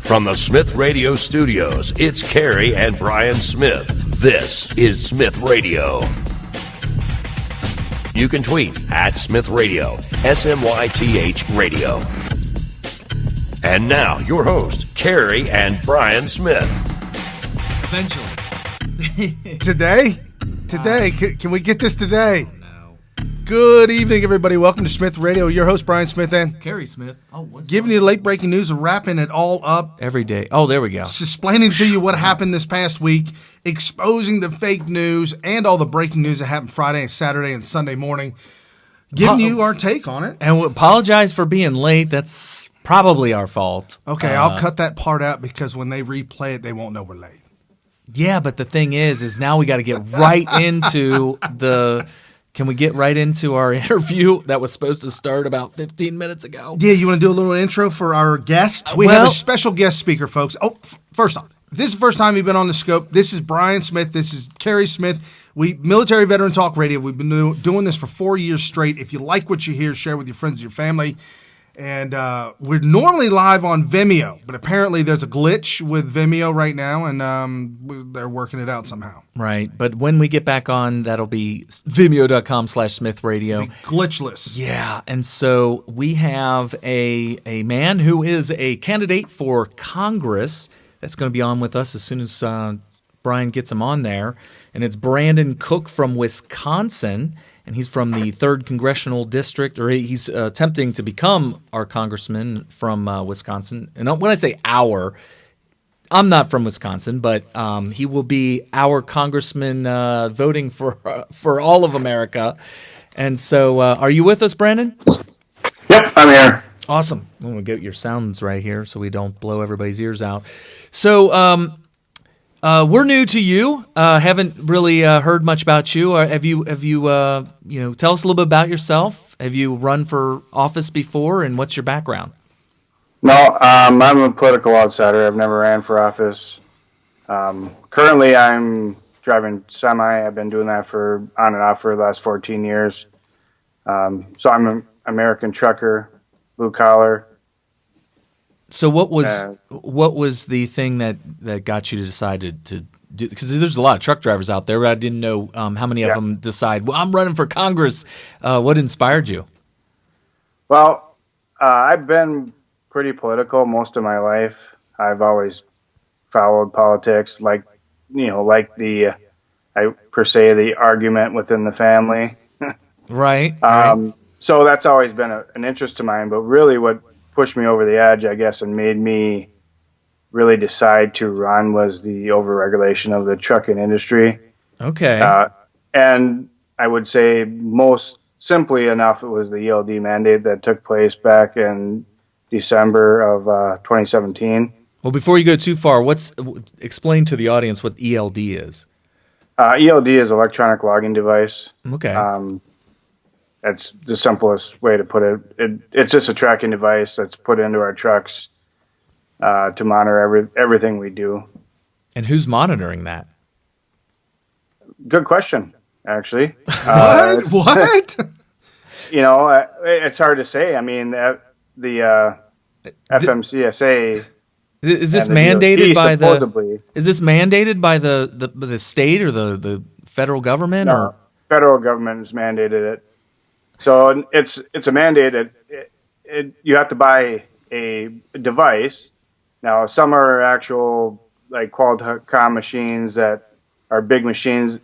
From the Smith Radio Studios, it's Carrie and Brian Smith. This is Smith Radio. You can tweet at Smith Radio, SMYTH Radio. And now, your host, Carrie and Brian Smith. Eventually. Today? Can we get this today? Oh, no. Good evening, everybody. Welcome to Smith Radio. Your host, Brian Smith, and Carrie Smith. Giving you late breaking news and wrapping it all up. Every day. Oh, there we go. Explaining to you what happened this past week, exposing the fake news and all the breaking news that happened Friday and Saturday and Sunday morning. Giving you our take on it. And we apologize for being late. That's probably our fault. Okay, I'll cut that part out because when they replay it, they won't know we're late. Yeah, but the thing is now we got to get right into Can we get right into our interview that was supposed to start about 15 minutes ago? Yeah, you want to do a little intro for our guest? We have a special guest speaker, folks. Oh, first off, if this is the first time you've been on the scope, this is Brian Smith. This is Carrie Smith. Military Veteran Talk Radio. We've been doing this for 4 years straight. If you like what you hear, share with your friends and your family. And we're normally live on Vimeo, but apparently there's a glitch with Vimeo right now, and they're working it out somehow. Right, but when we get back on, that'll be vimeo.com/Smith Radio. Glitchless. Yeah, and so we have a man who is a candidate for Congress that's going to be on with us as soon as Brian gets him on there, and it's Brandon Cook from Wisconsin. And he's from the 3rd Congressional District, or he's attempting to become our congressman from Wisconsin. And when I say our, I'm not from Wisconsin, but he will be our congressman voting for all of America. And so are you with us, Brandon? Yep, I'm here. Awesome. I'm going to get your sounds right here so we don't blow everybody's ears out. So we're new to you. Haven't really heard much about you. Have you? Tell us a little bit about yourself. Have you run for office before, and what's your background? No, I'm a political outsider. I've never ran for office. Currently, I'm driving semi. I've been doing that for on and off for the last 14 years. So I'm an American trucker, blue collar. So what was the thing that got you to decide to do? Because there's a lot of truck drivers out there, but I didn't know how many of them decide, well, I'm running for Congress. What inspired you? Well, I've been pretty political most of my life. I've always followed politics, like the argument within the family. Right. So that's always been an interest of mine. But really, what pushed me over the edge, I guess, and made me really decide to run was the overregulation of the trucking industry. Okay. And I would say most simply enough, it was the ELD mandate that took place back in December of 2017. Well, before you go too far, explain to the audience what ELD is. ELD is electronic logging device. Okay. That's the simplest way to put it. It's just a tracking device that's put into our trucks to monitor everything we do. And who's monitoring that? Good question, actually. What? It's hard to say. I mean, the FMCSA. Is this mandated by Is this mandated by the state or the federal government? No, or federal government has mandated it. So it's a mandate. You have to buy a device. Now, some are actual like Qualcomm machines that are big machines,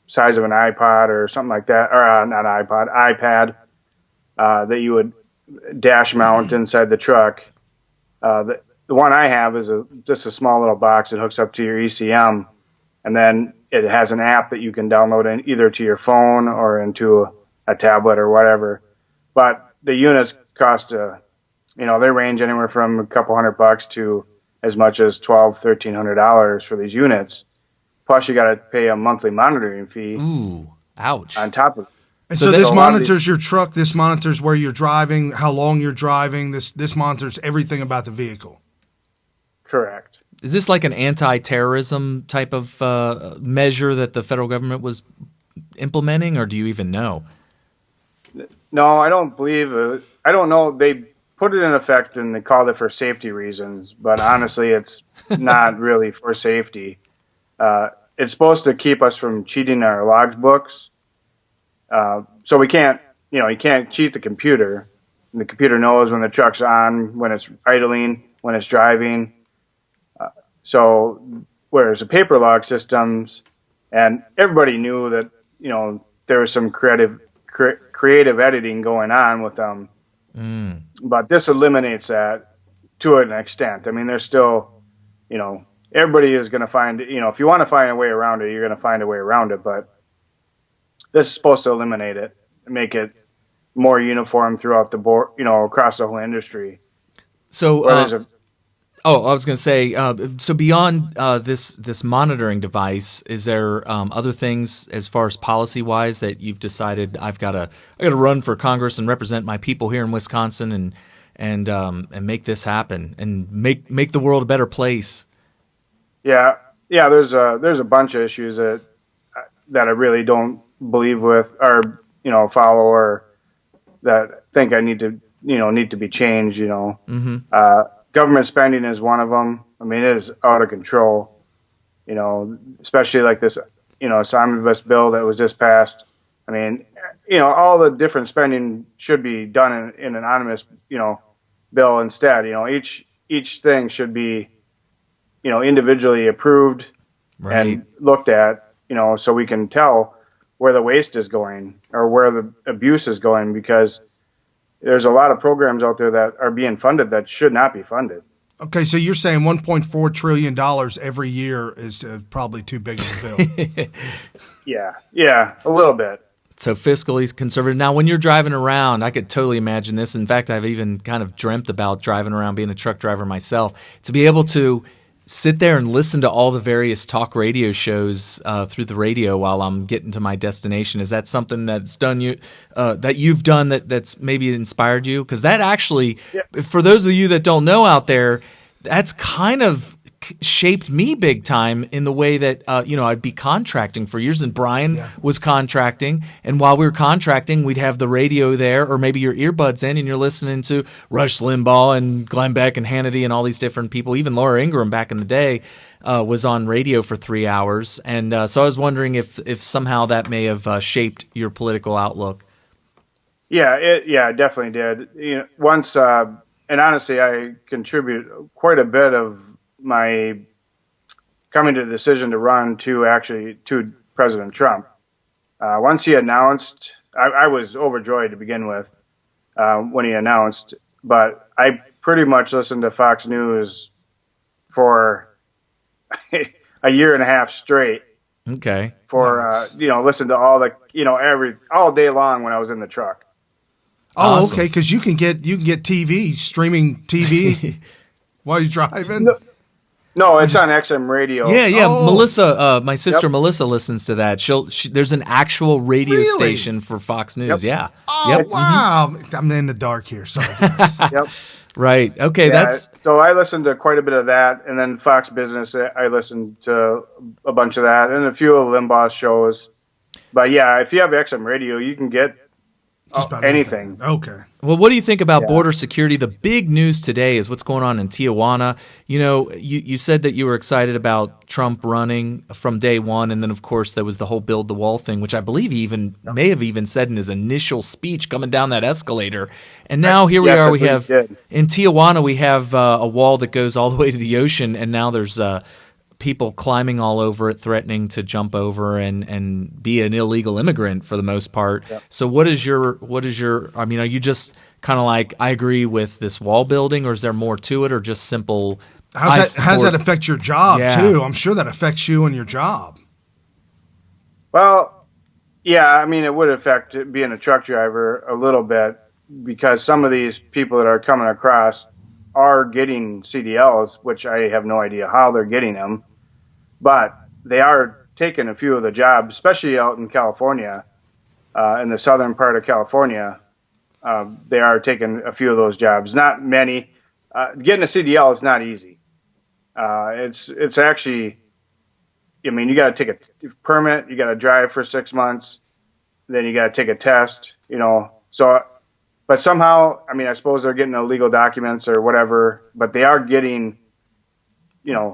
size of an iPod or something like that, or not iPad, that you would dash mount inside the truck. The one I have is just a small little box that hooks up to your ECM, and then it has an app that you can download either to your phone or into a tablet or whatever. But the units cost, they range anywhere from a couple $100 to as much as $1,200-$1,300 for these units. Plus, you got to pay a monthly monitoring fee. Ooh, ouch! On top of it. And so this monitors your truck. This monitors where you're driving, how long you're driving. This monitors everything about the vehicle. Correct. Is this like an anti-terrorism type of measure that the federal government was implementing, or do you even know? No, I don't believe it. I don't know. They put it in effect and they called it for safety reasons, but honestly, it's not really for safety. It's supposed to keep us from cheating our logs books. So we can't, you can't cheat the computer. And the computer knows when the truck's on, when it's idling, when it's driving. So whereas the paper log systems, and everybody knew that, there was some creative editing going on with them. But this eliminates that to an extent. I mean, there's still, everybody is going to find, if you want to find a way around it, you're going to find a way around it. But this is supposed to eliminate it and make it more uniform throughout the board, across the whole industry. So, I was going to say, so beyond this monitoring device, is there other things as far as policy wise that you've decided I got to run for Congress and represent my people here in Wisconsin and make this happen and make the world a better place? Yeah. There's a bunch of issues that I really don't believe with or follow or that think I need to be changed. Government spending is one of them. I mean, it is out of control, especially like this, omnibus bill that was just passed. I mean, all the different spending should be done in an omnibus, bill instead. Each thing should be, individually approved and looked at, so we can tell where the waste is going or where the abuse is going, because there's a lot of programs out there that are being funded that should not be funded. Okay, so you're saying $1.4 trillion every year is probably too big of a bill. Yeah, a little bit. So fiscally conservative. Now, when you're driving around, I could totally imagine this. In fact, I've even kind of dreamt about driving around, being a truck driver myself, to be able to sit there and listen to all the various talk radio shows through the radio while I'm getting to my destination. Is that something that's done that you've done that's maybe inspired you? Because that actually, for those of you that don't know out there, that's kind of shaped me big time in the way that I'd be contracting for years, and Brian was contracting, and while we were contracting, we'd have the radio there, or maybe your earbuds in, and you're listening to Rush Limbaugh and Glenn Beck and Hannity and all these different people. Even Laura Ingraham back in the day was on radio for 3 hours, and so I was wondering if somehow that may have shaped your political outlook. Yeah, it definitely did. Once, and honestly, I contribute quite a bit of my coming to the decision to run to President Trump. Once he announced, I was overjoyed to begin with when he announced, but I pretty much listened to Fox News for a year and a half straight. Okay. Listen to all the, all day long when I was in the truck. Oh, awesome. Okay. Because you can get TV, streaming TV while you're driving. No, it's on XM radio. Yeah. Oh. Melissa, my sister Melissa listens to that. There's an actual radio station for Fox News. Yep. Yeah. Oh, wow. Mm-hmm. I'm in the dark here. Sorry, guys. Yep. Right. Okay. So I listened to quite a bit of that, and then Fox Business. I listened to a bunch of that, and a few of Limbaugh's shows. But yeah, if you have XM radio, you can get just about anything. Okay. Well, what do you think about border security? The big news today is what's going on in Tijuana. You said that you were excited about Trump running from day one, and then, of course, there was the whole build the wall thing, which I believe he may have even said in his initial speech coming down that escalator. And now here we are. We have in Tijuana, we have a wall that goes all the way to the ocean, and now there's people climbing all over it, threatening to jump over and be an illegal immigrant for the most part. Yep. So what is your, I mean, are you just kind of like, I agree with this wall building, or is there more to it, or just simple? How does that affect your job too? I'm sure that affects you and your job. Well, yeah, I mean, it would affect being a truck driver a little bit, because some of these people that are coming across are getting CDLs, which I have no idea how they're getting them. But they are taking a few of the jobs, especially out in California, in the southern part of California. They are taking a few of those jobs. Not many. Getting a CDL is not easy. It's actually, I mean, you got to take a permit. You got to drive for 6 months. Then you got to take a test. So, but somehow, I mean, I suppose they're getting illegal documents or whatever, but they are getting,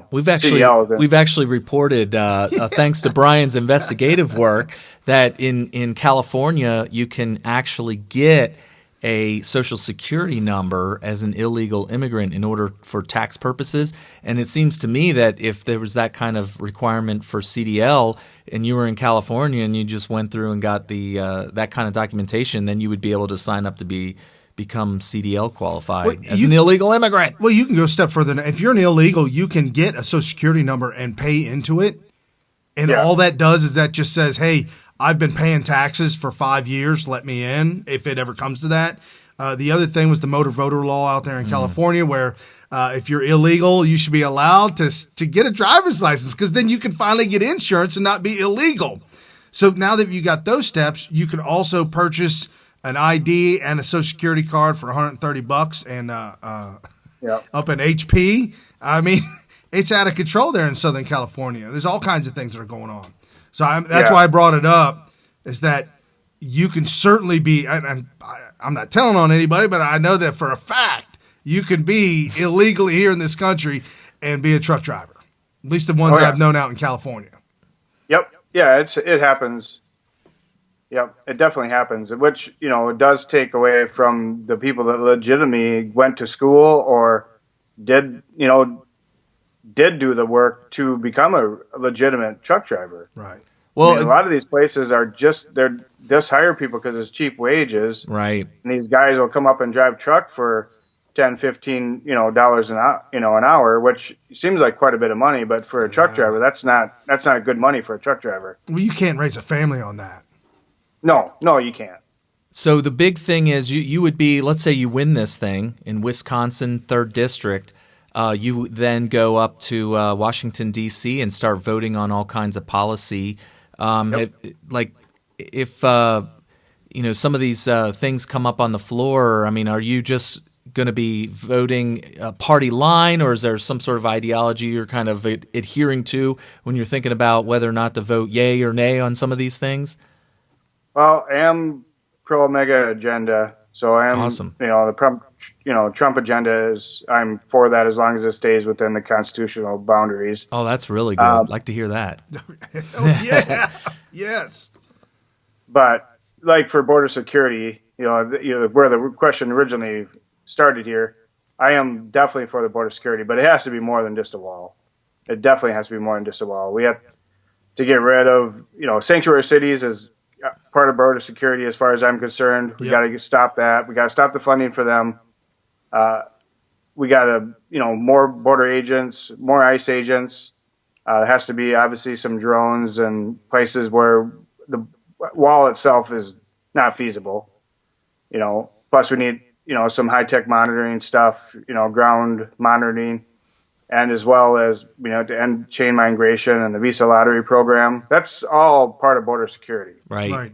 we've actually reported, thanks to Brian's investigative work, that in California you can actually get a Social Security number as an illegal immigrant in order for tax purposes. And it seems to me that if there was that kind of requirement for CDL and you were in California and you just went through and got the that kind of documentation, then you would be able to sign up to become CDL qualified as an illegal immigrant. Well, you can go a step further. If you're an illegal, you can get a Social Security number and pay into it. And all that does is that just says, hey, I've been paying taxes for 5 years. Let me in if it ever comes to that. The other thing was the motor voter law out there in California where if you're illegal, you should be allowed to get a driver's license because then you can finally get insurance and not be illegal. So now that you got those steps, you can also purchase an ID and a Social Security card for $130 and up in HP. I mean, it's out of control there in Southern California. There's all kinds of things that are going on. So that's why I brought it up, is that you can certainly be, and I'm not telling on anybody, but I know that for a fact you can be illegally here in this country and be a truck driver, at least the ones I've known out in California. Yep. Yeah, it happens. Yep, it definitely happens, which, it does take away from the people that legitimately went to school or did do the work to become a legitimate truck driver. Right. Well, a lot of these places they're just hire people because it's cheap wages. Right. And these guys will come up and drive truck for $10, $15, dollars an hour, which seems like quite a bit of money, but for a truck driver, that's not good money for a truck driver. Well, you can't raise a family on that. No, you can't. So the big thing is you would be, let's say you win this thing in Wisconsin, 3rd District. You then go up to Washington, D.C. and start voting on all kinds of policy. If some of these things come up on the floor, I mean, are you just going to be voting a party line, or is there some sort of ideology you're kind of adhering to when you're thinking about whether or not to vote yay or nay on some of these things? Well, I am pro-MAGA agenda, so I am, awesome. The Trump agenda is, I'm for that as long as it stays within the constitutional boundaries. Oh, that's really good. I'd like to hear that. Yeah, yes. But like for border security, where the question originally started here, I am definitely for the border security, but it has to be more than just a wall. It definitely has to be more than just a wall. We have to get rid of, sanctuary cities as part of border security as far as I'm concerned. We got to stop that. We got to stop the funding for them. We got to, more border agents, more ICE agents. There has to be obviously some drones and places where the wall itself is not feasible. Plus we need, some high-tech monitoring stuff, ground monitoring, and as well as, to end chain migration and the visa lottery program. That's all part of border security. Right.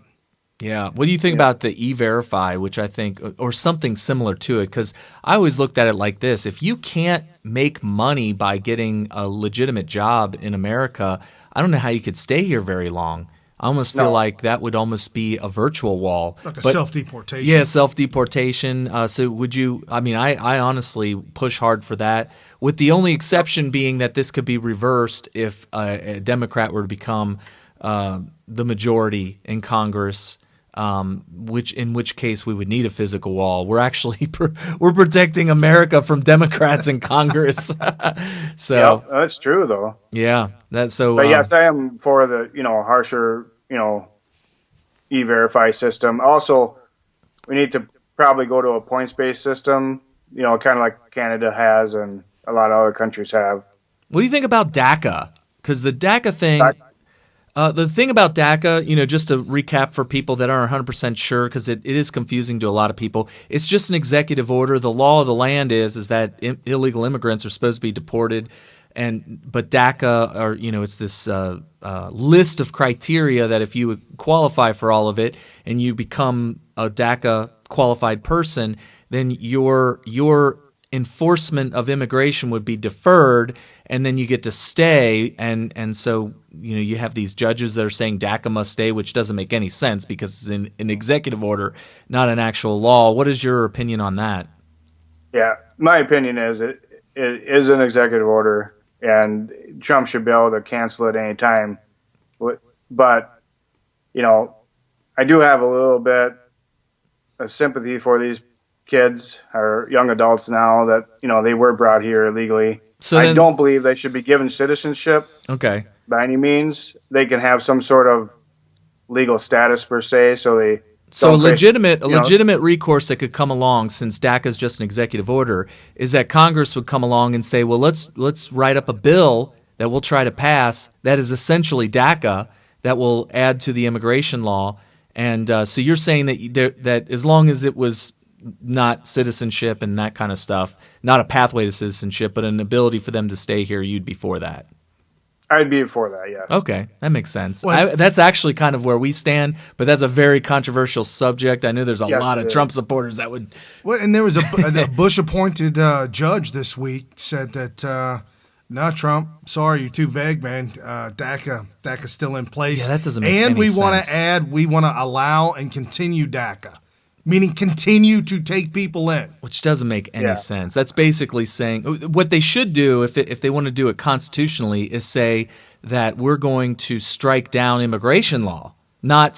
Yeah. What do you think about the E-Verify, which I think, or something similar to it? Because I always looked at it like this. If you can't make money by getting a legitimate job in America, I don't know how you could stay here very long. I almost feel like that would almost be a virtual wall. Like self-deportation. Yeah, self-deportation. So would you – I honestly push hard for that, with the only exception being that this could be reversed if a Democrat were to become the majority in Congress, in which case we would need a physical wall. We're actually we're protecting America from Democrats in Congress. So yeah, that's true though. Yeah, that's so. But yes, I am for the harsher E-Verify system. Also, we need to probably go to a points-based system. Kind of like Canada has and a lot of other countries have. What do you think about DACA? Because the DACA thing. The thing about DACA, just to recap for people that aren't 100% sure, because it is confusing to a lot of people, it's just an executive order. The law of the land is that illegal immigrants are supposed to be deported, but DACA, it's this list of criteria that if you qualify for all of it and you become a DACA qualified person, then your enforcement of immigration would be deferred, and then you get to stay, and so you have these judges that are saying DACA must stay, which doesn't make any sense because it's an executive order, not an actual law. What is your opinion on that? Yeah, my opinion is it is an executive order, and Trump should be able to cancel it any time. But I do have a little bit of sympathy for these kids or young adults now that they were brought here illegally. So I don't believe they should be given citizenship. Okay. By any means, they can have some sort of legal status per se. So a legitimate recourse that could come along, since DACA is just an executive order, is that Congress would come along and say, well, let's write up a bill that we'll try to pass that is essentially DACA that will add to the immigration law. And so you're saying that as long as it was not citizenship and that kind of stuff, not a pathway to citizenship, but an ability for them to stay here, you'd be for that? I'd be for that, yeah. Okay, that makes sense. That's actually kind of where we stand, but that's a very controversial subject. I know there's a lot of Trump supporters that would... Well, and there was a Bush-appointed judge this week said that... No, Trump, sorry, you're too vague, man. DACA's still in place. Yeah, that doesn't make any sense. And we want to allow and continue DACA, meaning continue to take people in. Which doesn't make any sense. That's basically saying what they should do if they want to do it constitutionally is say that we're going to strike down immigration law, not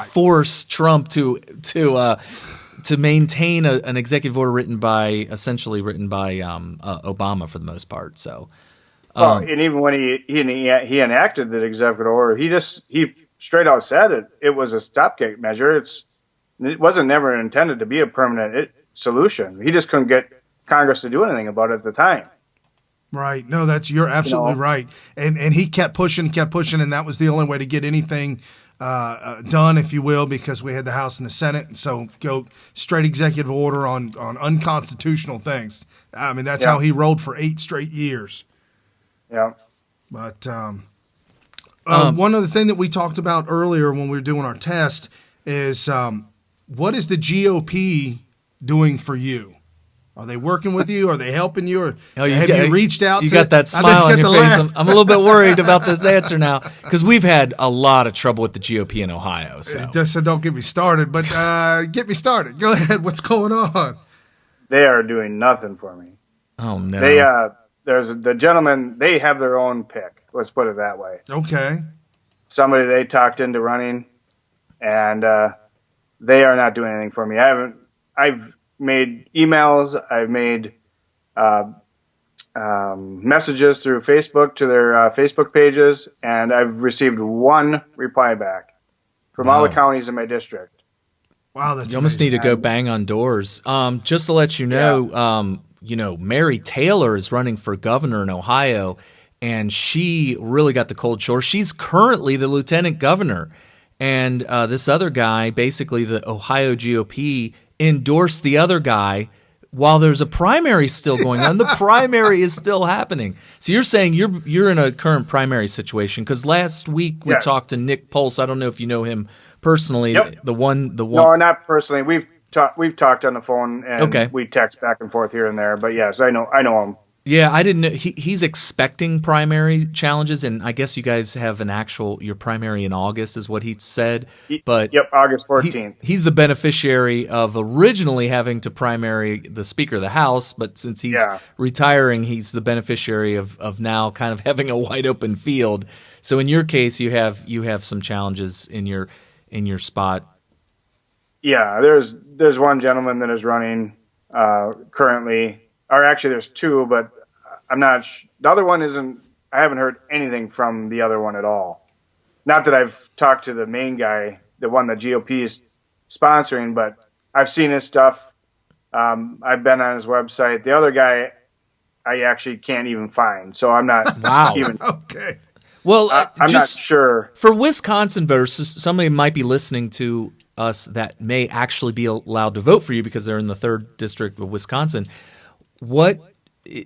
force Trump to maintain an executive order essentially written by Obama for the most part. So, and even when he enacted the executive order, he straight out said it was a stopgap measure. It wasn't never intended to be a permanent solution. He just couldn't get Congress to do anything about it at the time. Right. No, you're absolutely right. And he kept pushing, and that was the only way to get anything done, if you will, because we had the House and the Senate, and so go straight executive order on unconstitutional things. I mean, that's how he rolled for 8 straight years. Yeah. But one other thing that we talked about earlier when we were doing our test is what is the GOP doing for you? Are they working with you? Are they helping you? Or have you reached out? You got that smile on your face. I'm a little bit worried about this answer now because we've had a lot of trouble with the GOP in Ohio. So don't get me started, but get me started. Go ahead. What's going on? They are doing nothing for me. Oh, no. There's the gentleman. They have their own pick. Let's put it that way. Okay. Somebody they talked into running, and they are not doing anything for me. I've made emails. I've made messages through Facebook to their Facebook pages, and I've received one reply back from all the counties in my district. Wow, that's you almost need to go bang on doors. Just to let you know, Mary Taylor is running for governor in Ohio, and she really got the cold shoulder. She's currently the lieutenant governor, and this other guy, basically the Ohio GOP, endorsed the other guy while there's a primary still going on. The primary is still happening. So you're saying you're in a current primary situation because last week we talked to Nick Pulse. I don't know if you know him personally. Yep. The one. No, not personally. We've talked on the phone and we text back and forth here and there. But yes, I know him. Yeah, I didn't know. He's expecting primary challenges, and I guess you guys have your primary in August is what he said. But August 14th. He's the beneficiary of originally having to primary the Speaker of the House, but since he's retiring, he's the beneficiary of now kind of having a wide open field. So in your case, you have some challenges in your spot. Yeah, there's one gentleman that is running currently. Or actually, there's two, but I'm not. The other one isn't. I haven't heard anything from the other one at all. Not that I've talked to the main guy, the one that GOP is sponsoring, but I've seen his stuff. I've been on his website. The other guy, I actually can't even find, so I'm not even. Okay. Well, I'm not sure. For Wisconsin voters, somebody might be listening to us that may actually be allowed to vote for you because they're in the 3rd district of Wisconsin. What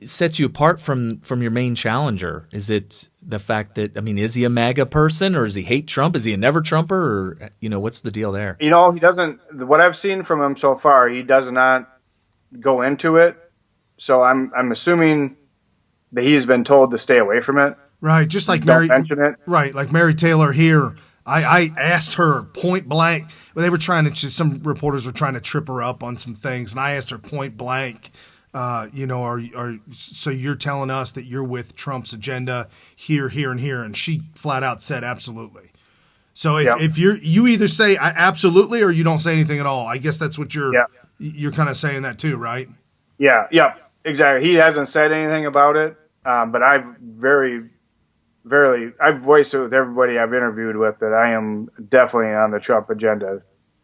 sets you apart from your main challenger? Is it the fact that, is he a MAGA person or does he hate Trump? Is he a never Trumper or, what's the deal there? He doesn't, what I've seen from him so far, he does not go into it So I'm assuming that he's been told to stay away from it. Right, just like Don't mention it. Right, like Mary Taylor here. I asked her point blank. Well, they were trying to. Some reporters were trying to trip her up on some things, and I asked her point blank. So you're telling us that you're with Trump's agenda here, here, and here, and she flat out said absolutely. So if you either say absolutely or you don't say anything at all, I guess that's what you're kind of saying that too, right? Yeah, exactly. He hasn't said anything about it, but I've I've voiced it with everybody I've interviewed with that I am definitely on the Trump agenda.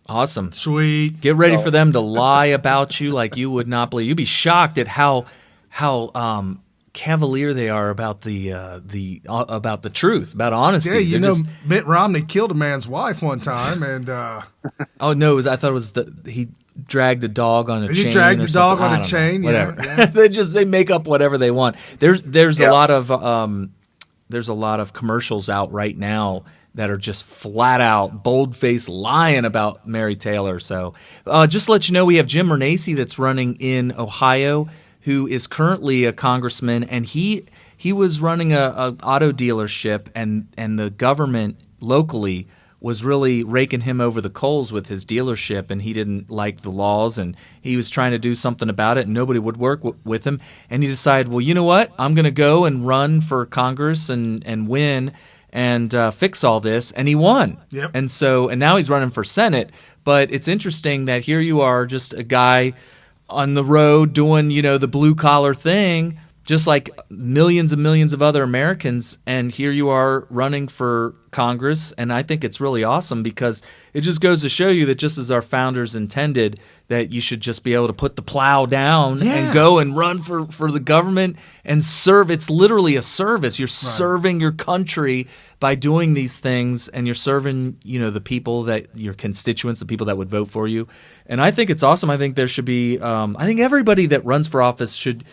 Awesome. Sweet. Get ready for them to lie about you like you would not believe. You'd be shocked at how cavalier they are about about the truth, about honesty. Yeah, Mitt Romney killed a man's wife one time, and oh no, I thought it was he dragged a dog on a chain. He dragged the dog on a know. chain. Whatever. Yeah. They make up whatever they want. There's a lot of commercials out right now that are just flat out bold-faced lying about Mary Taylor. So just to let you know, we have Jim Mernacey that's running in Ohio, who is currently a congressman, and he was running a auto dealership, and the government locally was really raking him over the coals with his dealership, and he didn't like the laws, and he was trying to do something about it, and nobody would work with him. And he decided, well, you know what? I'm going to go and run for Congress and win and fix all this, and he won. Yep. And now he's running for Senate. But it's interesting that here you are, just a guy on the road doing, the blue collar thing, just like millions and millions of other Americans, and here you are running for Congress, and I think it's really awesome because it just goes to show you that just as our founders intended, that you should just be able to put the plow down and go and run for the government and serve. It's literally a service. You're serving your country by doing these things, and you're serving, the people that your constituents, the people that would vote for you. And I think it's awesome. I think there should be I think everybody that runs for office should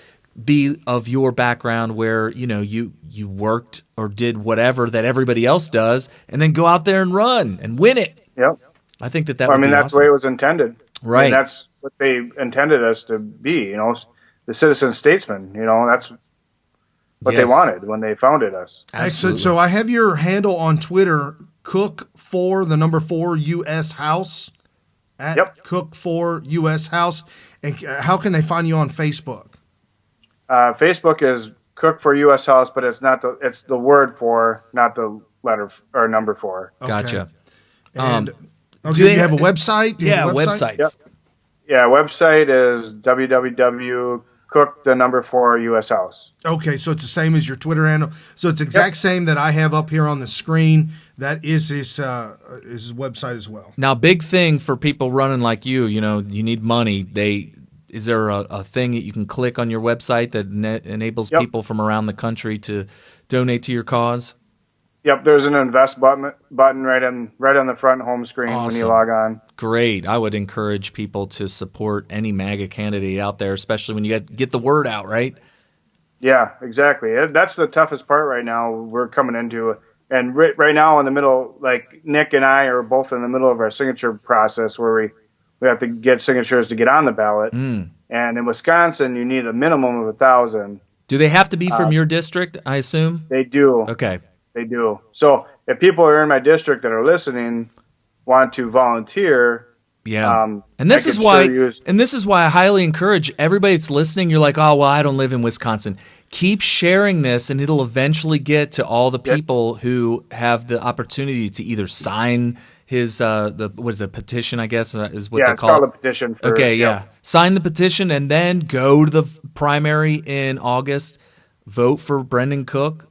be of your background where you worked or did whatever that everybody else does, and then go out there and run and win it. Yep. I think that would be that's awesome. The way it was intended. Right. That's what they intended us to be. The citizen statesman. That's what they wanted when they founded us. Excellent. So I have your handle on Twitter, Cook4 US House at Cook4 US House. And how can they find you on Facebook? Facebook is Cook for U.S. House, but it's the word for, not the letter or number for. Okay. Gotcha. And do you have a website? Websites. Yep. Yeah, website is www.cook4 US House. Okay, so it's the same as your Twitter handle. So it's the exact same that I have up here on the screen. That is his website as well. Now, big thing for people running like you need money. Is there a thing that you can click on your website that enables people from around the country to donate to your cause? Yep, there's an invest button right on the front home screen when you log on. Great. I would encourage people to support any MAGA candidate out there, especially when you get the word out, right? Yeah, exactly. That's the toughest part right now we're coming into. And right now in the middle, like Nick and I are both in the middle of our signature process where we have to get signatures to get on the ballot. And in Wisconsin, you need a minimum of 1,000. Do they have to be from your district, I assume? They do. Okay. They do. So if people are in my district that are listening want to volunteer, and this is why I highly encourage everybody that's listening. You're like, oh well, I don't live in Wisconsin. Keep sharing this, and it'll eventually get to all the people who have the opportunity to either sign his petition, I guess is what they call it. It's called a petition. Sign the petition and then go to the primary in August. Vote for Brandon Cook.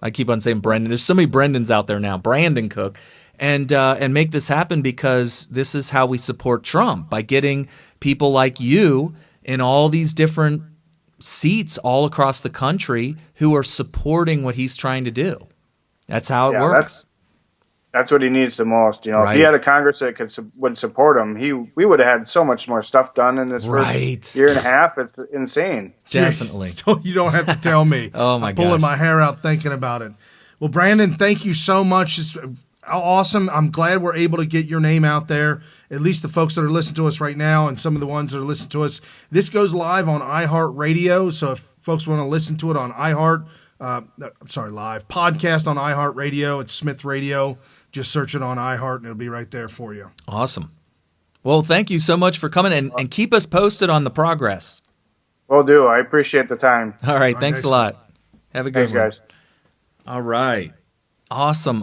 I keep on saying Brendan. There's so many Brendans out there now. Brandon Cook, and make this happen because this is how we support Trump, by getting people like you in all these different seats all across the country who are supporting what he's trying to do. That's how it works. That's what he needs the most. If he had a Congress that would support him, we would have had so much more stuff done in this first year and a half. It's insane. Definitely. So you don't have to tell me. Oh my God. I'm pulling my hair out thinking about it. Well, Brandon, thank you so much. awesome. I'm glad we're able to get your name out there, at least the folks that are listening to us right now and some of the ones that are listening to us. This goes live on iHeartRadio, so if folks want to listen to it on live podcast on iHeartRadio, it's Smith Radio. Just search it on iHeart and it'll be right there for you. Awesome. Well, thank you so much for coming and keep us posted on the progress. Will do. I appreciate the time. All right. Thanks a lot. Have a good one. Thanks, guys. All right. Awesome.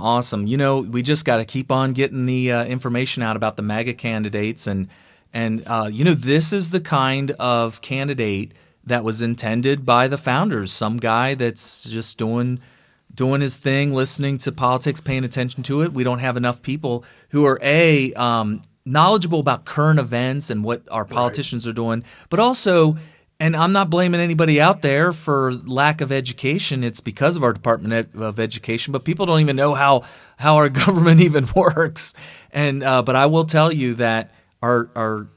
We just got to keep on getting the information out about the MAGA candidates. And this is the kind of candidate that was intended by the founders. Some guy that's just doing his thing, listening to politics, paying attention to it. We don't have enough people who are, knowledgeable about current events and what our politicians are doing, but also, and I'm not blaming anybody out there for lack of education. It's because of our Department of Education, but people don't even know how our government even works. And but I will tell you that our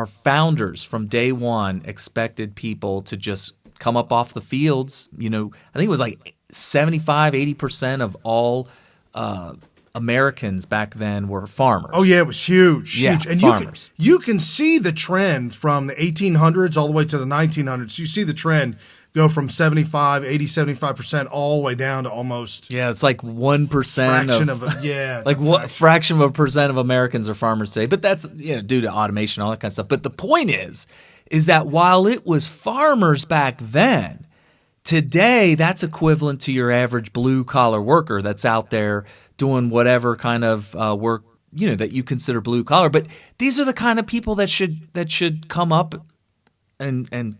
founders from day one expected people to just come up off the fields. I think it was like 75-80% of all Americans back then were farmers. Oh yeah, it was huge. Yeah, and farmers. You can see the trend from the 1800s all the way to the 1900s. You see the trend go from 75% all the way down to almost it's like 1% fraction of a percent of Americans are farmers today. But that's due to automation, all that kind of stuff. But the point is that while it was farmers back then, today that's equivalent to your average blue collar worker that's out there doing whatever kind of work that you consider blue collar. But these are the kind of people that should come up and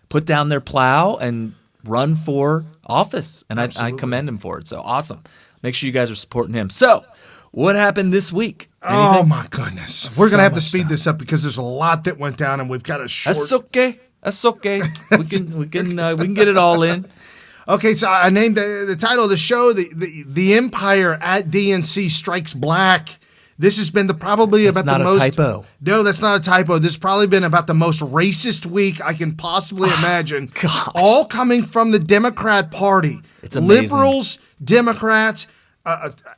put down their plow and run for office. And I commend him for it. So awesome. Make sure you guys are supporting him. So what happened this week? Anything? Oh my goodness. We're going to have to speed this up because there's a lot that went down and we've got a short. That's okay. We can get it all in. Okay, so I named the title of the show the Empire at DNC Strikes Black. This has been probably about the most. That's not a typo. No, that's not a typo. This has probably been about the most racist week I can possibly imagine. Gosh. All coming from the Democrat Party. It's amazing. Liberals, Democrats,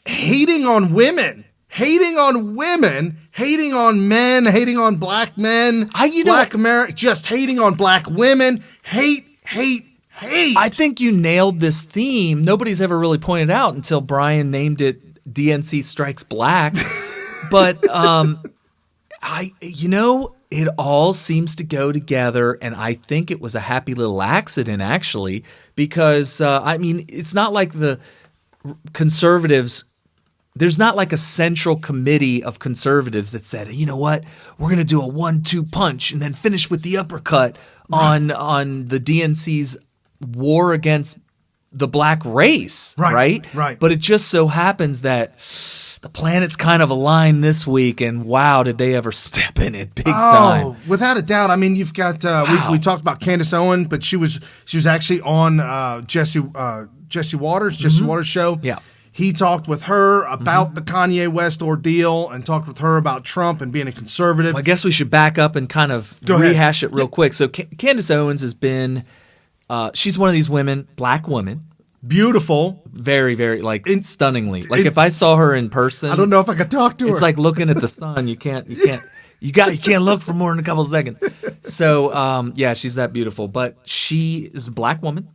hating on women. Hating on women, hating on men, hating on black men, black America, just hating on black women, hate. I think you nailed this theme. Nobody's ever really pointed out until Brian named it DNC Strikes Black. But it all seems to go together, and I think it was a happy little accident actually, because it's not like the conservatives. There's not like a central committee of conservatives that said, you know what, we're going to do a 1-2 punch and then finish with the uppercut on the DNC's war against the black race, right? But it just so happens that the planets kind of aligned this week, and wow, did they ever step in it big time. Without a doubt. I mean, you've got we talked about Candace Owen, but she was actually on Jesse Waters' show. Yeah. He talked with her about the Kanye West ordeal and talked with her about Trump and being a conservative. Well, I guess we should back up and kind of rehash it real quick. So Candace Owens has been she's one of these women, black women. Beautiful. Very, very, stunningly. If I saw her in person, I don't know if I could talk to her. It's like looking at the sun. You can't look for more than a couple of seconds. So, she's that beautiful. But she is a black woman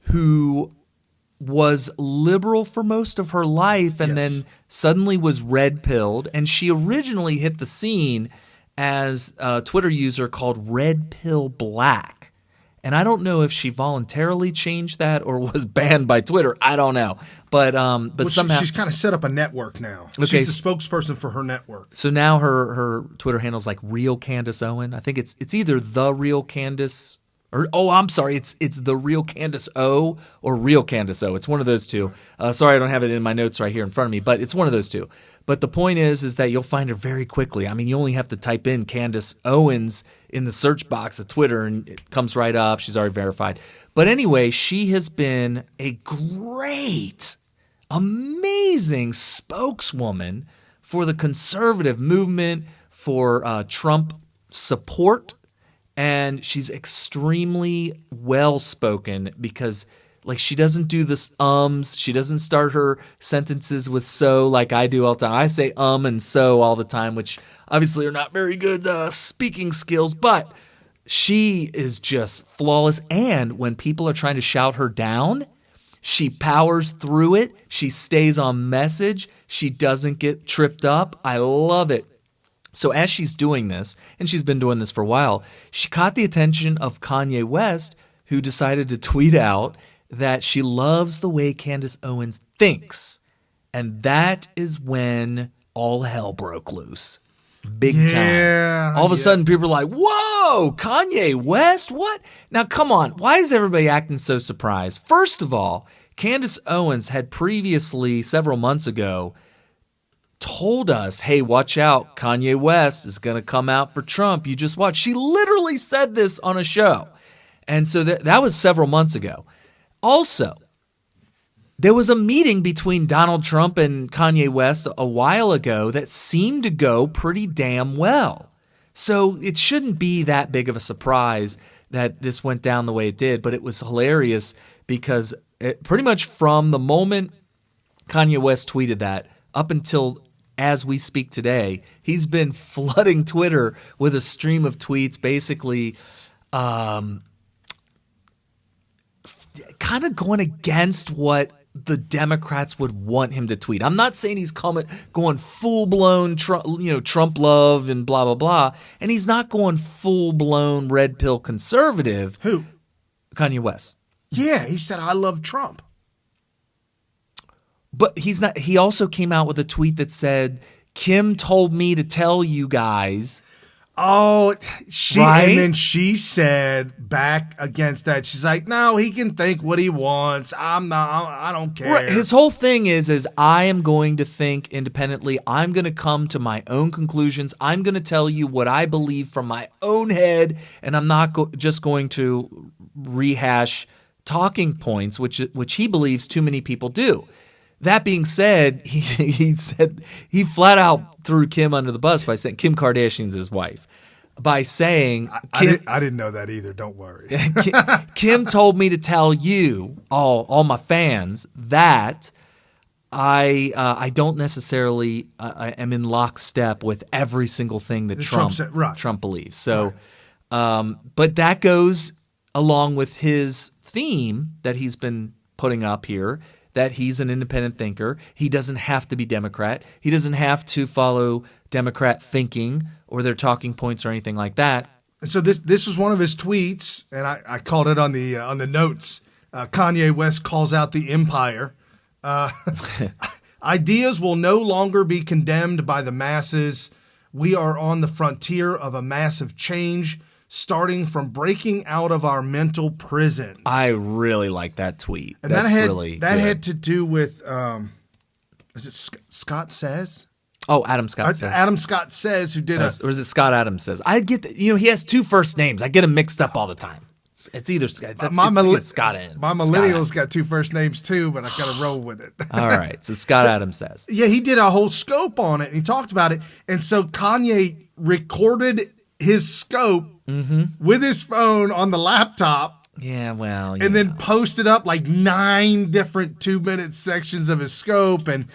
who was liberal for most of her life and then suddenly was red-pilled. And she originally hit the scene as a Twitter user called Red Pill Black. And I don't know if she voluntarily changed that or was banned by Twitter. I don't know. But somehow she's kind of set up a network now. Okay. She's the spokesperson for her network. So now her Twitter handle is like Real Candace Owen. I think it's either The Real Candace it's The Real Candace O or Real Candace O. It's one of those two. Sorry, I don't have it in my notes right here in front of me, but it's one of those two. But the point is that you'll find her very quickly. I mean, you only have to type in Candace Owens in the search box of Twitter and it comes right up. She's already verified. But anyway, she has been a great, amazing spokeswoman for the conservative movement, for Trump support. And she's extremely well-spoken because Like, she doesn't do this ums. She doesn't start her sentences with so like I do all the time. I say and so all the time, which obviously are not very good speaking skills, but she is just flawless. And when people are trying to shout her down, she powers through it. She stays on message. She doesn't get tripped up. I love it. So as she's doing this, and she's been doing this for a while, she caught the attention of Kanye West, who decided to tweet out that she loves the way Candace Owens thinks. And that is when all hell broke loose. Big time. All of a sudden, people are like, whoa, Kanye West? What? Now, come on. Why is everybody acting so surprised? First of all, Candace Owens had previously, several months ago, told us, hey, watch out. Kanye West is going to come out for Trump. You just watch. She literally said this on a show. And so that was several months ago. Also, there was a meeting between Donald Trump and Kanye West a while ago that seemed to go pretty damn well. So it shouldn't be that big of a surprise that this went down the way it did, but it was hilarious because pretty much from the moment Kanye West tweeted that up until as we speak today, he's been flooding Twitter with a stream of tweets basically kind of going against what the Democrats would want him to tweet. I'm not saying he's going full-blown Trump love and blah, blah, blah, and he's not going full-blown red pill conservative. Who? Kanye West. Yeah, he said, I love Trump. But he's not. He also came out with a tweet that said, Kim told me to tell you guys. Oh, right? And then she said back against that, she's like, no, he can think what he wants. I don't care. Right. His whole thing is I am going to think independently. I'm going to come to my own conclusions. I'm going to tell you what I believe from my own head, and I'm not just going to rehash talking points, which he believes too many people do. That being said, he said he flat out threw Kim under the bus by saying Kim Kardashian's his wife. By saying I didn't know that either. Don't worry. Kim told me to tell you, all my fans, that I don't necessarily am in lockstep with every single thing that Trump believes. So, but that goes along with his theme that he's been putting up here, that he's an independent thinker. He doesn't have to be Democrat. He doesn't have to follow Democrat thinking or their talking points or anything like that. And so this was one of his tweets, and I called it on the notes. Kanye West calls out the empire. Ideas will no longer be condemned by the masses. We are on the frontier of a massive change, starting from breaking out of our mental prisons. I really like that tweet. And that had to do with, is it Scott Says? Oh, Adam Scott Says. Adam Scott Says, who did or is it Scott Adams Says? I get he has two first names. I get them mixed up all the time. It's either Scott. Scott in. My millennials got two first names too, but I got to roll with it. All right, so Scott Adams Says. Yeah, he did a whole scope on it, and he talked about it. And so Kanye recorded his scope with his phone on the laptop. Yeah, well, and then posted up like 9 different 2-minute sections of his scope, and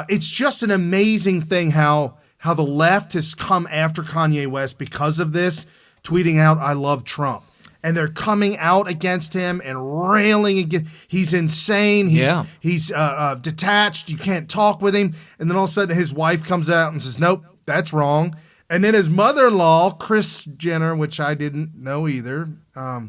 it's just an amazing thing how the left has come after Kanye West because of this, tweeting out, I love Trump. And they're coming out against him and railing against. He's insane. He's detached. You can't talk with him. And then all of a sudden his wife comes out and says, nope, that's wrong. And then his mother-in-law, Kris Jenner, which I didn't know either. I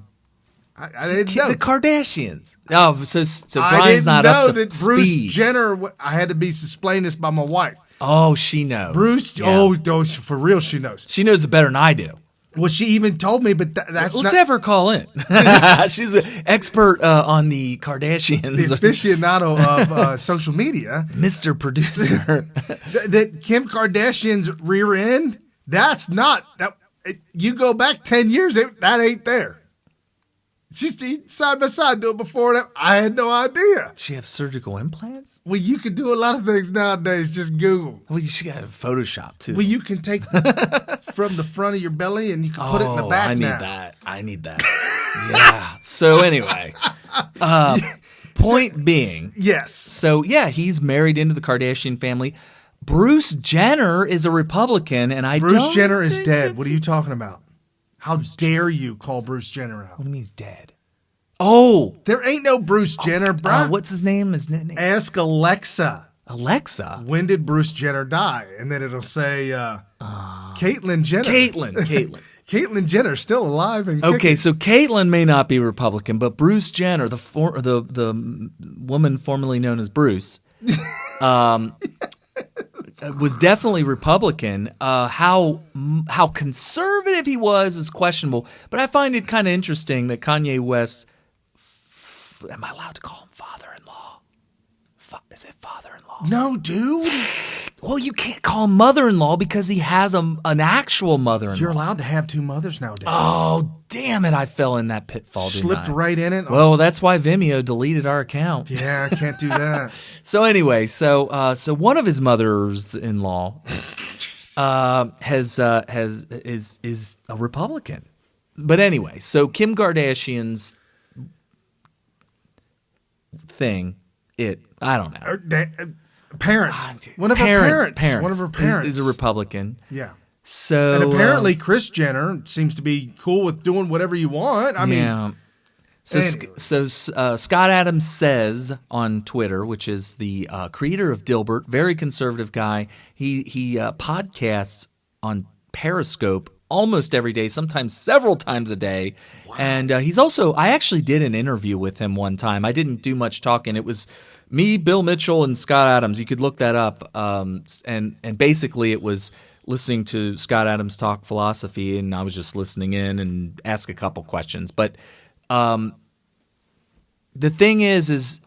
didn't know. The Kardashians. Oh, so Brian's not up to speed. I didn't know that Bruce Jenner, I had to be explained this by my wife. Oh, she knows. Bruce, for real, she knows. She knows it better than I do. Well, she even told me, but that's Let's have her call in. She's an expert on the Kardashians. The aficionado of social media. Mr. Producer. That Kim Kardashian's rear end, that's not. You go back 10 years, that ain't there. She's side by side do it before that. I had no idea. She have surgical implants? Well, you can do a lot of things nowadays. Just Google. Well, she got Photoshop too. Well, you can take from the front of your belly and you can put it in the back. I need that. Yeah. So anyway, Point being. Yes. So, yeah, he's married into the Kardashian family. Bruce Jenner is a Republican, and Bruce Jenner is dead. What are you talking about? How dare you call Bruce Jenner out? What do you mean he's dead? Oh. There ain't no Bruce Jenner, bro. What's his name? Ask Alexa. Alexa? When did Bruce Jenner die? And then it'll say Caitlyn Jenner. Caitlyn. Caitlyn Jenner still alive and kicking. Okay, so Caitlyn may not be Republican, but Bruce Jenner, the woman formerly known as Bruce, was definitely Republican. How conservative he was is questionable, but I find it kind of interesting that Kanye West, am I allowed to call him father-in-law? Is it father-in-law? No, dude. Well, you can't call him mother-in-law because he has an actual mother-in-law. You're allowed to have two mothers nowadays. Oh, damn it. I fell in that pitfall, Slipped right in it. Well, that's why Vimeo deleted our account. Yeah, I can't do that. So anyway, so one of his mothers-in-law is a Republican. But anyway, so Kim Kardashian's thing, I don't know. Parents. One of her parents is a Republican. Yeah. So and apparently Kris Jenner seems to be cool with doing whatever you want. I mean, so Scott Adams says on Twitter, which is the creator of Dilbert, very conservative guy. He podcasts on Periscope almost every day, sometimes several times a day. Wow. And he's also, I actually did an interview with him one time. I didn't do much talking. It was me, Bill Mitchell, and Scott Adams. You could look that up. And basically it was listening to Scott Adams talk philosophy, and I was just listening in and ask a couple questions. But the thing is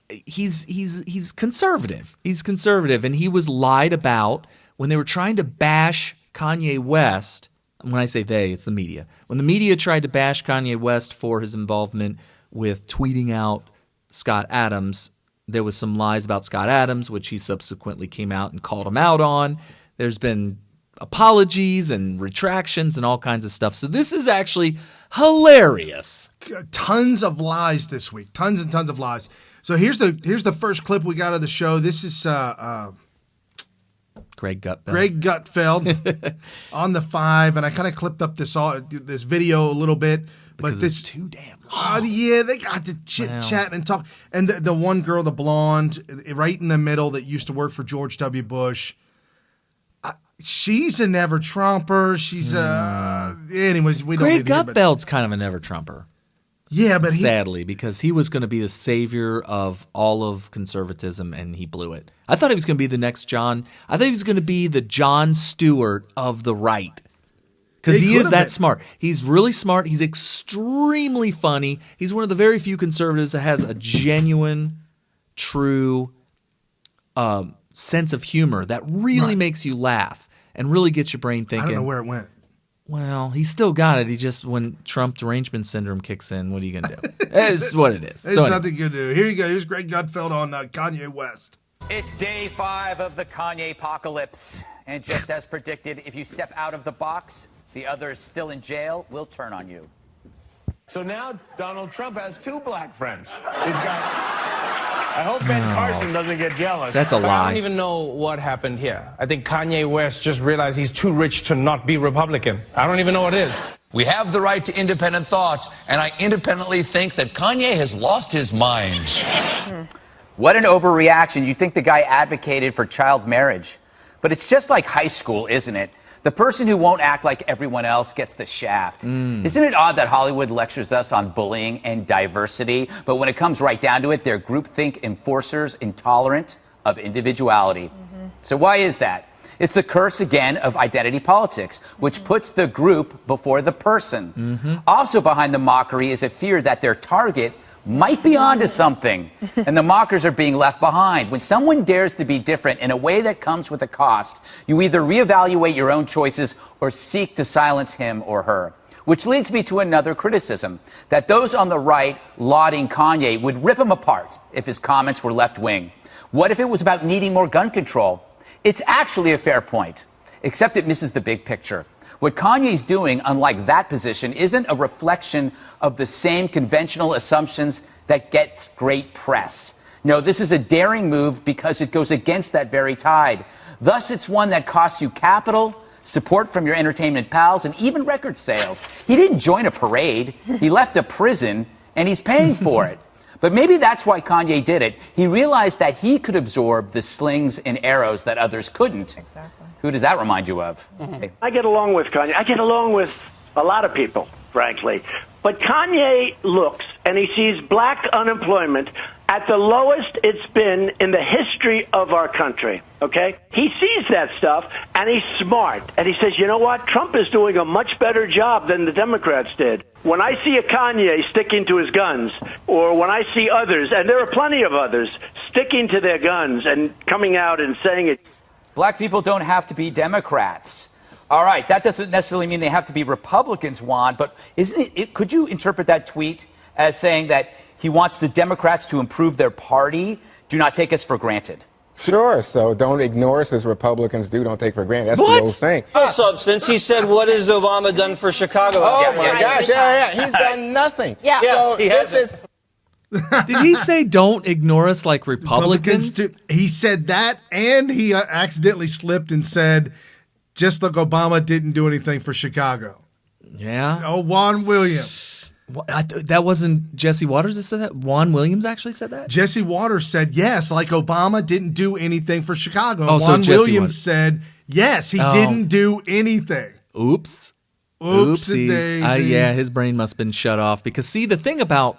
he's conservative. He's conservative, and he was lied about when they were trying to bash Kanye West. When I say they, it's the media. When the media tried to bash Kanye West for his involvement with tweeting out Scott Adams, there was some lies about Scott Adams, which he subsequently came out and called him out on. There's been apologies and retractions and all kinds of stuff. So this is actually hilarious. Tons of lies this week. Tons and tons of lies. So here's the first clip we got of the show. This is Greg Gutfeld. Greg Gutfeld on the 5, and I kind of clipped up this video a little bit. Because but it's too damn long. Yeah, they got to chit-chat and talk. And the one girl, the blonde, right in the middle that used to work for George W. Bush, she's a never-Trumper. She's anyways, we don't Greg Gutfeld's kind of a never-Trumper. Yeah, but sadly, because he was going to be the savior of all of conservatism, and he blew it. I thought he was going to be the next John. I thought he was going to be the Jon Stewart of the right. Because he is that smart. He's really smart. He's extremely funny. He's one of the very few conservatives that has a genuine, true sense of humor that really makes you laugh and really gets your brain thinking. I don't know where it went. Well, he's still got it. He just, when Trump derangement syndrome kicks in, what are you going to do? It's what it is. There's nothing you can do. Here you go. Here's Greg Gutfeld on Kanye West. It's day 5 of the Kanye apocalypse. And just as predicted, if you step out of the box, the others still in jail will turn on you. So now Donald Trump has 2 black friends. He's got... I hope Ben Carson doesn't get jealous. That's a lie. I don't even know what happened here. I think Kanye West just realized he's too rich to not be Republican. I don't even know what it is. We have the right to independent thought, and I independently think that Kanye has lost his mind. What an overreaction. You'd think the guy advocated for child marriage. But it's just like high school, isn't it? The person who won't act like everyone else gets the shaft. Isn't it odd that Hollywood lectures us on bullying and diversity, but when it comes right down to it, they're groupthink enforcers intolerant of individuality? So why is that? It's the curse, again, of identity politics, which puts the group before the person. Also behind the mockery is a fear that their target might be onto something, and the mockers are being left behind. When someone dares to be different in a way that comes with a cost, you either reevaluate your own choices or seek to silence him or her. Which leads me to another criticism, that those on the right lauding Kanye would rip him apart if his comments were left-wing. What if it was about needing more gun control? It's actually a fair point. except it misses the big picture. What Kanye's doing, unlike that position, isn't a reflection of the same conventional assumptions that gets great press. No, this is a daring move because it goes against that very tide. Thus, it's one that costs you capital, support from your entertainment pals, and even record sales. He didn't join a parade. He left a prison, and he's paying for it. But maybe that's why Kanye did it. He realized that he could absorb the slings and arrows that others couldn't. Exactly. Who does that remind you of? I get along with Kanye. I get along with a lot of people, frankly. But Kanye looks and he sees black unemployment at the lowest it's been in the history of our country, okay? He sees that stuff, and he's smart. And he says, you know what? Trump is doing a much better job than the Democrats did. When I see a Kanye sticking to his guns, or when I see others, and there are plenty of others, sticking to their guns and coming out and saying it. Black people don't have to be Democrats. All right, that doesn't necessarily mean they have to be Republicans, Juan, but isn't it could you interpret that tweet as saying that he wants the Democrats to improve their party? Do not take us for granted. Sure, so don't ignore us as Republicans do. Don't take for granted. That's the old saying. No substance. He said, what has Obama done for Chicago? Oh, my gosh, he's done nothing. Yeah, so he hasn't. Did he say don't ignore us like Republicans? He said that, and he accidentally slipped and said, just like Obama didn't do anything for Chicago. Yeah. Oh, Juan Williams. That wasn't Jesse Waters that said that? Juan Williams actually said that? Jesse Waters said, yes, like Obama didn't do anything for Chicago. Oh, so Juan Jesse Williams said, yes, he didn't do anything. Oops. Oopsie daisy. Yeah, his brain must have been shut off. Because, see, the thing about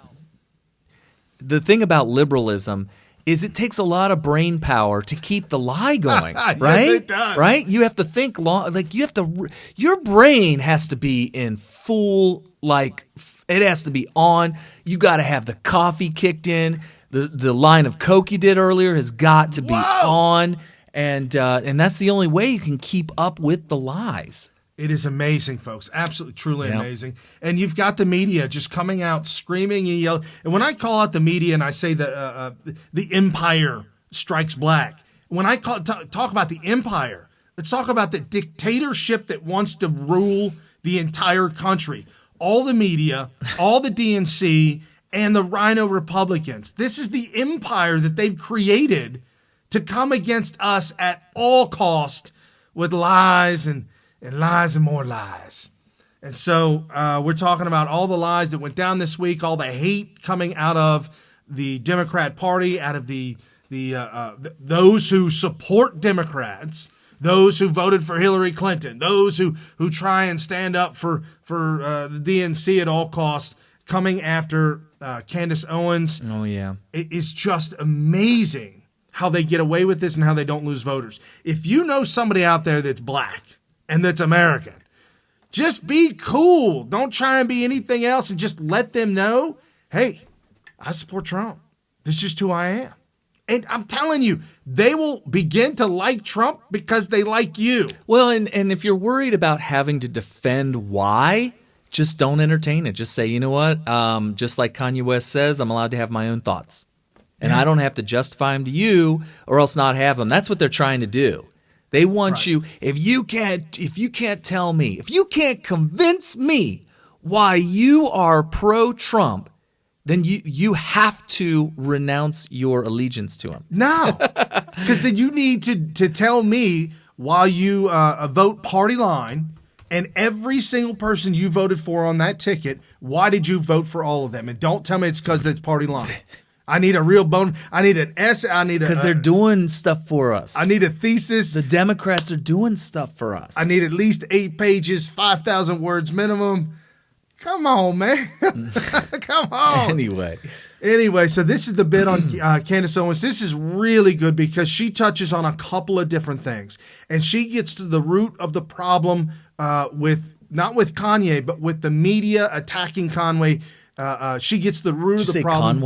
liberalism is it takes a lot of brain power to keep the lie going, right? Yes, it does. Right? You have to think long. Like, your brain has to be in full, like, it has to be on. You got to have the coffee kicked in. The line of Coke you did earlier has got to be on. And that's the only way you can keep up with the lies. It is amazing, folks. Absolutely, truly amazing. And you've got the media just coming out screaming and yelling. And when I call out the media and I say that the empire strikes black, when I talk about the empire, let's talk about the dictatorship that wants to rule the entire country. All the media, all the DNC, and the Rhino Republicans. This is the empire that they've created to come against us at all cost with lies and lies and more lies. And so we're talking about all the lies that went down this week, all the hate coming out of the Democrat Party, out of those who support Democrats, those who voted for Hillary Clinton, those who try and stand up for the DNC at all costs, coming after Candace Owens. Oh, yeah. It is just amazing how they get away with this and how they don't lose voters. If you know somebody out there that's black and that's American, just be cool. Don't try and be anything else, and just let them know, hey, I support Trump. This is just who I am. And I'm telling you, they will begin to like Trump because they like you. Well, and if you're worried about having to defend why, just don't entertain it. Just say, you know what? Just like Kanye West says, I'm allowed to have my own thoughts. And I don't have to justify them to you or else not have them. That's what they're trying to do. They want you, if you can't tell me, if you can't convince me why you are pro-Trump, then you have to renounce your allegiance to him. No, because then you need to tell me why you vote party line, and every single person you voted for on that ticket, why did you vote for all of them? And don't tell me it's because it's party line. I need a real bone. I need an essay. I need because they're doing stuff for us. I need a thesis. The Democrats are doing stuff for us. I need at least 8 pages, 5,000 words minimum. Come on, man. Come on. Anyway, so this is the bit on Candace Owens. This is really good because she touches on a couple of different things. And she gets to the root of the problem with, not with Kanye, but with the media attacking Conway. She gets the root of the problem.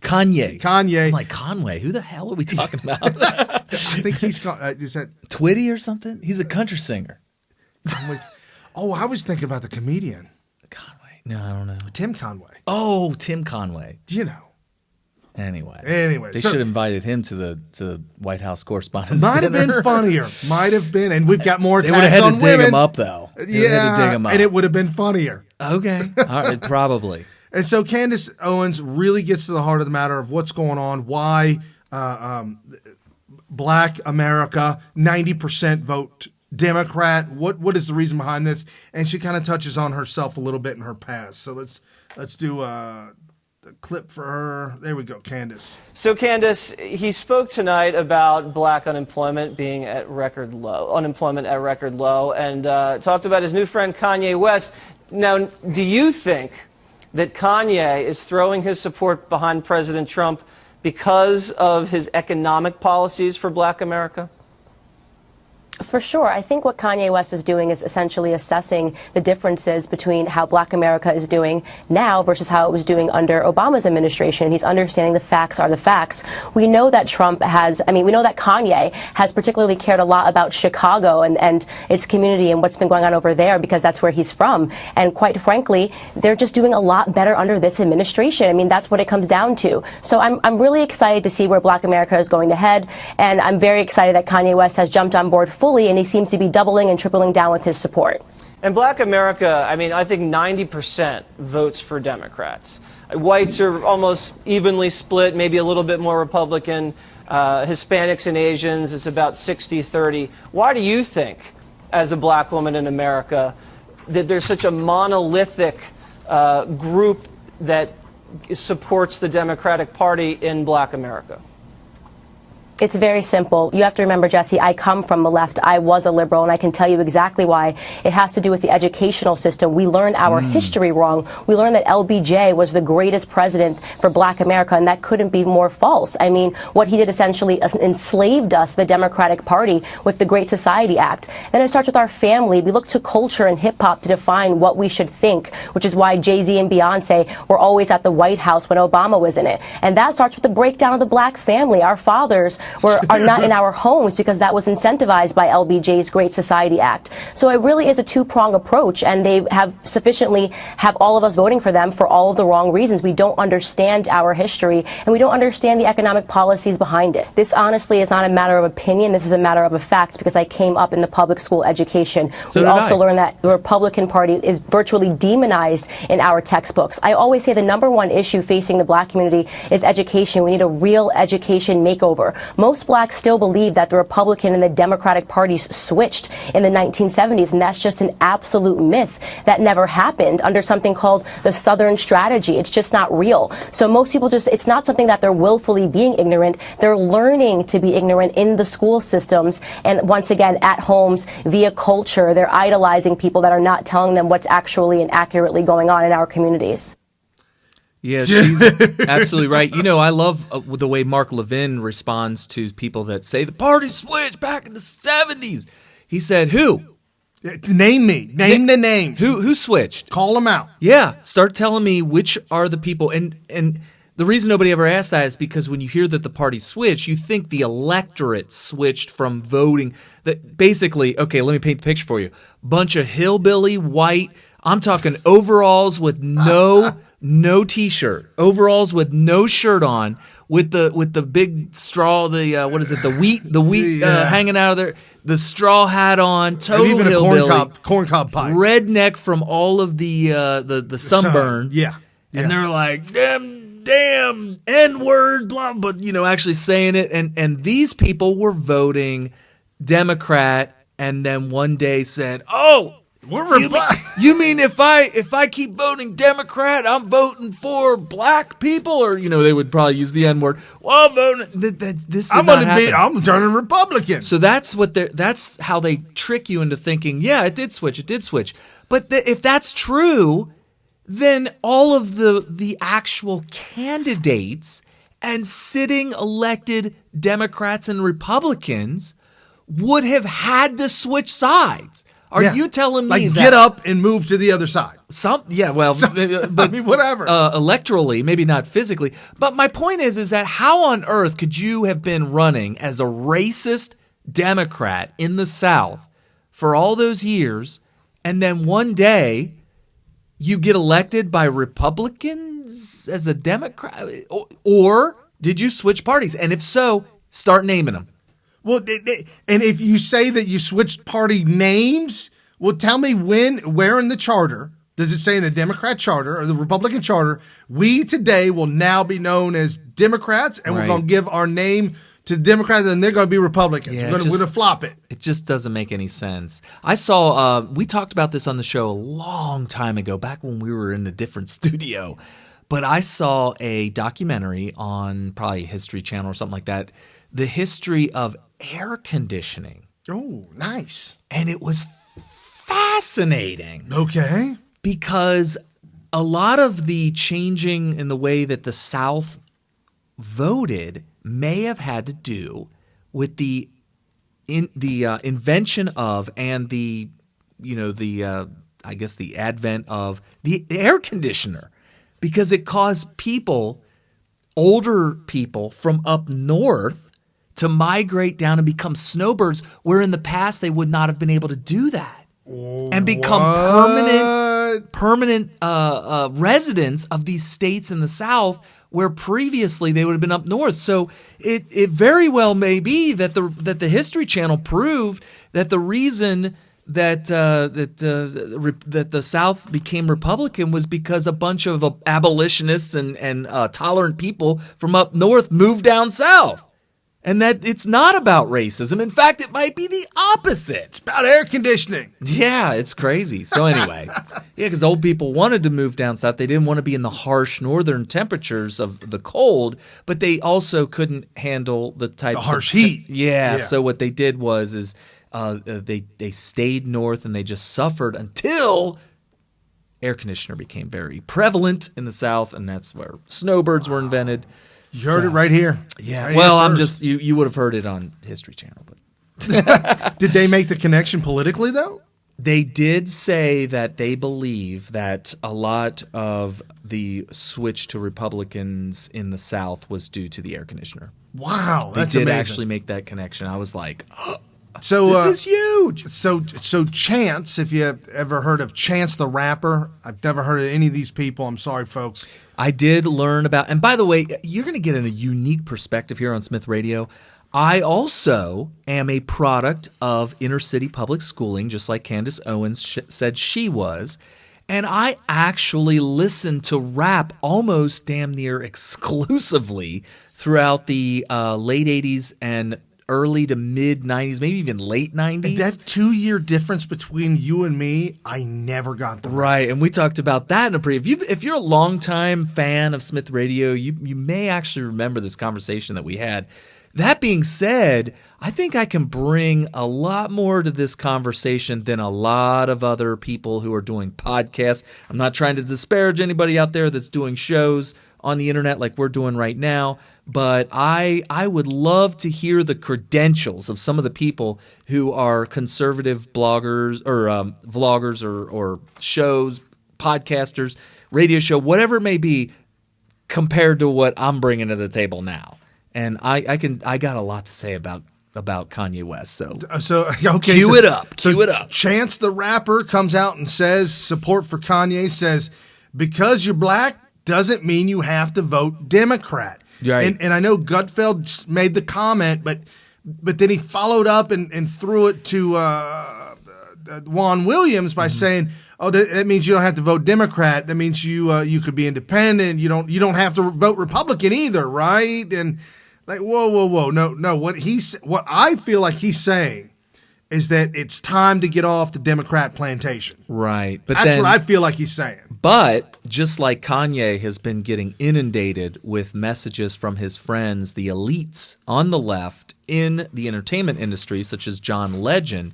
Kanye. I'm like, Conway? Who the hell are we talking about? I think he's called, is that Twitty or something? He's a country singer. I was thinking about the comedian. Conway. No, I don't know. Tim Conway. Oh, Tim Conway. You know. Anyway, they so- should have invited him to the White House Correspondents' Might have Dinner. been funnier. Might have been. And we've got more They would have attacks had on to dig women. him up, though. They would have had to dig him up. And it would have been funnier. Okay. All right, probably. And so Candace Owens really gets to the heart of the matter of what's going on, why Black America, 90% vote Democrat. What is the reason behind this? And she kind of touches on herself a little bit in her past. So let's do the clip for her. There we go, Candace. So, Candace, he spoke tonight about black unemployment being at record low, and talked about his new friend Kanye West. Now, do you think that Kanye is throwing his support behind President Trump because of his economic policies for black America? For sure. I think what Kanye West is doing is essentially assessing the differences between how black America is doing now versus how it was doing under Obama's administration. He's understanding the facts are the facts. We know that we know that Kanye has particularly cared a lot about Chicago and its community and what's been going on over there because that's where he's from. And quite frankly, they're just doing a lot better under this administration. I mean, that's what it comes down to. So I'm really excited to see where black America is going to head. And I'm very excited that Kanye West has jumped on board fully, and he seems to be doubling and tripling down with his support. And black America, I mean, I think 90% votes for Democrats. Whites are almost evenly split, maybe a little bit more Republican. Hispanics and Asians, it's about 60-30. Why do you think, as a black woman in America, that there's such a monolithic group that supports the Democratic Party in black America? It's very simple. You have to remember, Jesse, I come from the left. I was a liberal, and I can tell you exactly why. It has to do with the educational system. We learned our history wrong. We learned that LBJ was the greatest president for black America, and that couldn't be more false. I mean, what he did essentially enslaved us, the Democratic Party, with the Great Society Act. Then it starts with our family. We look to culture and hip-hop to define what we should think, which is why Jay-Z and Beyonce were always at the White House when Obama was in it. And that starts with the breakdown of the black family. Our fathers are not in our homes because that was incentivized by LBJ's Great Society Act. So it really is a two-prong approach, and they have sufficiently have all of us voting for them for all of the wrong reasons. We don't understand our history, and we don't understand the economic policies behind it. This honestly is not a matter of opinion. This is a matter of a fact because I came up in the public school education. So we did also I. learned that the Republican Party is virtually demonized in our textbooks. I always say the number one issue facing the black community is education. We need a real education makeover. Most blacks still believe that the Republican and the Democratic parties switched in the 1970s, and that's just an absolute myth. That never happened under something called the Southern Strategy. It's just not real. So most people it's not something that they're willfully being ignorant. They're learning to be ignorant in the school systems, and once again, at homes, via culture, they're idolizing people that are not telling them what's actually and accurately going on in our communities. Yeah, she's absolutely right. You know, I love the way Mark Levin responds to people that say the party switched back in the 70s. He said, who? Name me. Name the names. Who switched? Call them out. Yeah, start telling me which are the people. And the reason nobody ever asked that is because when you hear that the party switched, you think the electorate switched from voting. That basically, okay, let me paint the picture for you. Bunch of hillbilly white, I'm talking overalls with no t-shirt, overalls with no shirt on, with the big straw, the wheat hanging out of there, the straw hat on, total and even hillbilly, a corncob pipe, redneck from all of the sunburn, and they're like damn N-word, blah, but actually saying it, and these people were voting Democrat, and then one day said, oh. You mean if I keep voting Democrat, I'm voting for black people, or they would probably use the N-word. Well, I'm voting. I'm turning Republican. So that's how they trick you into thinking. Yeah, it did switch. But if that's true, then all of the actual candidates and sitting elected Democrats and Republicans would have had to switch sides. Are you telling me that get up and move to the other side? But I mean, whatever. Electorally, maybe not physically. But my point is that how on earth could you have been running as a racist Democrat in the South for all those years, and then one day you get elected by Republicans as a Democrat, or Did you switch parties? And if so, start naming them. Well, and if you say that you switched party names, well, tell me where in the charter does it say in the Democrat charter or the Republican charter, we today will now be known as Democrats, and we're going to give our name to Democrats, and they're going to be Republicans. Yeah, we're going to flop it. It just doesn't make any sense. I saw, we talked about this on the show a long time ago, back when we were in a different studio. But I saw a documentary on probably History Channel or something like that, the history of air conditioning. Oh, nice. And it was fascinating. Okay. Because a lot of the changing in the way that the South voted may have had to do with the invention of and the I guess the advent of the air conditioner, because it caused older people from up north to migrate down and become snowbirds, where in the past they would not have been able to do that and become permanent residents of these states in the South, where previously they would have been up north. So it very well may be that the History Channel proved that the reason that the South became Republican was because a bunch of abolitionists and tolerant people from up north moved down south. And that it's not about racism. In fact, it might be the opposite. It's about air conditioning. Yeah, it's crazy. So anyway, because old people wanted to move down south. They didn't want to be in the harsh northern temperatures of the cold, but they also couldn't handle the harsh heat. Yeah. So what they did was they stayed north, and they just suffered until air conditioner became very prevalent in the South, and that's where snowbirds were invented. You heard it right here. Yeah. Well, I'm just you would have heard it on History Channel, but did they make the connection politically though? They did say that they believe that a lot of the switch to Republicans in the South was due to the air conditioner. Wow, they that's did amazing. Actually make that connection. I was like, so this is huge. So Chance, if you have ever heard of Chance the Rapper, I've never heard of any of these people. I'm sorry, folks. I did learn about, and by the way, you're going to get a unique perspective here on Smith Radio. I also am a product of inner city public schooling, just like Candace Owens said she was. And I actually listened to rap almost damn near exclusively throughout the late 80s and early to mid 90s, maybe even late 90s. That 2-year difference between you and me, I never got the right. And we talked about that in a if you're a longtime fan of Smith Radio, you may actually remember this conversation that we had. That being said, I think I can bring a lot more to this conversation than a lot of other people who are doing podcasts. I'm not trying to disparage anybody out there that's doing shows on the internet like we're doing right now, but I would love to hear the credentials of some of the people who are conservative bloggers or vloggers or shows, podcasters, radio show, whatever it may be, compared to what I'm bringing to the table now. And I got a lot to say about Kanye West. So okay, cue it up. Chance the Rapper comes out and says support for Kanye, says because you're black doesn't mean you have to vote Democrat. Right. And I know Gutfeld made the comment, but then he followed up and threw it to Juan Williams by saying, "Oh, that means you don't have to vote Democrat. That means you could be independent. You don't have to vote Republican either, right?" And like, whoa, no. What I feel like he's saying is that it's time to get off the Democrat plantation. Right. But that's what I feel like he's saying. But just like Kanye has been getting inundated with messages from his friends, the elites on the left in the entertainment industry, such as John Legend,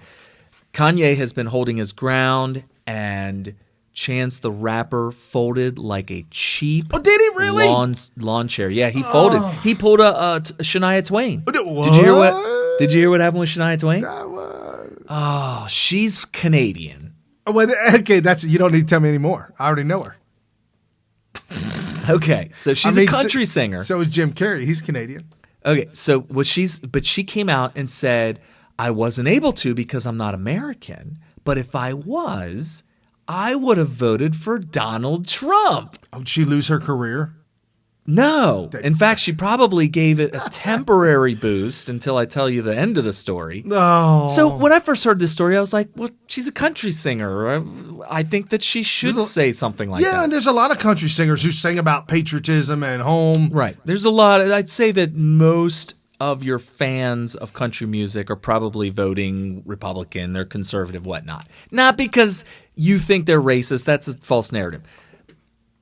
Kanye has been holding his ground, and Chance the Rapper folded like a cheap did he really? lawn chair. Yeah, he folded. He pulled a Shania Twain. What? Did you hear what happened with Shania Twain? Oh, she's Canadian. Oh, well, okay, you don't need to tell me anymore. I already know her. Okay, so she's a country singer. So is Jim Carrey. He's Canadian. Okay, so she came out and said, I wasn't able to because I'm not American, but if I was, I would have voted for Donald Trump. Oh, did she lose her career? No. In fact, she probably gave it a temporary boost until I tell you the end of the story. No. So when I first heard this story, I was like, well, she's a country singer. I think that she should say something like that. Yeah, and there's a lot of country singers who sing about patriotism and home. Right. There's a lot. I'd say that most of your fans of country music are probably voting Republican, they're conservative, whatnot. Not because you think they're racist. That's a false narrative.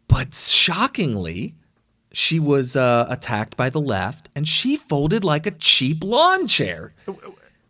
But shockingly, she was attacked by the left, and she folded like a cheap lawn chair.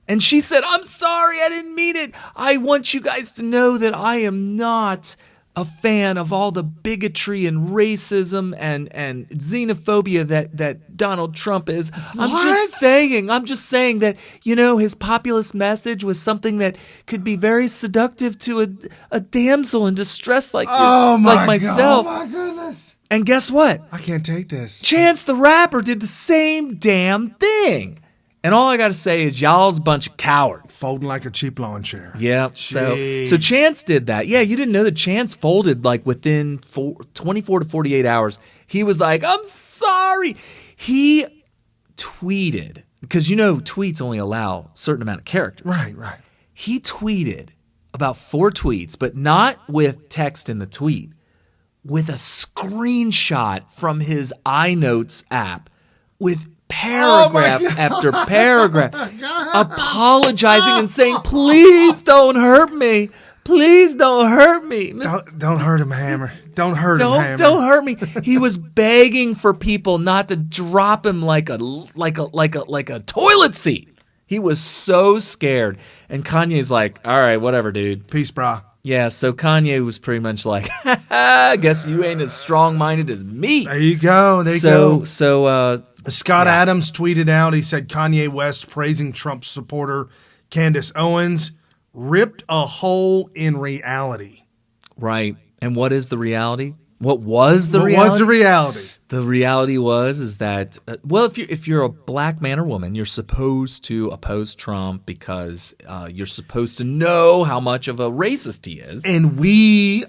And she said, I'm sorry, I didn't mean it. I want you guys to know that I am not a fan of all the bigotry and racism and xenophobia that Donald Trump is. I'm just saying that, his populist message was something that could be very seductive to a damsel in distress like myself. Oh, my goodness. And guess what? I can't take this. Chance the Rapper did the same damn thing. And all I got to say is y'all's a bunch of cowards. Folding like a cheap lawn chair. Yeah. So Chance did that. Yeah, you didn't know that Chance folded like within 24 to 48 hours. He was like, I'm sorry. He tweeted, because tweets only allow a certain amount of characters. Right. He tweeted about 4 tweets, but not with text in the tweet, with a screenshot from his iNotes app with paragraph after paragraph apologizing and saying, please don't hurt me. Please don't hurt me. Don't hurt him, Hammer. Don't hurt him, Hammer. Don't hurt me. He was begging for people not to drop him like a toilet seat. He was so scared. And Kanye's like, all right, whatever, dude. Peace, brah. Yeah, so Kanye was pretty much like, I guess you ain't as strong-minded as me. There you go. So Scott Adams tweeted out, he said, Kanye West praising Trump supporter Candace Owens ripped a hole in reality. Right. And what is the reality? What was the reality? What was the reality? The reality is that, if you're a black man or woman, you're supposed to oppose Trump because you're supposed to know how much of a racist he is. And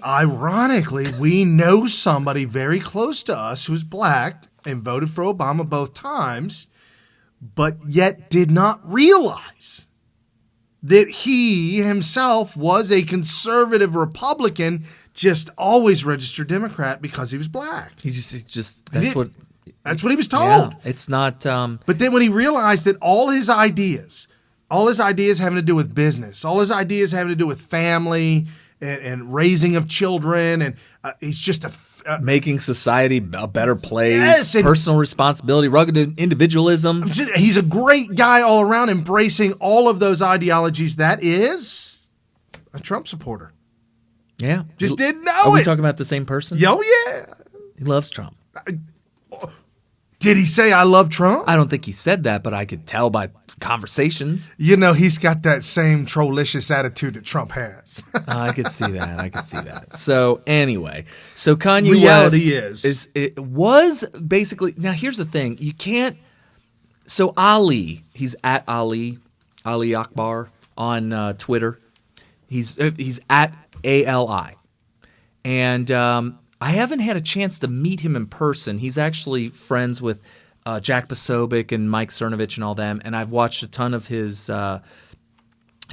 ironically, we know somebody very close to us who's black and voted for Obama both times, but yet did not realize that he himself was a conservative Republican, just always registered Democrat because he was black. That's what he was told. Yeah, it's not. But then when he realized that all his ideas having to do with business, all his ideas having to do with family and raising of children, and he's just making society a better place, personal responsibility, rugged individualism. He's a great guy all around, embracing all of those ideologies. That is a Trump supporter. Yeah. Just didn't know Are we talking about the same person? Oh, yeah. He loves Trump. Did he say I love Trump? I don't think he said that, but I could tell by conversations. He's got that same trollicious attitude that Trump has. I could see that. So anyway, Kanye reality West was basically, now here's the thing. You can't, so Ali, he's at Ali Akbar on Twitter. He's at ALI. And I haven't had a chance to meet him in person. He's actually friends with Jack Posobiec and Mike Cernovich and all them, and I've watched a ton of his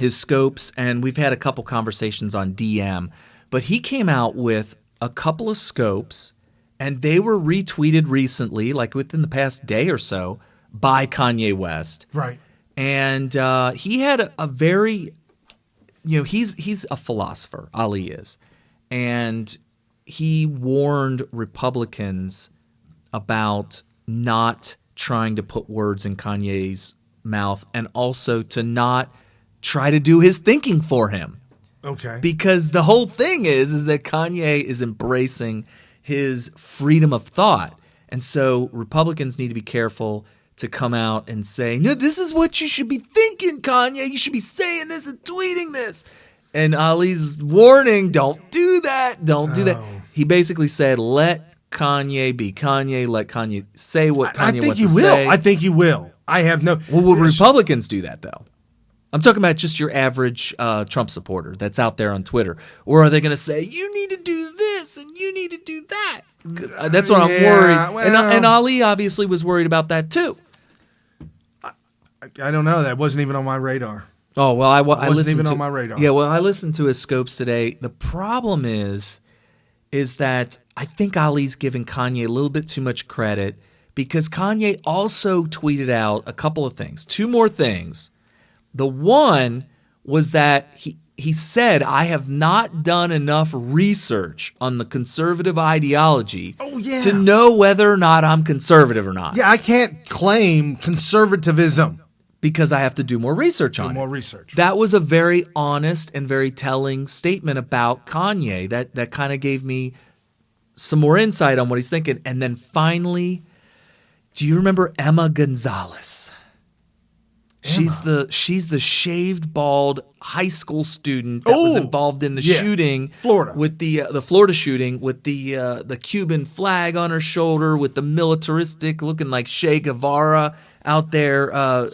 scopes, and we've had a couple conversations on DM. But he came out with a couple of scopes, and they were retweeted recently, like within the past day or so, by Kanye West. Right. And he had a very, he's a philosopher, Ali is, and he warned Republicans about not trying to put words in Kanye's mouth and also to not try to do his thinking for him. Okay. Because the whole thing is that Kanye is embracing his freedom of thought. And so Republicans need to be careful to come out and say, no, this is what you should be thinking, Kanye. You should be saying this and tweeting this. And Ali's warning, don't do that. Don't do that. He basically said, let Kanye be Kanye. Let Kanye say what Kanye wants to say. I think he will. I have no. Well, will Republicans do that, though? I'm talking about just your average Trump supporter that's out there on Twitter. Or are they going to say, you need to do this and you need to do that? That's what I'm worried. Well, and Ali obviously was worried about that too. I don't know. That wasn't even on my radar. Oh, well, I wasn't even to, on my radar. Yeah, well, I listened to his scopes today. The problem is that I think Ali's giving Kanye a little bit too much credit because Kanye also tweeted out a couple of things, 2 more things. The one was that he said, I have not done enough research on the conservative ideology to know whether or not I'm conservative or not. Yeah, I can't claim conservatism. Because I have to do more research on it. More research. That was a very honest and very telling statement about Kanye. That kind of gave me some more insight on what he's thinking. And then finally, do you remember Emma Gonzalez? She's the shaved bald high school student that was involved in the shooting, Florida, with the Florida shooting with the Cuban flag on her shoulder, with the militaristic looking like Che Guevara out there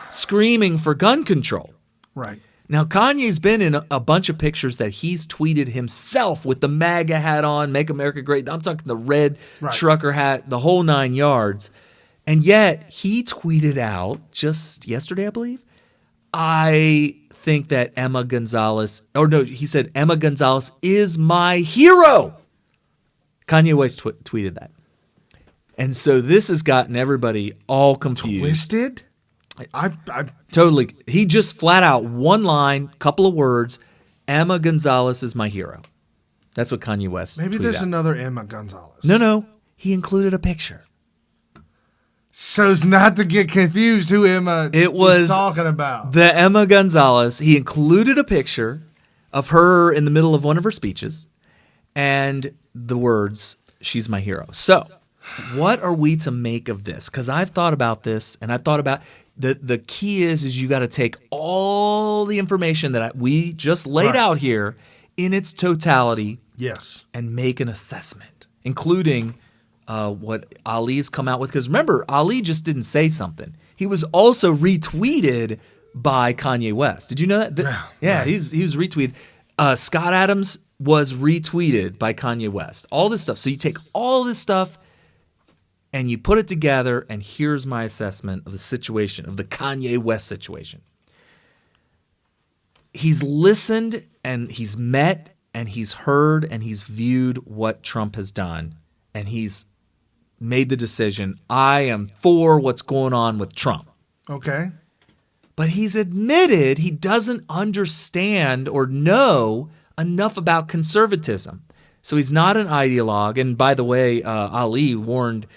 screaming for gun control. Right. Now, Kanye's been in a bunch of pictures that he's tweeted himself with the MAGA hat on, Make America Great. I'm talking the red trucker hat, the whole 9 yards. And yet, he tweeted out just yesterday, I believe, I think that Emma Gonzalez, he said, Emma Gonzalez is my hero. Kanye West tweeted that. And so this has gotten everybody all confused. Twisted? I totally. He just flat out, one line, couple of words, Emma Gonzalez is my hero. That's what Kanye West Maybe tweeted there's out. another Emma Gonzalez. No. He included a picture. So as not to get confused who Emma was talking about. The Emma Gonzalez. He included a picture of her in the middle of one of her speeches and the words, she's my hero. So what are we to make of this? Because I've thought about this, and I thought about the key is you got to take all the information that we just laid out here in its totality, and make an assessment, including what Ali's come out with. Because remember, Ali just didn't say something; he was also retweeted by Kanye West. Did you know that? He was retweeted. Scott Adams was retweeted by Kanye West. All this stuff. So you take all this stuff and you put it together, and here's my assessment of the situation, of the Kanye West situation. He's listened, and he's met, and he's heard, and he's viewed what Trump has done, and he's made the decision, I am for what's going on with Trump. Okay. But he's admitted he doesn't understand or know enough about conservatism. So he's not an ideologue. And by the way, Ali warned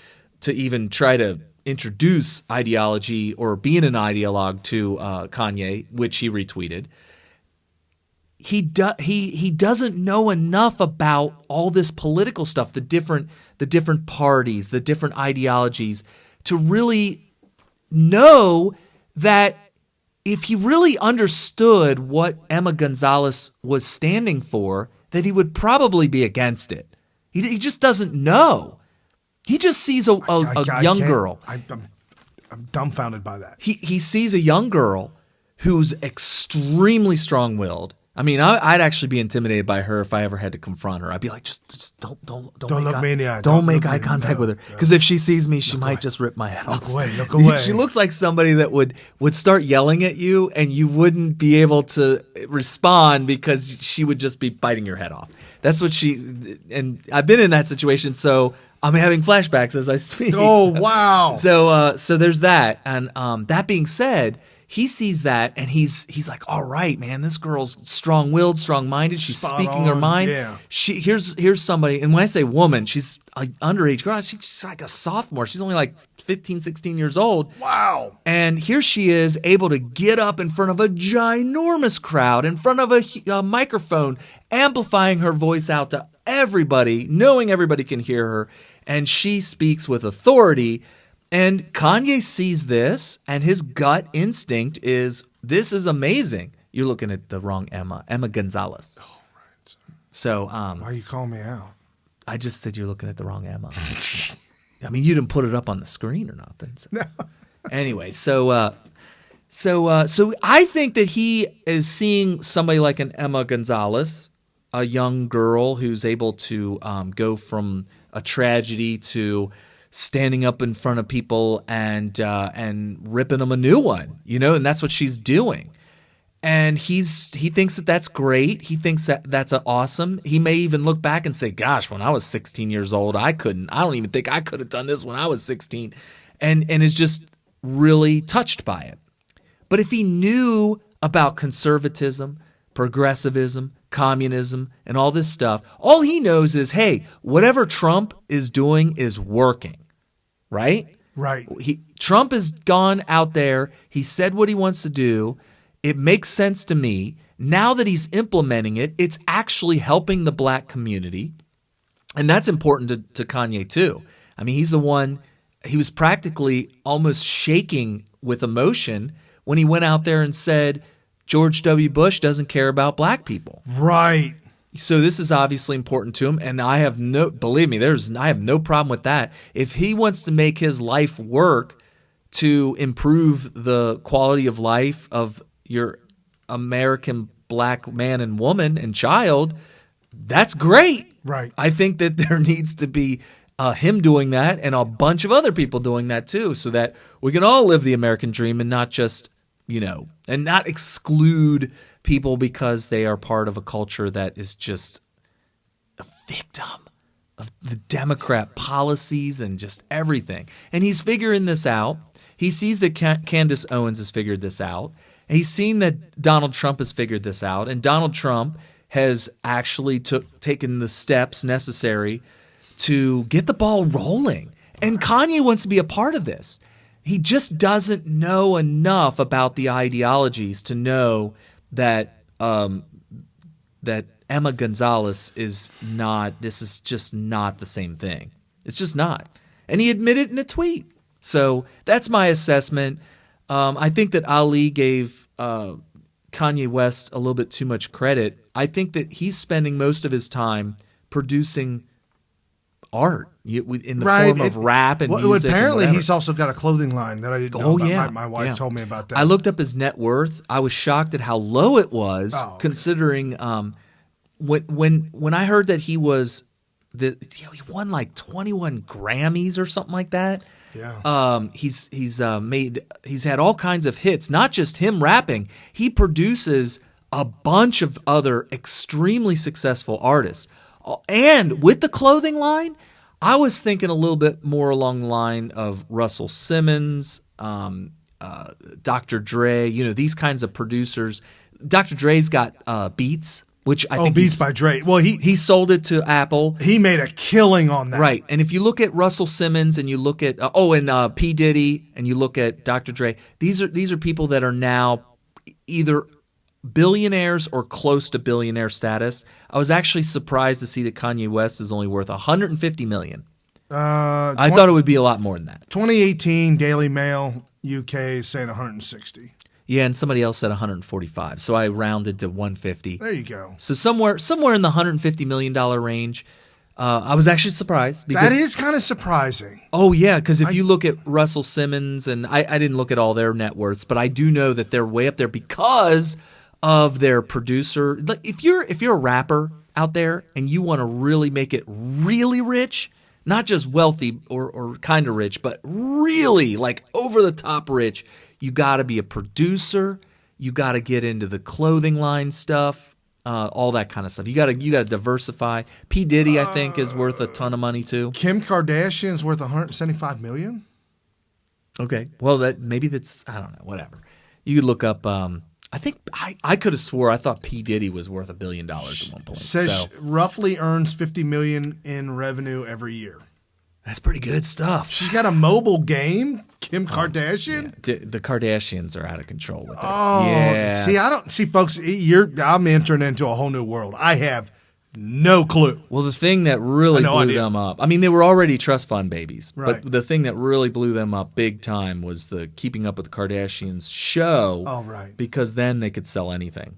to even try to introduce ideology or being an ideologue to Kanye, which he retweeted. He doesn't know enough about all this political stuff, the different parties, the different ideologies, to really know that if he really understood what Emma Gonzalez was standing for, that he would probably be against it. He just doesn't know. He just sees a young girl. I'm dumbfounded by that. He sees a young girl who's extremely strong-willed. I mean, I'd actually be intimidated by her if I ever had to confront her. I'd be like, just don't look me in the eye. Don't make eye contact with her, because if she sees me, she might just rip my head off. Look away. She looks like somebody that would start yelling at you, and you wouldn't be able to respond because she would just be biting your head off. That's what and I've been in that situation, so I'm having flashbacks as I speak. Oh, wow. So there's that. And that being said, he sees that and he's like, all right, man, this girl's strong-willed, strong-minded. She's speaking her mind. Yeah. Here's somebody, and when I say woman, she's an underage girl. She's like a sophomore. She's only like 15, 16 years old. Wow. And here she is able to get up in front of a ginormous crowd, in front of a microphone, amplifying her voice out to everybody, knowing everybody can hear her. And she speaks with authority. And Kanye sees this, and his gut instinct is, this is amazing. You're looking at the wrong Emma Gonzalez. Oh, right. So, why are you calling me out? I just said you're looking at the wrong Emma. I mean, you didn't put it up on the screen or nothing. So. No. Anyway, so So I think that he is seeing somebody like an Emma Gonzalez, a young girl who's able to go from a tragedy to standing up in front of people and ripping them a new one, and that's what she's doing. And he thinks that that's great. He thinks that that's awesome. He may even look back and say, "Gosh, when I was 16 years old, I don't even think I could have done this when I was 16," and is just really touched by it. But if he knew about conservatism, progressivism, communism, and all this stuff, all he knows is, hey, whatever Trump is doing is working, right? Right. Trump has gone out there. He said what he wants to do. It makes sense to me. Now that he's implementing it, it's actually helping the black community. And that's important to Kanye, too. I mean, he's the one, he was practically almost shaking with emotion when he went out there and said, George W. Bush doesn't care about black people. Right. So this is obviously important to him, and I have no problem with that. If he wants to make his life work to improve the quality of life of your American black man and woman and child, that's great. Right. I think that there needs to be him doing that and a bunch of other people doing that too, so that we can all live the American dream and not just, and not exclude people because they are part of a culture that is just a victim of the Democrat policies and just everything. And he's figuring this out. He sees that Candace Owens has figured this out. He's seen that Donald Trump has figured this out. And Donald Trump has actually taken the steps necessary to get the ball rolling. And Kanye wants to be a part of this. He just doesn't know enough about the ideologies to know that that Emma Gonzalez is just not the same thing. It's just not. And he admitted in a tweet. So that's my assessment. I think that Ali gave Kanye West a little bit too much credit. I think that he's spending most of his time producing art in the form of rap and music. Apparently, and he's also got a clothing line that I didn't know about. Yeah. My wife told me about that. I looked up his net worth. I was shocked at how low it was, considering when I heard that he was he won like 21 Grammys or something like that. Yeah. He's had all kinds of hits, not just him rapping. He produces a bunch of other extremely successful artists. And with the clothing line, I was thinking a little bit more along the line of Russell Simmons, Dr. Dre, these kinds of producers. Dr. Dre's got Beats, which I think Beats by Dre. Well, he sold it to Apple. He made a killing on that. Right. And if you look at Russell Simmons and you look at P. Diddy and you look at Dr. Dre, these are people that are now either billionaires or close to billionaire status. I was actually surprised to see that Kanye West is only worth $150 million. I thought it would be a lot more than that. 2018 Daily Mail UK is saying 160. Yeah, and somebody else said 145. So I rounded to 150. There you go. So somewhere in the $150 million range. I was actually surprised. Because, that is kind of surprising. Oh, yeah, because if you look at Russell Simmons, and I didn't look at all their net worths, but I do know that they're way up there because of their producer. Like if you're a rapper out there and you want to really make it really rich, not just wealthy or kind of rich, but really like over the top rich, you got to be a producer. You got to get into the clothing line stuff, all that kind of stuff. You got to diversify. P. Diddy, I think, is worth a ton of money too. Kim Kardashian's worth $175 million. Okay, well maybe that's, I don't know, whatever. You could look up. I think I could have swore I thought P. Diddy was worth $1 billion at one point. Says roughly earns $50 million in revenue every year. That's pretty good stuff. She's got a mobile game, Kim Kardashian. Yeah. The Kardashians are out of control with it. Oh, yeah. See, folks, I'm entering into a whole new world. I have no clue. Well, the thing that really blew them up, I mean, they were already trust fund babies, right. But the thing that really blew them up big time was the Keeping Up with the Kardashians show. Oh, right. Because then they could sell anything.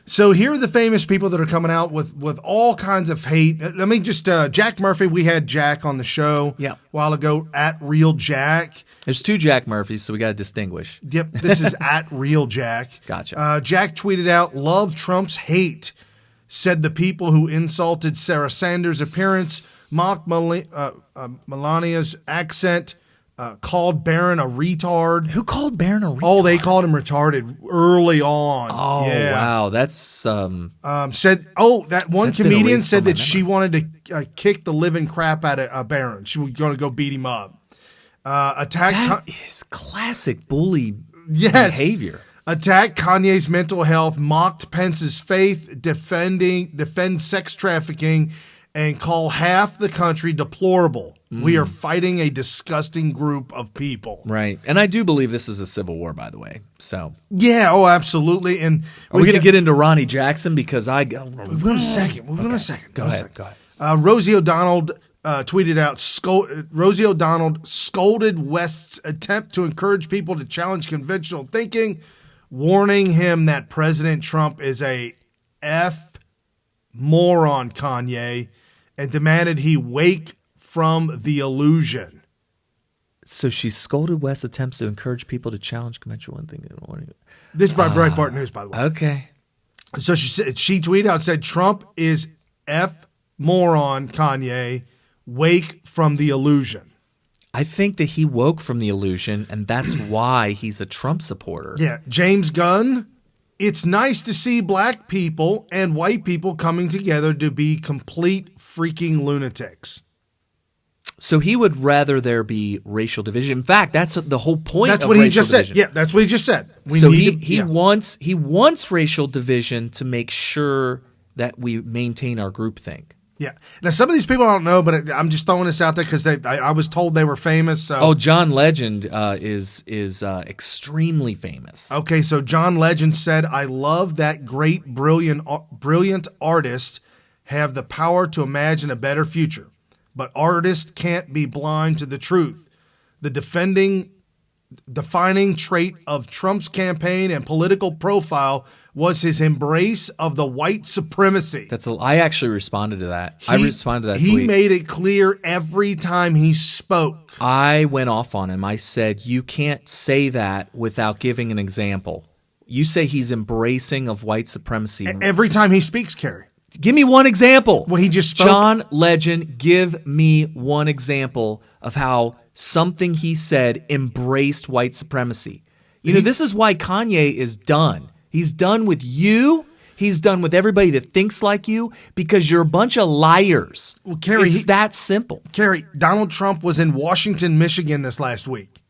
So here are the famous people that are coming out with all kinds of hate. Let me just, Jack Murphy, we had Jack on the show a while ago, at Real Jack. There's two Jack Murphys, so we got to distinguish. Yep, this is at Real Jack. Gotcha. Jack tweeted out, "Love Trump's hate," said the people who insulted Sarah Sanders' appearance, mocked Melania's accent, called Barron a retard. Who called Barron a retard? Oh, they called him retarded early on. Oh, yeah. wow. That's said. Oh, that one comedian said that she wanted to kick the living crap out of Barron. She was going to go beat him up. That is classic bully behavior. Attacked Kanye's mental health, mocked Pence's faith, defend sex trafficking, and call half the country deplorable. We are fighting a disgusting group of people. Right. And I do believe this is a civil war, by the way. So yeah, oh, absolutely. And are we going to get into Ronnie Jackson? Because I we're in a second. We're in a second. Go ahead. Rosie O'Donnell tweeted out, Rosie O'Donnell scolded West's attempt to encourage people to challenge conventional thinking, warning him that President Trump is a F moron, Kanye, and demanded he wake from the illusion. So she scolded West's attempts to encourage people to challenge conventional thinking. This is by Breitbart News, by the way. Okay. So she tweeted out, said, "Trump is F moron, Kanye, wake from the illusion." I think that he woke from the illusion, and that's why he's a Trump supporter. Yeah. James Gunn, "It's nice to see black people and white people coming together to be complete freaking lunatics." So he would rather there be racial division. In fact, that's the whole point. That's of what he racial just division. said. Yeah, that's what he just said. He wants racial division to make sure that we maintain our groupthink. Yeah. Now, some of these people I don't know, but I'm just throwing this out there because I was told they were famous. So. Oh, John Legend is extremely famous. Okay, so John Legend said, "I love that brilliant artists have the power to imagine a better future, but artists can't be blind to the truth. The defining trait of Trump's campaign and political profile was his embrace of the white supremacy." I actually responded to that. I responded to that tweet. He made it clear every time he spoke. I went off on him. I said, you can't say that without giving an example. You say he's embracing of white supremacy. Every time he speaks, Kerry. Give me one example. Well, he just spoke. John Legend, give me one example of how something he said embraced white supremacy. This is why Kanye is done. He's done with you. He's done with everybody that thinks like you because you're a bunch of liars. Well, Kerry, it's that simple. Kerry, Donald Trump was in Washington, Michigan this last week.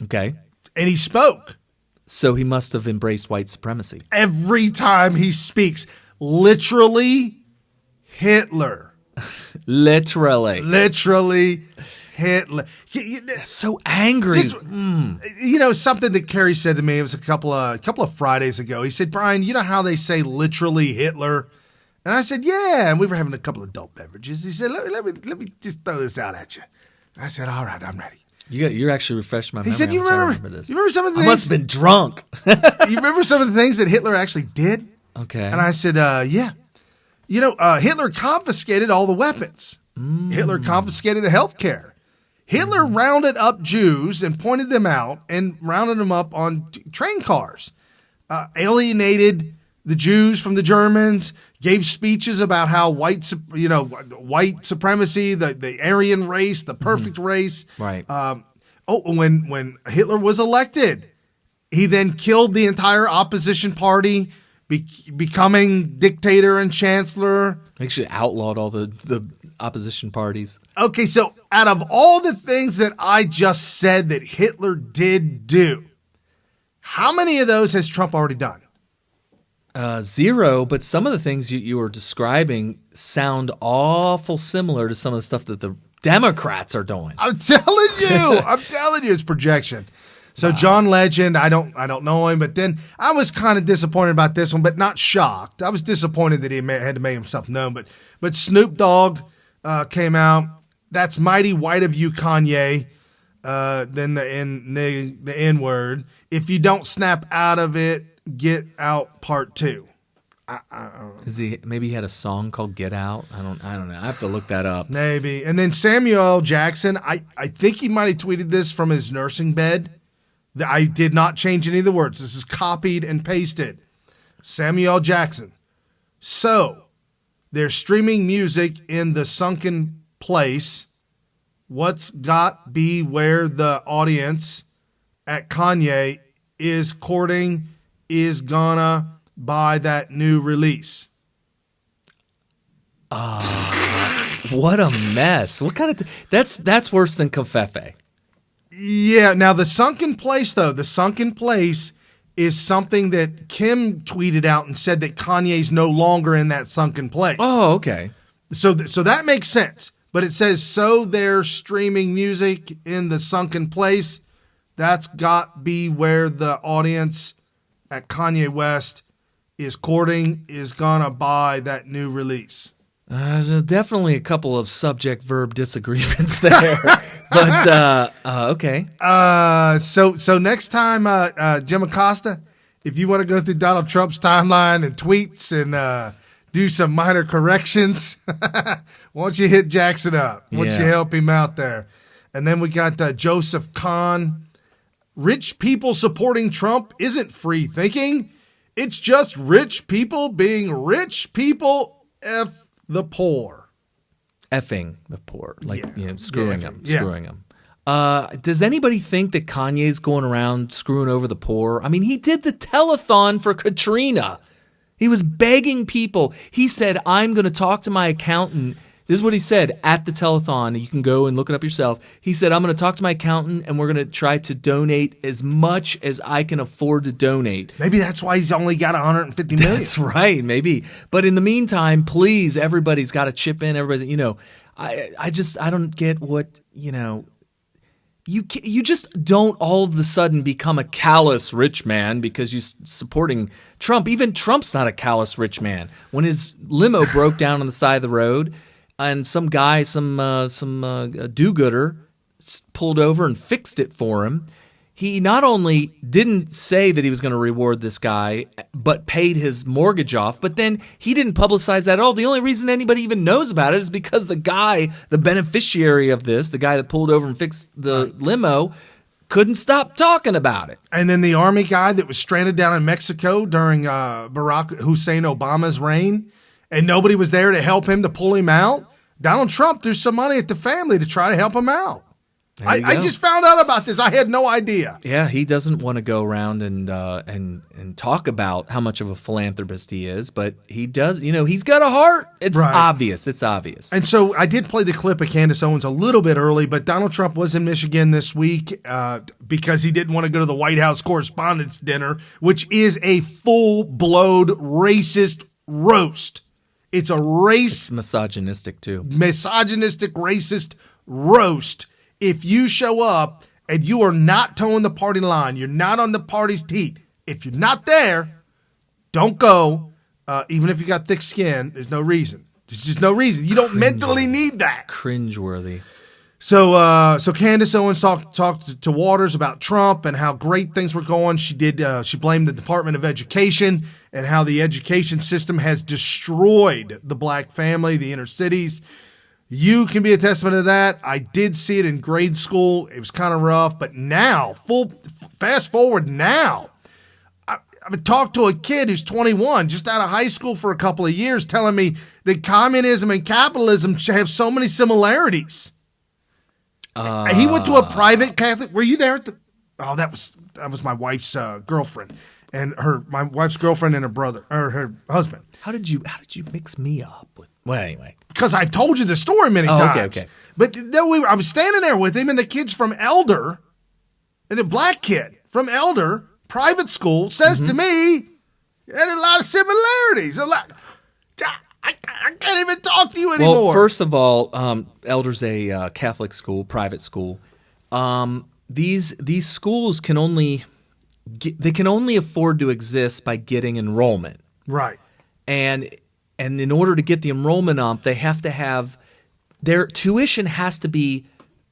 Okay. And he spoke. So he must have embraced white supremacy. Every time he speaks. Literally Hitler. Literally Hitler. So angry. Something that Kerry said to me, it was a couple of Fridays ago. He said, "Brian, you know how they say literally Hitler?" And I said, "Yeah." And we were having a couple of adult beverages. He said, let me just throw this out at you. I said, "All right, I'm ready." You're actually refreshed my memory. He said, "You remember some of the things?" I must have been drunk. You remember some of the things that Hitler actually did? Okay. And I said, yeah. Hitler confiscated all the weapons. Hitler confiscated the health care. Hitler rounded up Jews and pointed them out and rounded them up on train cars. Alienated the Jews from the Germans, gave speeches about how white supremacy, the Aryan race, the perfect race. Right. When Hitler was elected, he then killed the entire opposition party, becoming dictator and chancellor. Actually outlawed all the opposition parties. Okay, so out of all the things that I just said that Hitler did do, how many of those has Trump already done? 0, but some of the things you were describing sound awful similar to some of the stuff that the Democrats are doing. I'm telling you, it's projection. So wow. John Legend, I don't know him, but then I was kind of disappointed about this one, but not shocked. I was disappointed that he had to make himself known, but Snoop Dogg came out. "That's mighty white of you, Kanye." Then the N word. "If you don't snap out of it, get out part 2. Maybe he had a song called "Get Out"? I don't know. I have to look that up. Maybe. And then Samuel L. Jackson, I think he might have tweeted this from his nursing bed. I did not change any of the words. This is copied and pasted. Samuel L. Jackson. So, they're streaming music in the sunken place. What's got be where the audience at Kanye is courting is gonna buy that new release. What a mess. What kind of that's worse than Covfefe. Yeah, now the sunken place though, the sunken place is something that Kim tweeted out and said that Kanye's no longer in that sunken place. Oh, okay. So that makes sense. But it says, so they're streaming music in the sunken place. That's got be where the audience at Kanye West is courting is gonna buy that new release. There's definitely a couple of subject-verb disagreements there. But, okay. So next time, Jim Acosta, if you want to go through Donald Trump's timeline and tweets and do some minor corrections, why don't you hit Jackson up? Why don't you help him out there? And then we got Joseph Kahn. Rich people supporting Trump isn't free thinking. It's just rich people being rich people. F the poor. Effing the poor. Like, screwing them. Does anybody think that Kanye's going around screwing over the poor? I mean, he did the telethon for Katrina. He was begging people. He said, I'm going to talk to my accountant. This is what he said at the telethon. You can go and look it up yourself. He said, I'm going to talk to my accountant, and we're going to try to donate as much as I can afford to donate. Maybe that's why he's only got $150 million. That's right, maybe. But in the meantime, please, everybody's got to chip in. Everybody's, I don't get what, you just don't all of a sudden become a callous rich man because you're supporting Trump. Even Trump's not a callous rich man. When his limo broke down on the side of the road, and some guy, some do-gooder pulled over and fixed it for him. He not only didn't say that he was going to reward this guy, but paid his mortgage off, but then he didn't publicize that at all. The only reason anybody even knows about it is because the guy, the beneficiary of this, the guy that pulled over and fixed the limo, couldn't stop talking about it. And then the army guy that was stranded down in Mexico during Barack Hussein Obama's reign, and nobody was there to help him to pull him out. Donald Trump threw some money at the family to try to help him out. I just found out about this. I had no idea. Yeah, he doesn't want to go around and talk about how much of a philanthropist he is, but he does. He's got a heart. It's obvious. It's obvious. And so I did play the clip of Candace Owens a little bit early, but Donald Trump was in Michigan this week because he didn't want to go to the White House Correspondents' Dinner, which is a full-blown racist roast. It's It's misogynistic, too. Misogynistic, racist roast. If you show up and you are not towing the party line, you're not on the party's teat, if you're not there, don't go. Even if you got thick skin, there's no reason. There's just no reason. You don't mentally need that. Cringeworthy. So Candace Owens talked to Waters about Trump and how great things were going. She blamed the Department of Education and how the education system has destroyed the black family, the inner cities. You can be a testament to that. I did see it in grade school. It was kind of rough, but now, fast forward now, I've talked to a kid who's 21, just out of high school for a couple of years, telling me that communism and capitalism have so many similarities. He went to a private Catholic. Were you there? That was my wife's girlfriend, and my wife's girlfriend and her brother or her husband. How did you mix me up with? Well, anyway, because I've told you the story many times. Okay. But I was standing there with him, and the kid's from Elder, and a black kid from Elder private school says to me, "Had a lot of similarities." I'm like, I can't even talk to you anymore. Well, first of all, Elder's a Catholic school, private school. These schools can only afford to exist by getting enrollment, right? And in order to get the enrollment up, they have to have their tuition has to be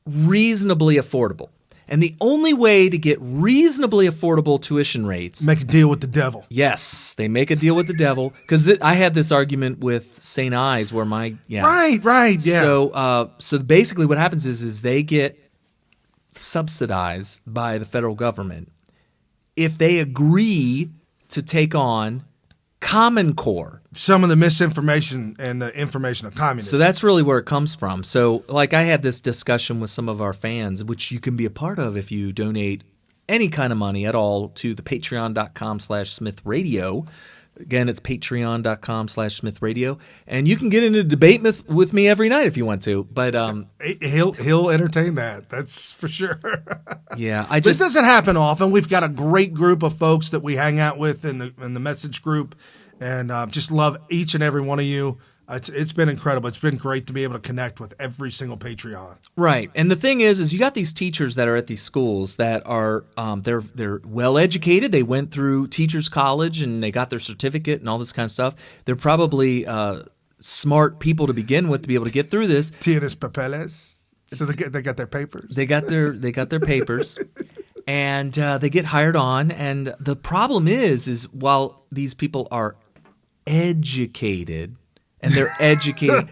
reasonably affordable. And the only way to get reasonably affordable tuition rates... Make a deal with the devil. Yes, they make a deal with the devil. Because I had this argument with St. Ives where my... Yeah. Right, yeah. So basically what happens is they get subsidized by the federal government if they agree to take on Common Core. Some of the misinformation and the information of communism. So that's really where it comes from. So like I had this discussion with some of our fans, which you can be a part of if you donate any kind of money at all to the patreon.com/SmithRadio. Again, it's patreon.com/SmithRadio. And you can get into a debate with me every night if you want to. But he'll entertain that. That's for sure. Yeah, This doesn't happen often. We've got a great group of folks that we hang out with in the message group, and just love each and every one of you. It's been incredible. It's been great to be able to connect with every single Patreon. Right. And the thing is you got these teachers that are at these schools that are they're well educated. They went through teachers college and they got their certificate and all this kind of stuff. They're probably smart people to begin with to be able to get through this. Tienes papeles. So they got their papers. They got their papers. And they get hired on. And the problem is while these people are educated, and they're educated,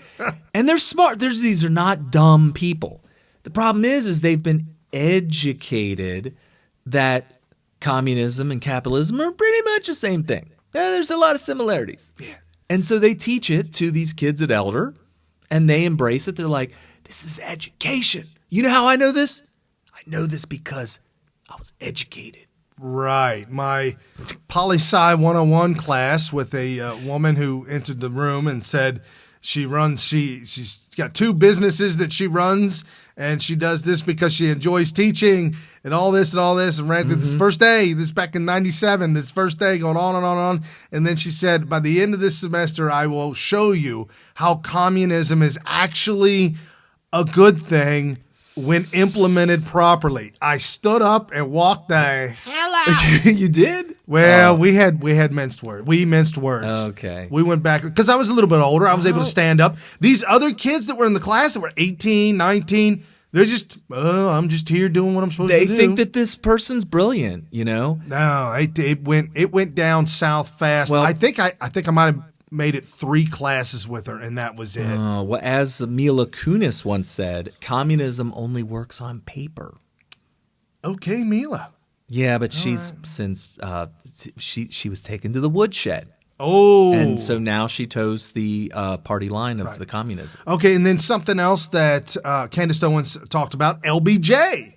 and they're smart. These are not dumb people. The problem is they've been educated that communism and capitalism are pretty much the same thing. There's a lot of similarities. Yeah. And so they teach it to these kids at Elder, and they embrace it. They're like, this is education. You know how I know this? I know this because I was educated. Right. My Poli-Sci 101 class with a woman who entered the room and said she's got 2 businesses that she runs, and she does this because she enjoys teaching and all this, and ran through this first day, this back in 97, this first day going on and on and on. And then she said, by the end of this semester, I will show you how communism is actually a good thing when implemented properly. I stood up and walked the hell out. You did? Well, we had minced words. We minced words. Okay. We went back because I was a little bit older. I was able to stand up. These other kids that were in the class that were 18, 19, they're just, I'm just here doing what I'm supposed to do. They think that this person's brilliant, you know? No, it went down south fast. Well, I think I might have made it 3 classes with her, and that was it. Well, as Mila Kunis once said, communism only works on paper. Okay, Mila. Yeah, but she's since she was taken to the woodshed. Oh. And so now she toes the party line of the communism. Okay, and then something else that Candace Owens talked about, LBJ.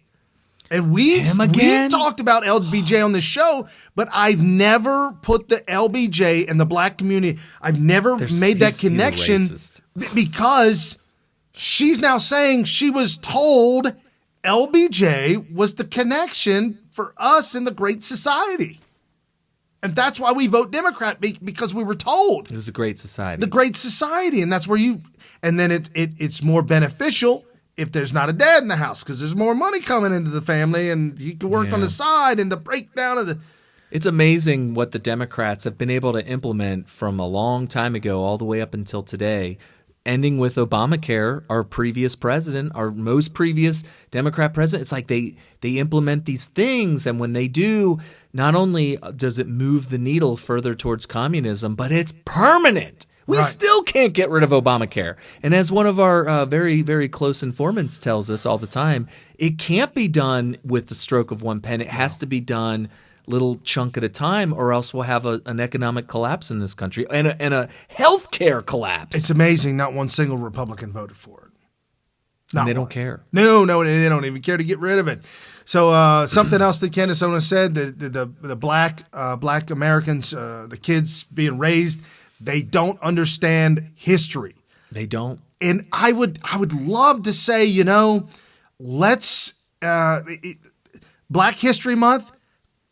And we've talked about LBJ on the show, but I've never put the LBJ and the black community, I've never made that connection because she's now saying she was told LBJ was the connection for us in the Great Society. And that's why we vote Democrat, because we were told. It was the Great Society. The Great Society, and that's where and then it's more beneficial if there's not a dad in the house, because there's more money coming into the family, and you can work on the side, and the breakdown of the... It's amazing what the Democrats have been able to implement from a long time ago all the way up until today, ending with Obamacare, our previous president, our most previous Democrat president. It's like they implement these things, and when they do, not only does it move the needle further towards communism, but it's permanent. We still can't get rid of Obamacare. And as one of our very, very close informants tells us all the time, it can't be done with the stroke of one pen. It has to be done little chunk at a time, or else we'll have an economic collapse in this country and a healthcare collapse. It's amazing not one single Republican voted for it. And they don't care. No, they don't even care to get rid of it. So something else that Candace Owens said, the black Americans, the kids being raised, they don't understand history. They don't. And I would love to say, let's Black History Month,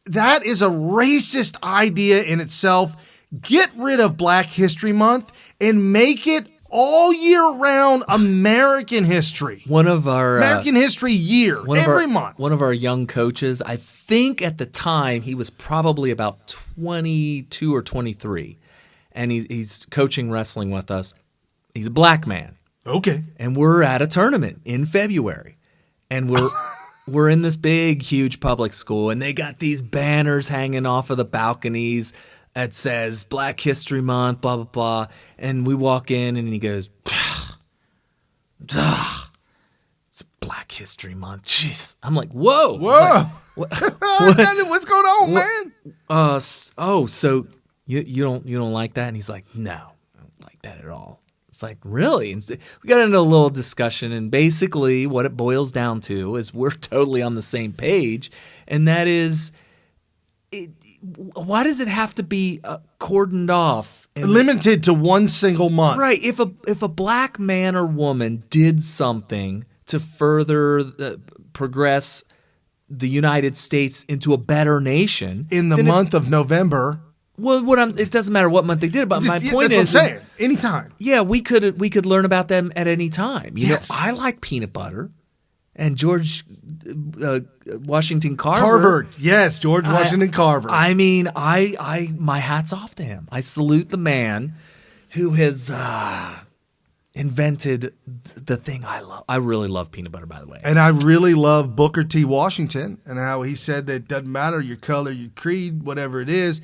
that is a racist idea in itself. Get rid of Black History Month and make it all year round American history. One of our American History Year, every month. One of our young coaches, I think at the time he was probably about 22 or 23. And he's coaching wrestling with us. He's a black man. Okay. And we're at a tournament in February. And we're we're in this big, huge public school, and they got these banners hanging off of the balconies that says Black History Month, blah, blah, blah. And we walk in, and he goes, it's Black History Month. Jeez. I'm like, whoa. Whoa. Like, What's going on, man? So you don't like that? And he's like, no, I don't like that at all. It's like, really? And we got into a little discussion, and basically what it boils down to is we're totally on the same page, and that is, why does it have to be cordoned off? Limited to one single month. Right. If a black man or woman did something to further progress the United States into a better nation. In the month of November. Well, it doesn't matter what month they did it, but my point that's is, what I'm saying. Anytime. Yeah, we could learn about them at any time. You know, I like peanut butter, and George Washington Carver. Yes, George Washington Carver. I mean, my hat's off to him. I salute the man who has invented the thing I love. I really love peanut butter, by the way. And I really love Booker T. Washington and how he said that it doesn't matter your color, your creed, whatever it is.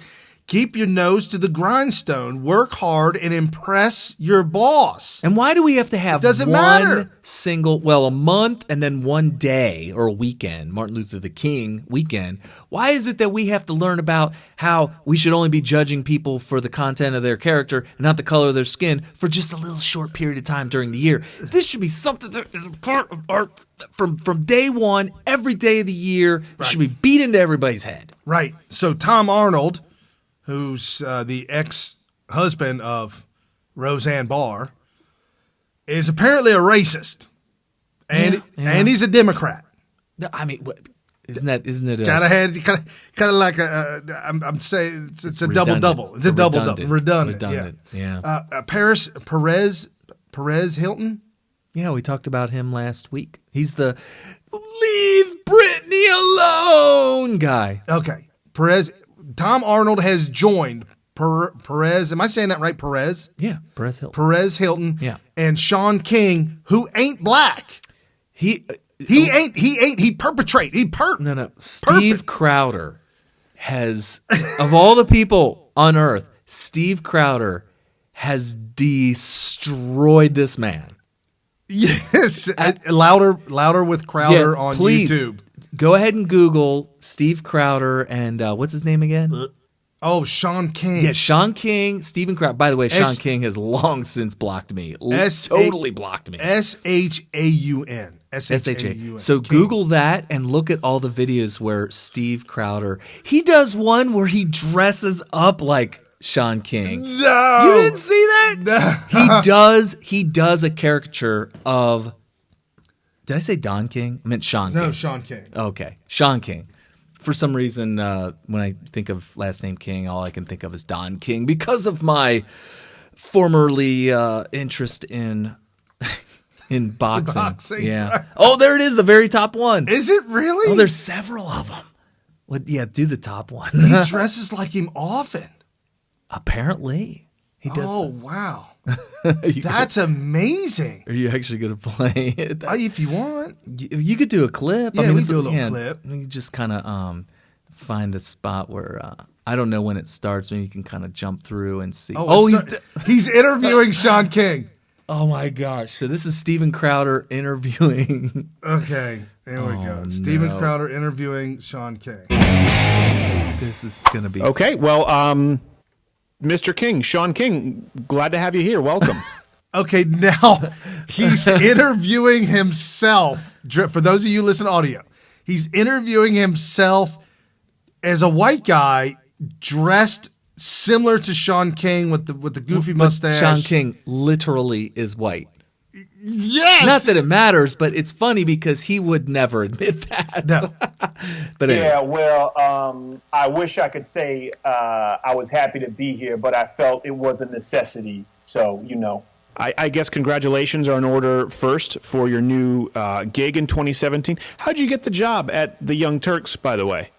Keep your nose to the grindstone. Work hard and impress your boss. And why do we have to have a month and then one day or a weekend, Martin Luther the King weekend? Why is it that we have to learn about how we should only be judging people for the content of their character and not the color of their skin for just a little short period of time during the year? This should be something that is a part of our from day one, every day of the year. It should be beat into everybody's head. Right. So Tom Arnold, who's the ex-husband of Roseanne Barr, is apparently a racist, and he's a Democrat. I mean, isn't it kind of like I'm saying it's a double-double. It's a double-double. Redundant. Yeah. Perez Hilton. Yeah, we talked about him last week. He's the leave Britney alone guy. Okay, Perez. Tom Arnold has joined Perez. Am I saying that right? Perez? Yeah, Perez Hilton. Perez Hilton. Yeah. And Sean King, who ain't black. He perpetrate. No. Steve Crowder has, of all the people on earth, Steve Crowder has destroyed this man. Yes. Louder with Crowder on YouTube. Go ahead and Google Steve Crowder and what's his name again? Sean King. Yeah, Sean King, Steven Crowder. By the way, Sean King has long since blocked me. Totally blocked me. SHAUN. SHA. So Google that and look at all the videos where Steve Crowder, he does one where he dresses up like Sean King. No. You didn't see that? No. He does a caricature of, did I say Don King? I meant Sean King. No, Sean King. Okay. Sean King. For some reason, when I think of last name King, all I can think of is Don King because of my formerly interest in boxing. Yeah. Oh, there it is, the very top one. Is it really? Oh, there's several of them. Well, yeah, do the top one. He dresses like him often. Apparently. He does. Oh, wow. That's amazing. Are you actually going to play it? If you want. You could do a clip. Yeah, we can do a little clip. You just kind of find a spot where I don't know when it starts. Maybe you can kind of jump through and see. He's interviewing Sean King. Oh, my gosh. So this is Steven Crowder interviewing. Okay. There we go. Steven Crowder interviewing Sean King. This is going to be. Okay. Well, Mr. King, Sean King, glad to have you here. Welcome. Okay, now he's interviewing himself. For those of you listening to audio, he's interviewing himself as a white guy dressed similar to Sean King with the goofy mustache. Sean King literally is white. Yes. Not that it matters, but it's funny because he would never admit that. No. But anyway. Yeah, well, I wish I could say I was happy to be here, but I felt it was a necessity. So, I guess congratulations are in order first for your new gig in 2017. How'd you get the job at the Young Turks, by the way?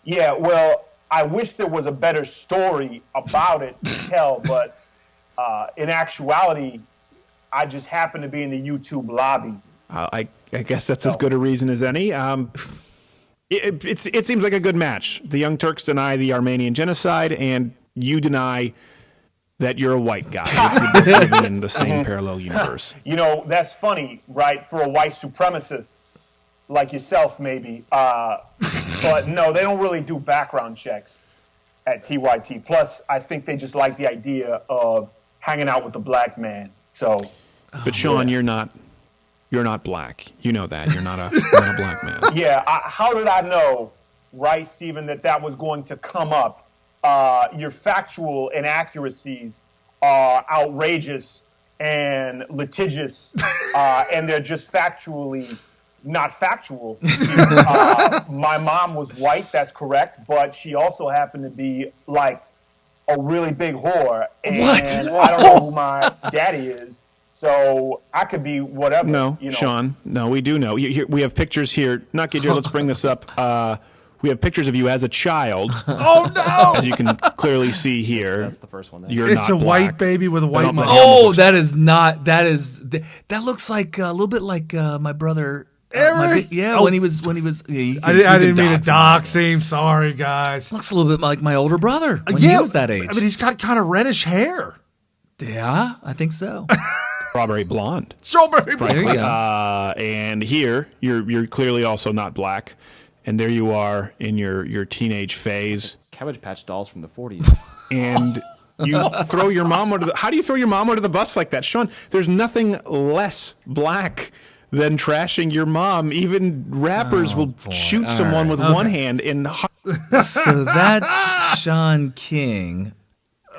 Yeah, well, I wish there was a better story about it to tell, but in actuality, I just happened to be in the YouTube lobby, I guess that's as good a reason as any. It seems like a good match. The Young Turks deny the Armenian genocide, and you deny that you're a white guy. You're living in the same parallel universe. You know, that's funny, right, for a white supremacist like yourself, maybe. But no, they don't really do background checks at TYT. Plus, I think they just like the idea of hanging out with a black man. So, but Sean, you're not black. You know that. You're not a black man. Yeah. How did I know, right, Stephen, that was going to come up? Your factual inaccuracies are outrageous and litigious, and they're just factually not factual. My mom was white, that's correct, but she also happened to be like a really big whore. And I don't know who my daddy is, so I could be whatever. No, you know. Sean, no, we do know. We have pictures here. Not Gidger, let's bring this up. We have pictures of you as a child. Oh, no! As you can clearly see here. That's the first one. It's a white baby with a white mom. Oh, that looks like a little bit like my brother. When he was. Yeah, I didn't mean to dox him. Sorry, guys. Looks a little bit like my older brother when he was that age. I mean, he's got kind of reddish hair. Yeah, I think so. Strawberry blonde. Strawberry blonde. There you go. And here, you're clearly also not black. And there you are in your teenage phase. Cabbage Patch Dolls from the 40s. And you throw your mom under the... How do you throw your mom under the bus like that? Sean, there's nothing less black than trashing your mom. Even rappers will shoot someone with one hand in... So that's Sean King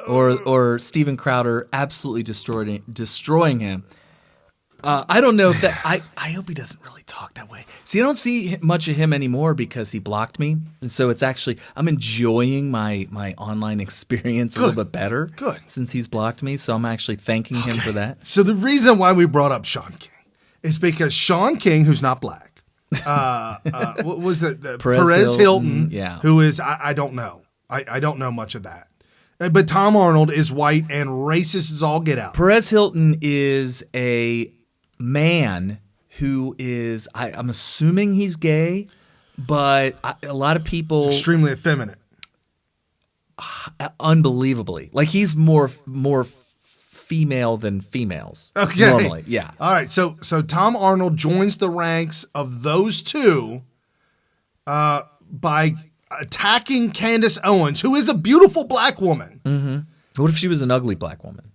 or Steven Crowder absolutely destroying him. I don't know if that. I hope he doesn't really talk that way. See, I don't see much of him anymore because he blocked me, and so it's actually I'm enjoying my online experience a little bit better. Good, since he's blocked me, so I'm actually thanking him for that. So the reason why we brought up Sean King is because Sean King, who's not black, what was that? Perez Hilton, who is I don't know. I don't know much of that. But Tom Arnold is white and racist as all get out. Perez Hilton is a man who is, I'm assuming he's gay, but a lot of people... He's extremely effeminate. Unbelievably. Like he's more female than females. Okay. Normally, yeah. All right, so Tom Arnold joins the ranks of those two by attacking Candace Owens, who is a beautiful black woman. Mm-hmm. What if she was an ugly black woman?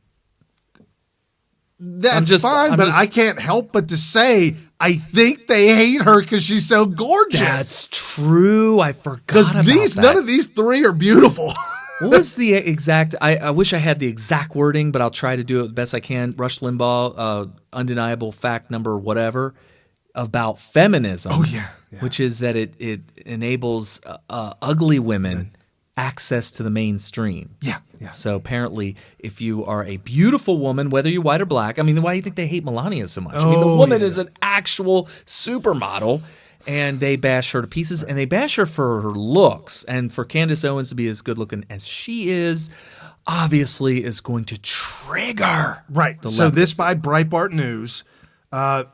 That's fine, but I can't help but to say I think they hate her because she's so gorgeous. That's true. I forgot about that. None of these three are beautiful. What was the exact? I wish I had the exact wording, but I'll try to do it the best I can. Rush Limbaugh, undeniable fact number whatever about feminism. Oh yeah. Which is that it enables ugly women access to the mainstream. Yeah. So apparently, if you are a beautiful woman, whether you're white or black, I mean, why do you think they hate Melania so much? I mean, the woman is an actual supermodel, and they bash her to pieces, and they bash her for her looks, and for Candace Owens to be as good looking as she is, obviously is going to trigger. Right. So this by Breitbart News.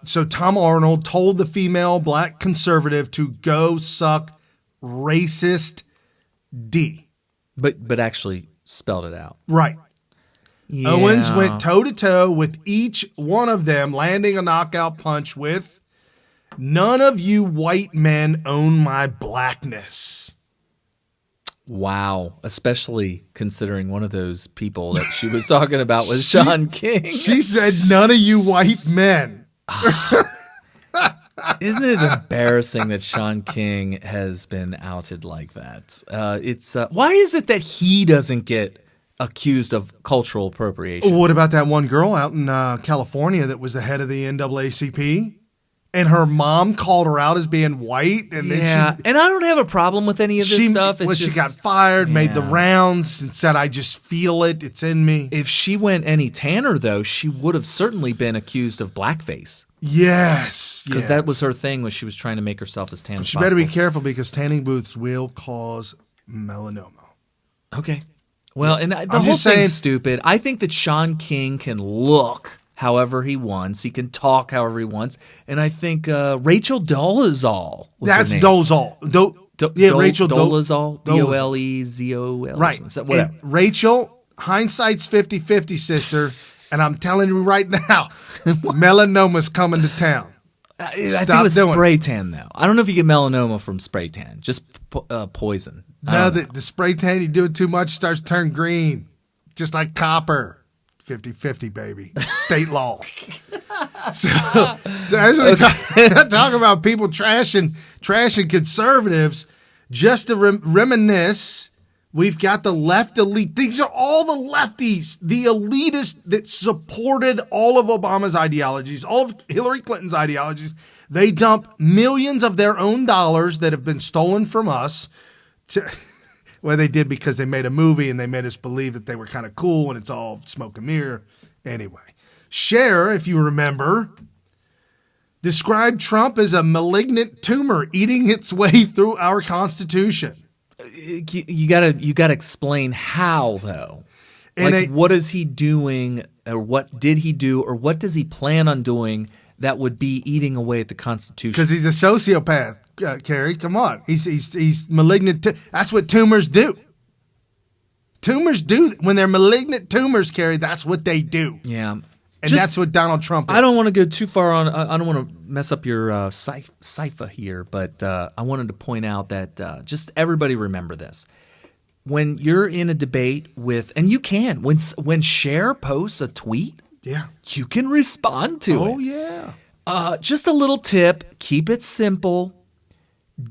So Tom Arnold told the female black conservative to go suck racist D. But actually spelled it out. Right. Yeah. Owens went toe-to-toe with each one of them, landing a knockout punch with, "None of you white men own my blackness." Wow. Especially considering one of those people that she was talking about was Sean King. She said, "None of you white men." Isn't it embarrassing that Sean King has been outed like that? Why is it that he doesn't get accused of cultural appropriation? What about that one girl out in California that was the head of the NAACP? And her mom called her out as being white. And then and I don't have a problem with any of this stuff. She got fired, made the rounds, and said, "I just feel it. It's in me." If she went any tanner, though, she would have certainly been accused of blackface. Yes. Because that was her thing, was she was trying to make herself as tan as she possible. better be careful because tanning booths will cause melanoma. Okay. Well, and the whole thing's stupid. I think that Sean King can look however he wants. He can talk however he wants. And I think Rachel Dolezal was her That's name. Dolezal. Rachel Dolezal. Dolezal. Right. Whatever. And Rachel, hindsight's 50-50, sister. And I'm telling you right now, melanoma's coming to town. I think it was spray tan, though. I don't know if you get melanoma from spray tan. Just poison. No, the spray tan, you do it too much, starts to turn green. Just like copper. 50-50, baby. State law. So as we talk about people trashing conservatives, just to reminisce, we've got the left elite. These are all the lefties, the elitists that supported all of Obama's ideologies, all of Hillary Clinton's ideologies. They dump millions of their own dollars that have been stolen from us. Well, they did because they made a movie and they made us believe that they were kind of cool and it's all smoke and mirror. Anyway, Cher, if you remember, described Trump as a malignant tumor eating its way through our Constitution. You gotta explain how, though. What is he doing, or what did he do, or what does he plan on doing that would be eating away at the Constitution? Because he's a sociopath, Kerry. Come on, he's malignant. That's what tumors do. Tumors do when they're malignant tumors, Kerry. That's what they do. Yeah. And that's what Donald Trump is. I don't want to go too far on. I don't want to mess up your cipher here, but I wanted to point out that just everybody remember this. When you're in a debate with, and you can, when Cher posts a tweet, yeah, you can respond to it. Oh, yeah. Just a little tip. Keep it simple.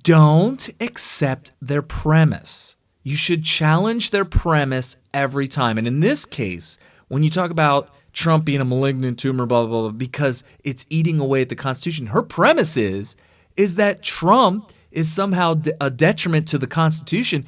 Don't accept their premise. You should challenge their premise every time. And in this case, when you talk about Trump being a malignant tumor, blah, blah, blah, because it's eating away at the Constitution. Her premise is that Trump is somehow a detriment to the Constitution.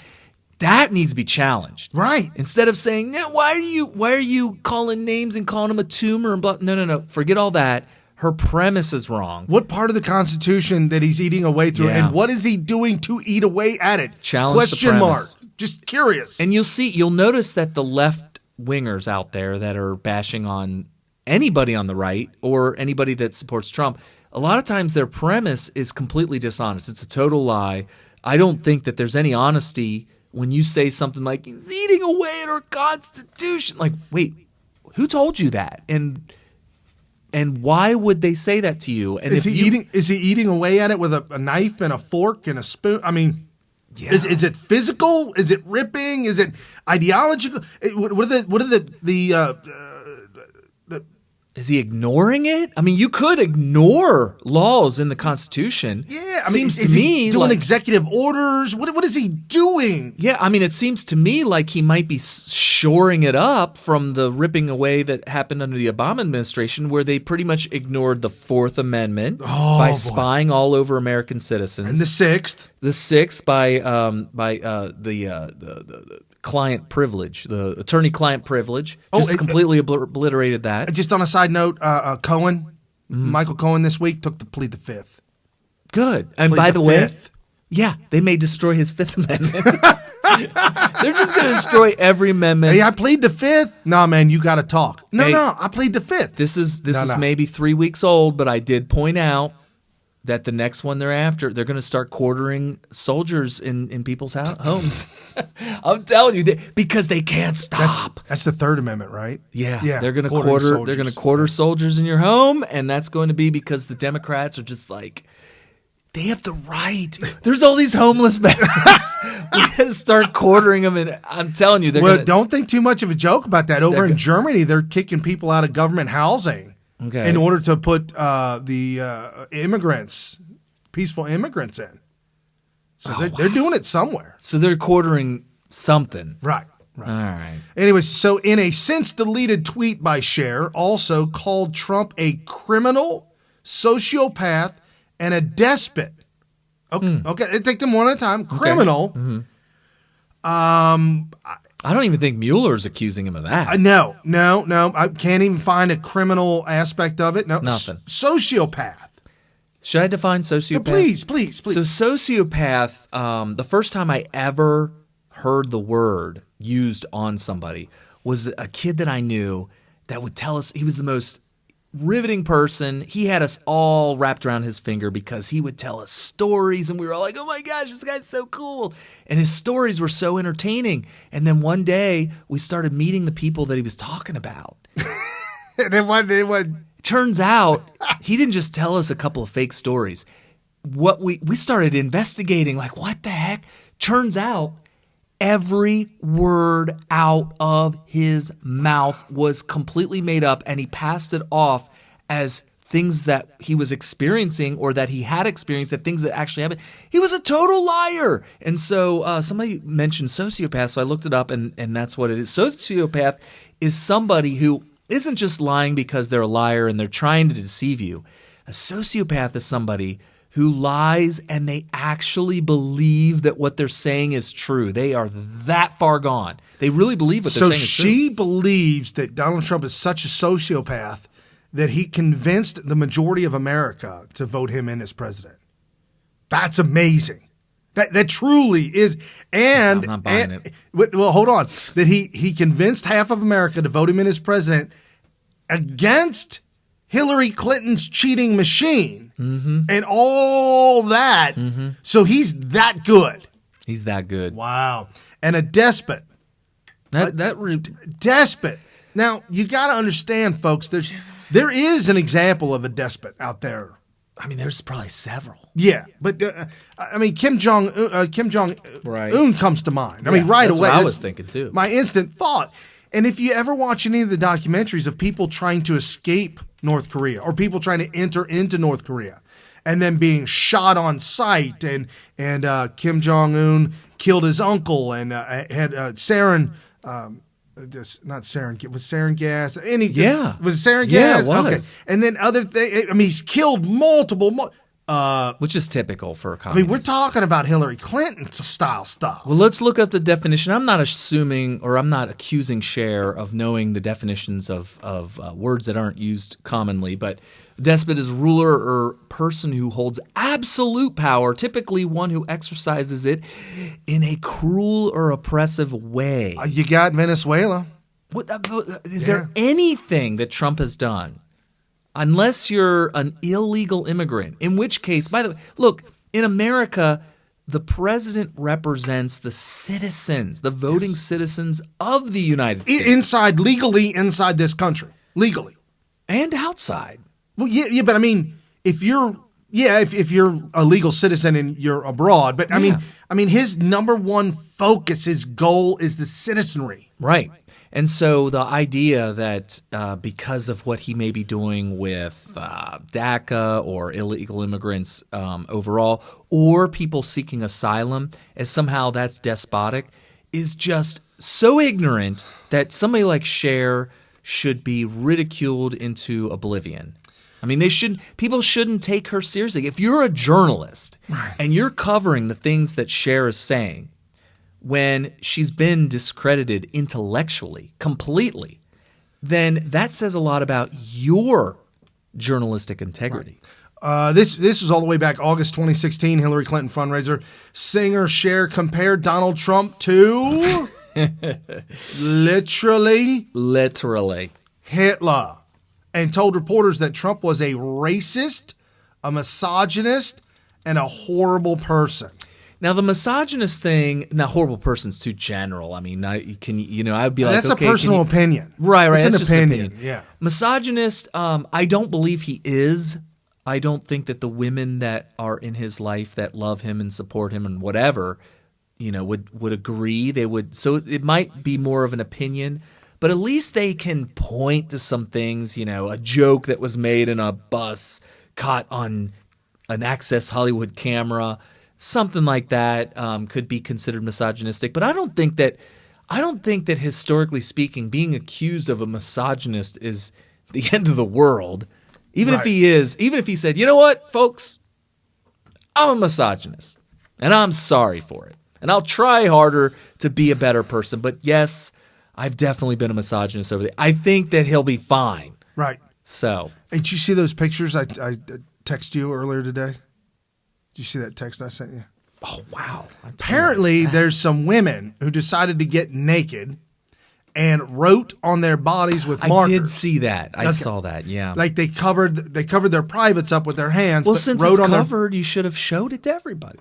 That needs to be challenged. Right. Instead of saying, no, why are you calling names and calling him a tumor and blah? No. Forget all that. Her premise is wrong. What part of the Constitution that he's eating away through, and what is he doing to eat away at it? Challenge Question the mark. premise. Just curious. And you'll notice that the left wingers out there that are bashing on anybody on the right or anybody that supports Trump, a lot of times their premise is completely dishonest. It's a total lie. I don't think that there's any honesty when you say something like, he's eating away at our Constitution. Like, wait, who told you that? And why would they say that to you? And is he eating away at it with a knife and a fork and a spoon? I mean, yeah. Is it physical? Is it ripping? Is it ideological? What are the Is he ignoring it? I mean, you could ignore laws in the Constitution. Yeah, I mean, is he doing executive orders? What is he doing? Yeah, I mean, it seems to me like he might be shoring it up from the ripping away that happened under the Obama administration, where they pretty much ignored the Fourth Amendment by spying all over American citizens, and the Sixth by the client privilege, the attorney-client privilege, completely obliterated that. Just on a side note, Michael Cohen this week took the plead the Fifth. Good. And by the way, yeah, they may destroy his Fifth Amendment. They're just going to destroy every amendment. Hey, I plead the Fifth. No, man, you got to talk. No, I plead the Fifth. This is maybe 3 weeks old, but I did point out that the next one they're after, they're going to start quartering soldiers in people's homes. I'm telling you, because they can't stop. That's the Third Amendment, right? Yeah. They're going to quarter. Soldiers. They're going to quarter soldiers in your home, and that's going to be because the Democrats are just like, they have the right. There's all these homeless veterans. We got to start quartering them, and I'm telling you, don't think too much of a joke about that. Over in Germany, they're kicking people out of government housing. Okay. In order to put the peaceful immigrants in. So they're doing it somewhere. So they're quartering something. Right. All right. Anyways, so in a since-deleted tweet by Cher, also called Trump a criminal, sociopath, and a despot. Okay, take them one at a time. Criminal. Okay. I don't even think Mueller's accusing him of that. No. I can't even find a criminal aspect of it. No, nothing. Sociopath. Should I define sociopath? Please. So sociopath, the first time I ever heard the word used on somebody was a kid that I knew that would tell us he was the most riveting person. He had us all wrapped around his finger because he would tell us stories, and we were all like, oh my gosh, this guy's so cool. And his stories were so entertaining. And then one day we started meeting the people that he was talking about. And then one day, turns out he didn't just tell us a couple of fake stories. What we started investigating, like, what the heck? Turns out every word out of his mouth was completely made up, and he passed it off as things that he was experiencing or that he had experienced, that things that actually happened. He was a total liar. And so somebody mentioned sociopath, so I looked it up, and that's what it is. Sociopath is somebody who isn't just lying because they're a liar and they're trying to deceive you. A sociopath is somebody who lies and they actually believe that what they're saying is true. They are that far gone. They really believe what they're saying is true. So she believes that Donald Trump is such a sociopath that he convinced the majority of America to vote him in as president. That's amazing. That truly is. And, I'm not buying it. Well, hold on. That he convinced half of America to vote him in as president against Hillary Clinton's cheating machine and all that. So he's that good. He's that good. Wow. And a despot. Despot. Now, you got to understand, folks, there is an example of a despot out there. I mean, there's probably several. Yeah, but I mean, Kim Jong Un comes to mind. I mean, right that's away. What I was thinking too. My instant thought. And if you ever watch any of the documentaries of people trying to escape North Korea or people trying to enter into North Korea and then being shot on sight, and Kim Jong Un killed his uncle and had sarin. Not sarin. Was sarin gas? Was it sarin gas? Yeah, it was. Okay. And then other things. I mean, he's killed multiple. Which is typical for a communist. I mean, we're talking about Hillary Clinton style stuff. Well, let's look up the definition. I'm not assuming, or I'm not accusing Cher of knowing the definitions of words that aren't used commonly, but despot is ruler or person who holds absolute power, typically one who exercises it in a cruel or oppressive way. You got Venezuela. Is there anything that Trump has done? Unless you're an illegal immigrant, in which case, by the way, look, in America, the president represents the citizens, the voting citizens of the United States. Legally inside this country. Legally. And outside. Well, yeah, but I mean, if you're a legal citizen and you're abroad, but I mean, his number one focus, his goal is the citizenry. Right. And so the idea that because of what he may be doing with DACA or illegal immigrants overall, or people seeking asylum, as somehow that's despotic, is just so ignorant that somebody like Cher should be ridiculed into oblivion. I mean, people shouldn't take her seriously. If you're a journalist and you're covering the things that Cher is saying, when she's been discredited intellectually, completely, then that says a lot about your journalistic integrity. This was all the way back August 2016, Hillary Clinton fundraiser. Singer Cher compared Donald Trump to literally Hitler, and told reporters that Trump was a racist, a misogynist, and a horrible person. Now, the misogynist thing, now horrible person's too general. I mean, I would be like, that's okay, a personal opinion. Right. It's That's an just an opinion. Yeah. Misogynist, I don't believe he is. I don't think that the women that are in his life that love him and support him and whatever, would agree. They would. So it might be more of an opinion, but at least they can point to some things. A joke that was made in a bus caught on an Access Hollywood camera. Something like that could be considered misogynistic, but I don't think that historically speaking, being accused of a misogynist is the end of the world. Even if he said, you know what, folks, I'm a misogynist, and I'm sorry for it, and I'll try harder to be a better person. But yes, I've definitely been a misogynist over there. I think that he'll be fine. Right. So, hey, did you see those pictures I texted you earlier today? Did you see that text I sent you? Oh, wow. Apparently, there's some women who decided to get naked and wrote on their bodies with markers. I did see that. I saw that, yeah. Like they covered their privates up with their hands. Well, but since wrote it's on covered, you should have showed it to everybody.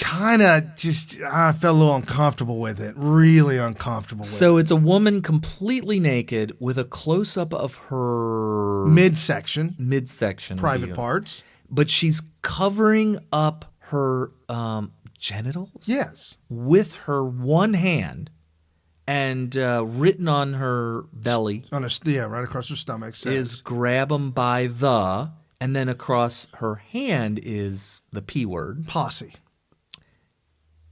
Kind of just, I felt a little uncomfortable with it. Really uncomfortable with it. So it's a woman completely naked with a close-up of her... Midsection. Private parts. But she's covering up her genitals? Yes. With her one hand and written on her belly... right across her stomach. Is grab 'em by the... And then across her hand is the P word. Posse.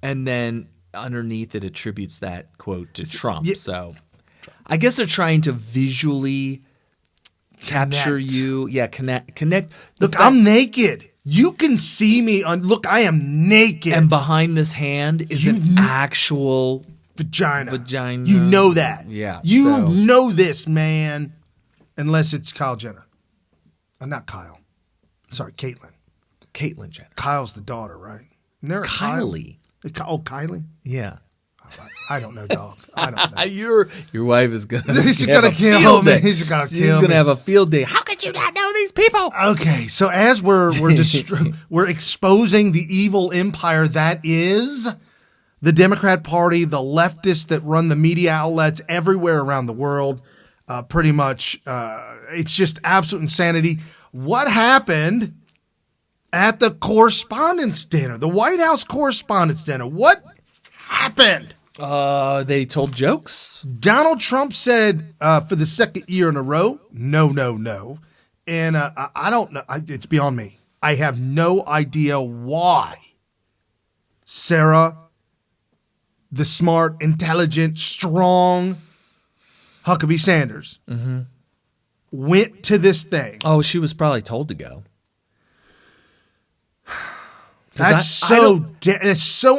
And then underneath it attributes that quote to Trump. Yeah. So I guess they're trying to visually capture you. Yeah, connect. Look, I'm naked. You can see me. Look, I am naked. And behind this hand is an actual vagina. You know that. Yeah. You know this, man. Unless it's Kyle Jenner. Not Kyle. Sorry, Caitlyn. Caitlyn Jenner. Kyle's the daughter, right? Isn't there a Kylie. Oh, Kylie? Yeah. I don't know, dog. I don't know. Your wife is gonna. She's gonna kill me. She's gonna kill me. She's gonna have a field day. How could you not know these people? Okay, so as we're exposing the evil empire that is the Democrat Party, the leftists that run the media outlets everywhere around the world, pretty much, it's just absolute insanity. What happened at the Correspondents' Dinner, the White House Correspondents' Dinner? What happened? They told jokes. Donald Trump said for the second year in a row, no. And I don't know. It's beyond me. I have no idea why Sarah, the smart, intelligent, strong Huckabee Sanders, went to this thing. Oh, she was probably told to go. That's so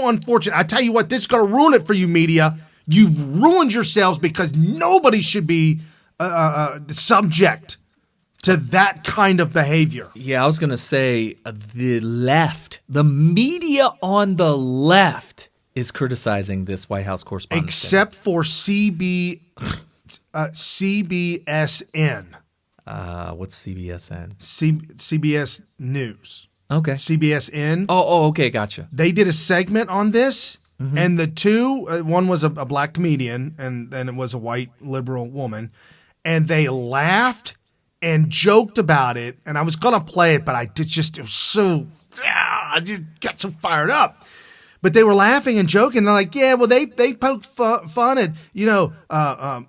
unfortunate. I tell you what, this is going to ruin it for you, media. You've ruined yourselves because nobody should be subject to that kind of behavior. Yeah, I was going to say the left, the media on the left is criticizing this White House Correspondents' Except for CBSN. What's CBSN? CBS News. Okay. CBSN. Oh, okay, gotcha. They did a segment on this, and the two, one was a black comedian, and it was a white liberal woman, and they laughed and joked about it, and I was going to play it, but I was so, I just got so fired up. But they were laughing and joking. They're like, yeah, well, they poked fun at,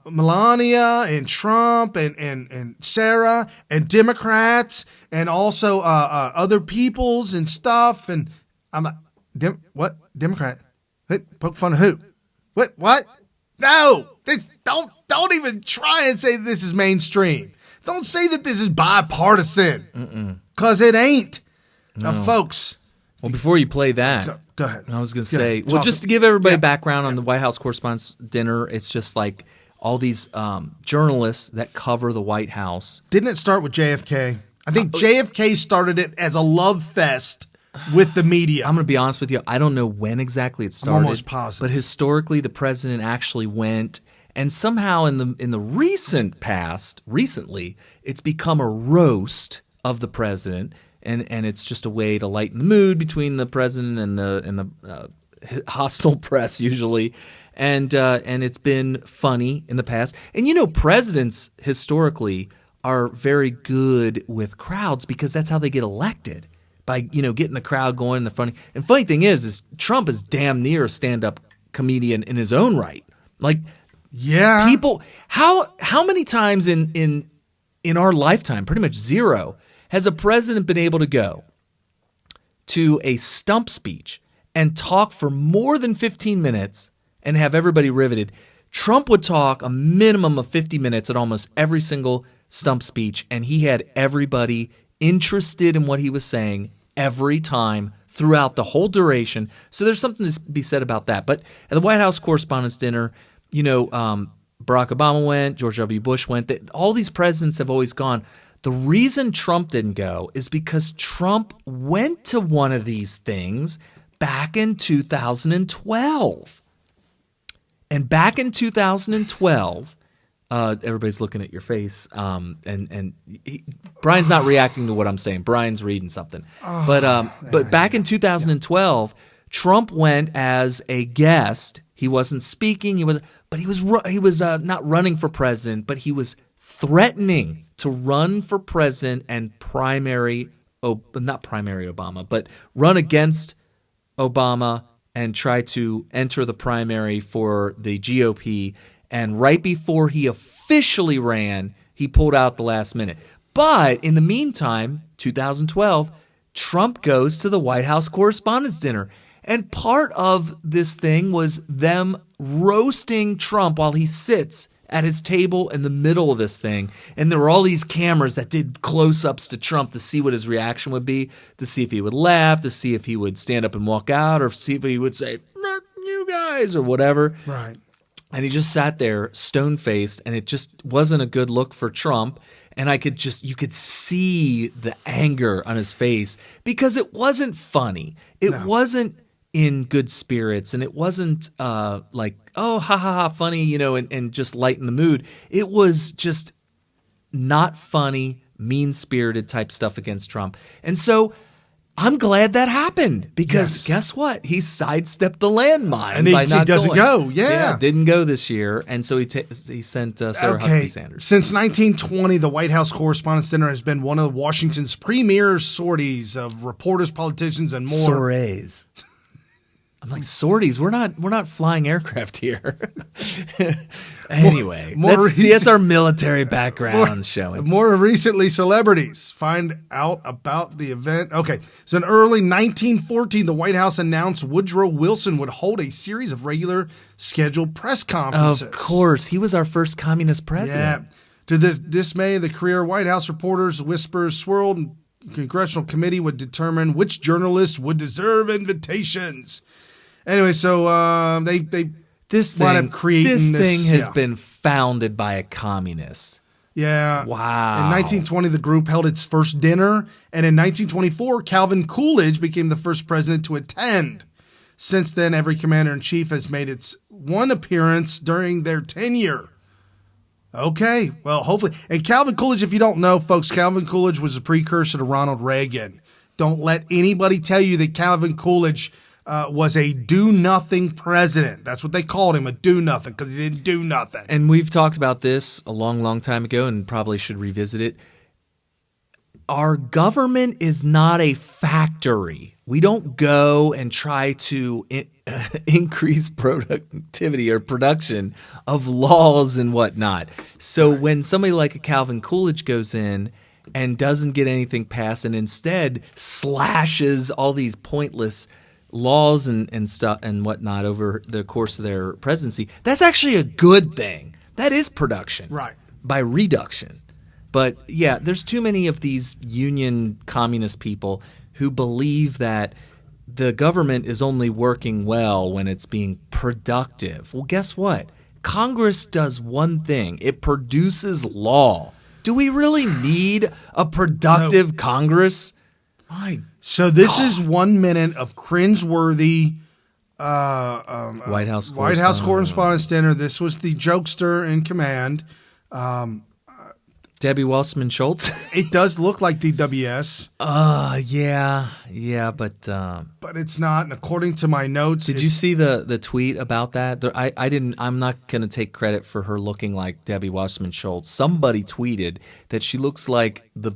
Melania and Trump and Sarah and Democrats and also other peoples and stuff. And I'm like, what? Democrat? Poke fun of who? What? No! Don't even try and say this is mainstream. Don't say that this is bipartisan. Because it ain't. No. Now, folks. Well, before you play that, go ahead. I was going to say, just to give everybody background on the White House Correspondents' Dinner, it's just like all these journalists that cover the White House. Didn't it start with JFK? I think JFK started it as a love fest with the media. I'm going to be honest with you. I don't know when exactly it started. I'm almost positive. But historically, the president actually went, and somehow in the recent past, recently, it's become a roast of the president. And it's just a way to lighten the mood between the president and the hostile press usually, and it's been funny in the past. And presidents historically are very good with crowds because that's how they get elected, by getting the crowd going. And funny thing is Trump is damn near a stand-up comedian in his own right. Like, yeah, people. How many times in our lifetime, pretty much zero, has a president been able to go to a stump speech and talk for more than 15 minutes and have everybody riveted? Trump would talk a minimum of 50 minutes at almost every single stump speech, and he had everybody interested in what he was saying every time throughout the whole duration. So there's something to be said about that. But at the White House Correspondents' Dinner, Barack Obama went, George W. Bush went. All these presidents have always gone. The reason Trump didn't go is because Trump went to one of these things back in 2012. And back in 2012, everybody's looking at your face, and Brian's not reacting to what I'm saying. Brian's reading something. But back in 2012, Trump went as a guest. He wasn't speaking. He was not running for president, but he was threatening to run for president and not primary Obama, but run against Obama and try to enter the primary for the GOP. And right before he officially ran, he pulled out the last minute. But in the meantime, 2012, Trump goes to the White House Correspondents' Dinner. And part of this thing was them roasting Trump while he sits at his table in the middle of this thing. And there were all these cameras that did close-ups to Trump to see what his reaction would be, to see if he would laugh, to see if he would stand up and walk out, or see if he would say, "Not you guys," or whatever. Right. And he just sat there stone-faced, and it just wasn't a good look for Trump. And you could see the anger on his face because it wasn't funny. It wasn't in good spirits, and it wasn't like, oh, ha, ha, ha, funny, and just lighten the mood. It was just not funny, mean-spirited type stuff against Trump. And so I'm glad that happened because guess what? He sidestepped the landmine and by not he doesn't going. go. Yeah, didn't go this year, and so he sent Sarah Huckabee Sanders. Since 1920, the White House Correspondents' Dinner has been one of Washington's premier sorties of reporters, politicians, and more. Soirees. I'm like, sorties? We're not flying aircraft here. Anyway, that's our military background showing. More recently, celebrities find out about the event. Okay, so in early 1914, the White House announced Woodrow Wilson would hold a series of regular scheduled press conferences. Of course, he was our first communist president. Yeah. To the dismay of the career White House reporters, whispers swirled, and congressional committee would determine which journalists would deserve invitations. Anyway, so this thing has been founded by a communist. Yeah. Wow. In 1920, the group held its first dinner, and in 1924, Calvin Coolidge became the first president to attend. Since then, every commander-in-chief has made its one appearance during their tenure. Okay, well, hopefully. And Calvin Coolidge, if you don't know, folks, Calvin Coolidge was a precursor to Ronald Reagan. Don't let anybody tell you that Calvin Coolidge was a do-nothing president. That's what they called him, a do-nothing, because he didn't do nothing. And we've talked about this a long, long time ago and probably should revisit it. Our government is not a factory. We don't go and try to increase productivity or production of laws and whatnot. So when somebody like a Calvin Coolidge goes in and doesn't get anything passed and instead slashes all these pointless laws and stuff and whatnot over the course of their presidency, that's actually a good thing. That is production, right? By reduction. But yeah, there's too many of these union communist people who believe that the government is only working well when it's being productive. Well, guess what? Congress does one thing. It produces law. Do we really need a productive Congress? So this is 1 minute of cringeworthy White House Correspondents' Dinner. This was the jokester in command. Debbie Wasserman Schultz. It does look like DWS. Yeah, but it's not. And according to my notes, did you see the tweet about that? I didn't. I'm not going to take credit for her looking like Debbie Wasserman Schultz. Somebody tweeted that she looks like the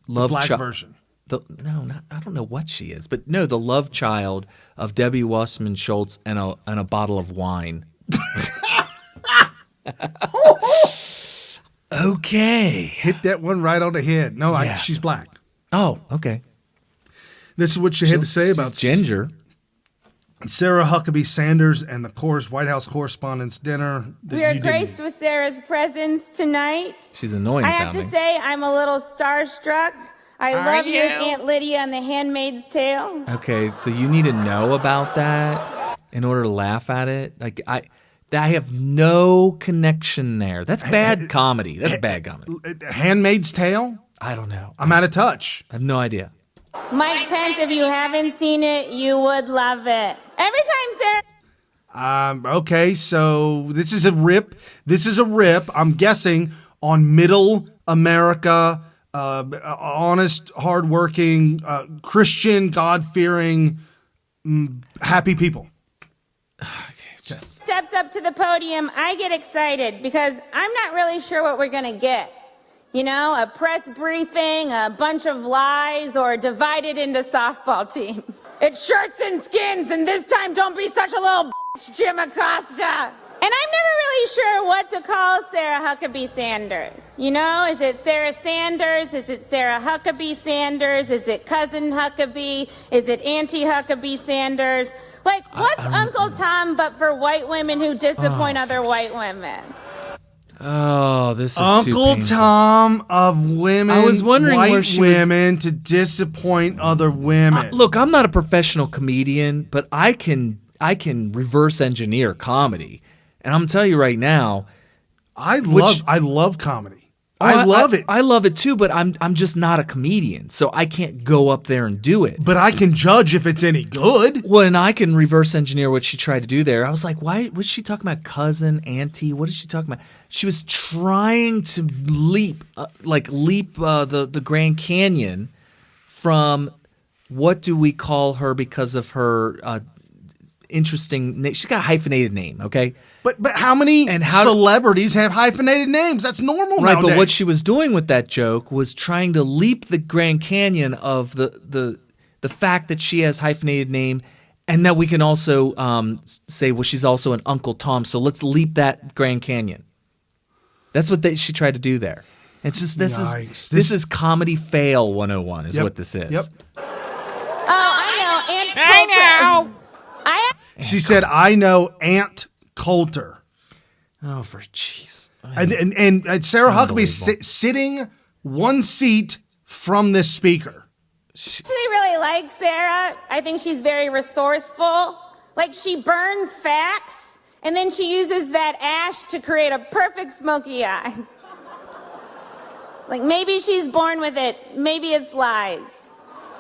black version. I don't know what she is, but no, the love child of Debbie Wasserman Schultz and a bottle of wine. Okay. Hit that one right on the head. No, she's black. Oh, okay. This is what she had to say about ginger. Sarah Huckabee Sanders and the White House Correspondents' Dinner. We are graced with Sarah's presence tonight. She's annoying sounding. I have to say, I'm a little starstruck. I love you, Aunt Lydia and The Handmaid's Tale. Okay, so you need to know about that in order to laugh at it. Like I have no connection there. That's bad comedy. That's bad comedy. Handmaid's Tale? I don't know. I'm out of touch. I have no idea. Mike Pence, if you haven't seen it, you would love it. Every time Sarah... Okay, so this is a rip. This is a rip, I'm guessing, on middle America, honest, hardworking, Christian, God-fearing, happy people. Steps up to the podium, I get excited because I'm not really sure what we're going to get. You know, a press briefing, a bunch of lies, or divided into softball teams. It's shirts and skins, and this time don't be such a little bitch, Jim Acosta. And I'm never really sure what to call Sarah Huckabee Sanders. You know, is it Sarah Sanders? Is it Sarah Huckabee Sanders? Is it Cousin Huckabee? Is it Auntie Huckabee Sanders? Like, what's Uncle Tom but for white women who disappoint other white women? Oh, this is Uncle too Tom of women, I was wondering where white she women to disappoint other women. Look, I'm not a professional comedian, but I can reverse engineer comedy. And I'm going to tell you right now, I love comedy. I love it. I love it too, but I'm just not a comedian, so I can't go up there and do it. But I can judge if it's any good. Well, and I can reverse engineer what she tried to do there. I was like, why was she talking about cousin, auntie? What is she talking about? She was trying to leap the Grand Canyon from what do we call her because of her interesting name. She's got a hyphenated name, okay? But how many celebrities have hyphenated names? That's normal right, nowadays. But what she was doing with that joke was trying to leap the Grand Canyon of the fact that she has hyphenated name, and that we can also say, well, she's also an Uncle Tom, so let's leap that Grand Canyon. That's what she tried to do there. It's just this is comedy fail 101 is what this is. Yep. Oh, I know. She said, "I know Aunt Coulter." Oh, for jeez. And Sarah Huckabee is sitting one seat from this speaker. I actually really like Sarah. I think she's very resourceful. Like, she burns facts, and then she uses that ash to create a perfect smoky eye. Like, maybe she's born with it. Maybe it's lies.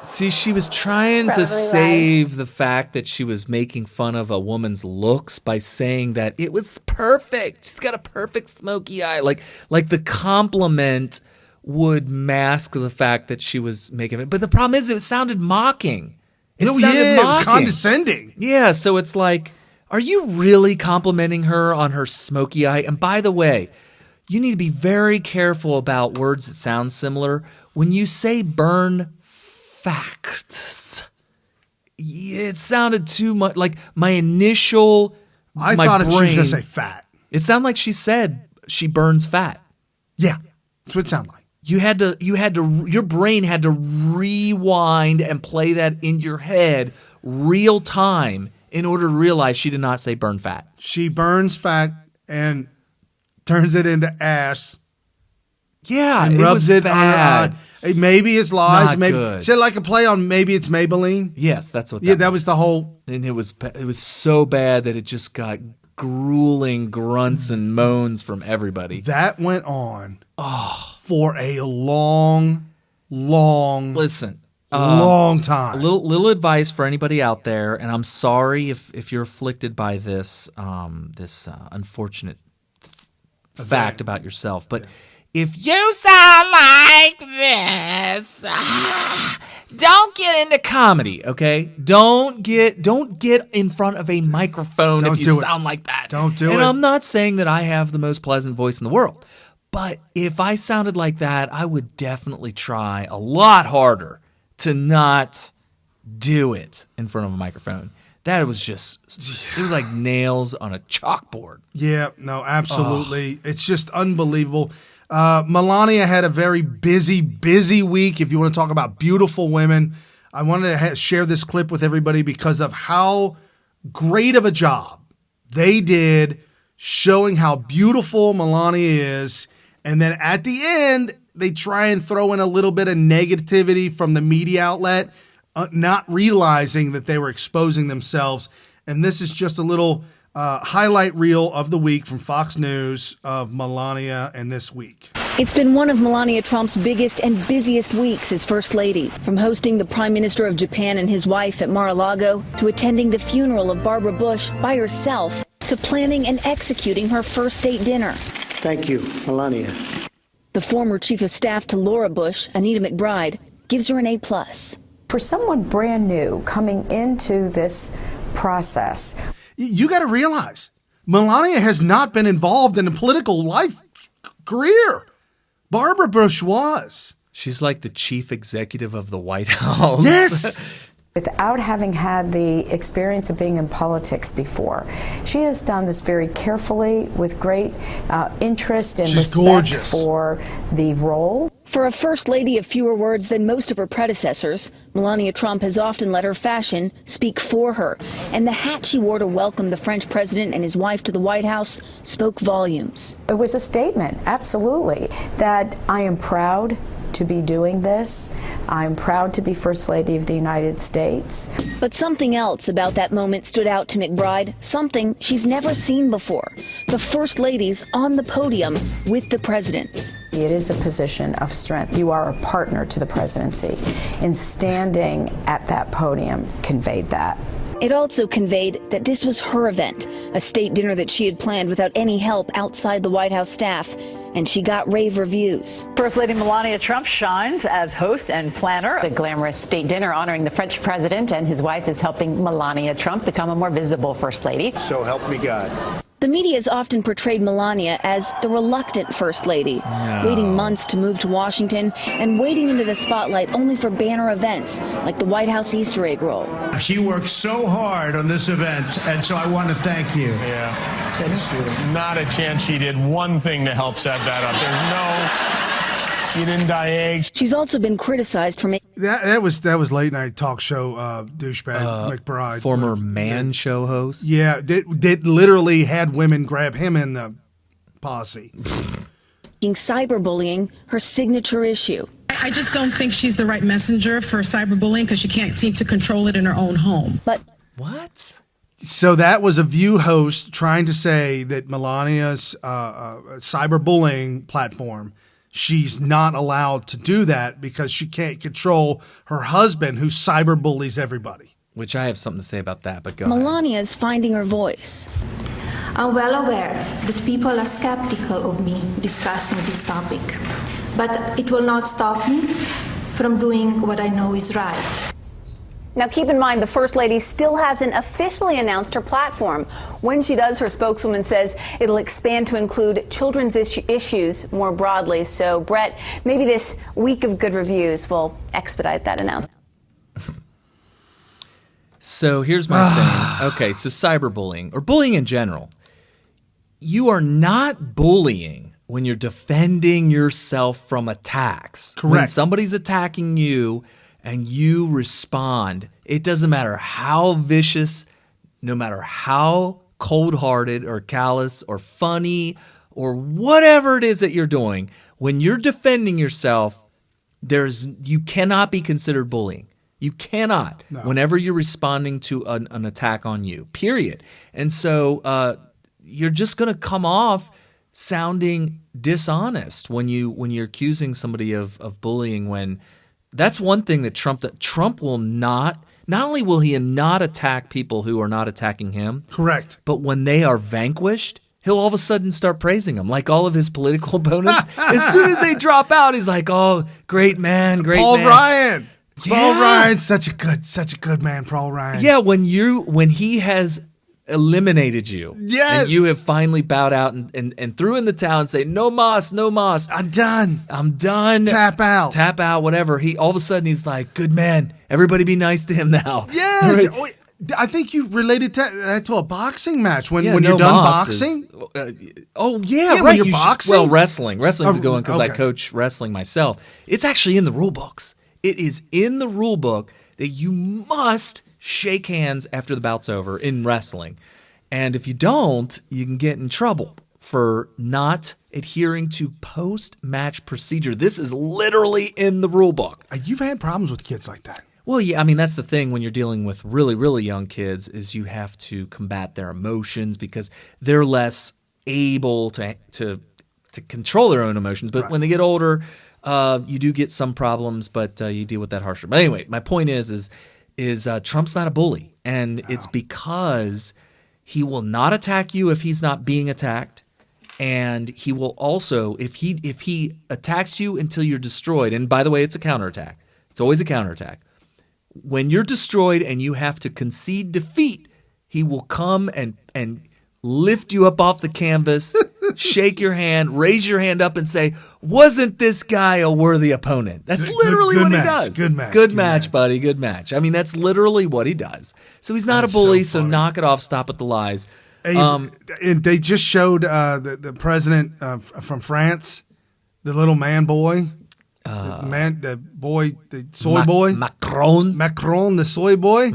See, she was trying to save the fact that she was making fun of a woman's looks by saying that it was perfect. She's got a perfect smoky eye. Like the compliment would mask the fact that she was making it. But the problem is it sounded mocking. It was condescending. Yeah, so it's like, are you really complimenting her on her smoky eye? And by the way, you need to be very careful about words that sound similar. When you say burn facts, it sounded too much like my initial. I thought she was going to say fat. It sounded like she said she burns fat. Yeah, that's what it sounded like. Your brain had to rewind and play that in your head real time in order to realize she did not say burn fat. She burns fat and turns it into ash. Yeah, and rubs it on her eye. Maybe it's lies. Not maybe good. Said like a play on maybe it's Maybelline. Yes, that's what. That was the whole. And it was so bad that it just got grueling grunts and moans from everybody. That went on for a long time. A little advice for anybody out there, and I'm sorry if you're afflicted by this unfortunate fact about yourself, but. If you sound like this, don't get into comedy, okay? Don't get in front of a microphone if you sound like that. Don't do it. And I'm not saying that I have the most pleasant voice in the world, but if I sounded like that, I would definitely try a lot harder to not do it in front of a microphone. That was it was like nails on a chalkboard. Yeah, no, absolutely. It's just unbelievable. Melania had a very busy week. If you want to talk about beautiful women, I wanted to share this clip with everybody because of how great of a job they did showing how beautiful Melania is. And then at the end, they try and throw in a little bit of negativity from the media outlet, not realizing that they were exposing themselves. And this is just a little highlight reel of the week from Fox News of Melania and this week. It's been one of Melania Trump's biggest and busiest weeks as First Lady. From hosting the Prime Minister of Japan and his wife at Mar-a-Lago, to attending the funeral of Barbara Bush by herself, to planning and executing her first state dinner. Thank you, Melania. The former chief of staff to Laura Bush, Anita McBride, gives her an A+. For someone brand new coming into this process, you got to realize Melania has not been involved in a political life career. Barbara Bush was. She's like the chief executive of the White House. Yes. without having had the experience of being in politics before. She has done this very carefully with great interest and respect for the role. For a first lady of fewer words than most of her predecessors, Melania Trump has often let her fashion speak for her. And the hat she wore to welcome the French president and his wife to the White House spoke volumes. It was a statement, absolutely, that I am proud to be doing this. I'm proud to be First Lady of the United States. But something else about that moment stood out to McBride, something she's never seen before. The First Ladies on the podium with the presidents. It is a position of strength. You are a partner to the presidency, and standing at that podium conveyed that. It also conveyed that this was her event, a state dinner that she had planned without any help outside the White House staff, and she got rave reviews. First Lady Melania Trump shines as host and planner. The glamorous state dinner honoring the French president and his wife is helping Melania Trump become a more visible First Lady. So help me God. The media has often portrayed Melania as the reluctant First Lady, waiting months to move to Washington and wading into the spotlight only for banner events like the White House Easter egg roll. She worked so hard on this event, and so I want to thank you. Yeah, it's not a chance she did one thing to help set that up. There's no... She didn't die eggs. She's also been criticized for making... That was late night talk show douchebag McBride. Former Man Show host. Yeah, that literally had women grab him in the posse. Cyberbullying her signature issue. I just don't think she's the right messenger for cyberbullying because she can't seem to control it in her own home. But what? So that was a View host trying to say that Melania's cyberbullying platform, she's not allowed to do that because she can't control her husband who cyberbullies everybody. Which I have something to say about that, but go Melania is finding her voice. I'm well aware that people are skeptical of me discussing this topic, but it will not stop me from doing what I know is right. Now, keep in mind, the First Lady still hasn't officially announced her platform. When she does, her spokeswoman says it'll expand to include children's issues more broadly. So, Brett, maybe this week of good reviews will expedite that announcement. So here's my thing. Okay, so cyberbullying, or bullying in general. You are not bullying when you're defending yourself from attacks. Correct. When somebody's attacking you and you respond, it doesn't matter how vicious, no matter how cold-hearted or callous or funny or whatever it is that you're doing, when you're defending yourself, you cannot be considered bullying. You cannot, whenever you're responding to an attack on you, period. And so you're just going to come off sounding dishonest when you're accusing somebody of bullying. When that's one thing that Trump will not only will he not attack people who are not attacking him, correct, but when they are vanquished, he'll all of a sudden start praising them, like all of his political opponents. As soon as they drop out, he's like, "Oh, great man, great Paul man." Ryan. Yeah. Paul Ryan's such a good man, Paul Ryan. Yeah, when he has eliminated you, yes, and you have finally bowed out and threw in the towel and say, "No mas, no mas. I'm done. Tap out, whatever." He all of a sudden he's like, "Good man. Everybody be nice to him now." Yes. Right? I think you related that to a boxing match when you're no done mas boxing. Right. When you're boxing. Well, wrestling's a good one because I okay. coach wrestling myself. It's actually in the rule books. It is in the rule book that you must shake hands after the bout's over in wrestling. And if you don't, you can get in trouble for not adhering to post-match procedure. This is literally in the rule book. You've had problems with kids like that. Well, yeah, I mean, that's the thing when you're dealing with really, really young kids is you have to combat their emotions because they're less able to control their own emotions. But when they get older, you do get some problems, but you deal with that harsher. But anyway, my point is Trump's not a bully, and it's because he will not attack you if he's not being attacked, and he will also if he attacks you until you're destroyed. And by the way, it's a counterattack. It's always a counterattack. When you're destroyed and you have to concede defeat, he will come and lift you up off the canvas, shake your hand, raise your hand up and say, wasn't this guy a worthy opponent? That's literally what he does. Good match. Good match, buddy. Good match. I mean, that's literally what he does. So he's not a bully, so knock it off. Stop with the lies. And they just showed the president from France, the little man boy. The soy boy. Macron, the soy boy.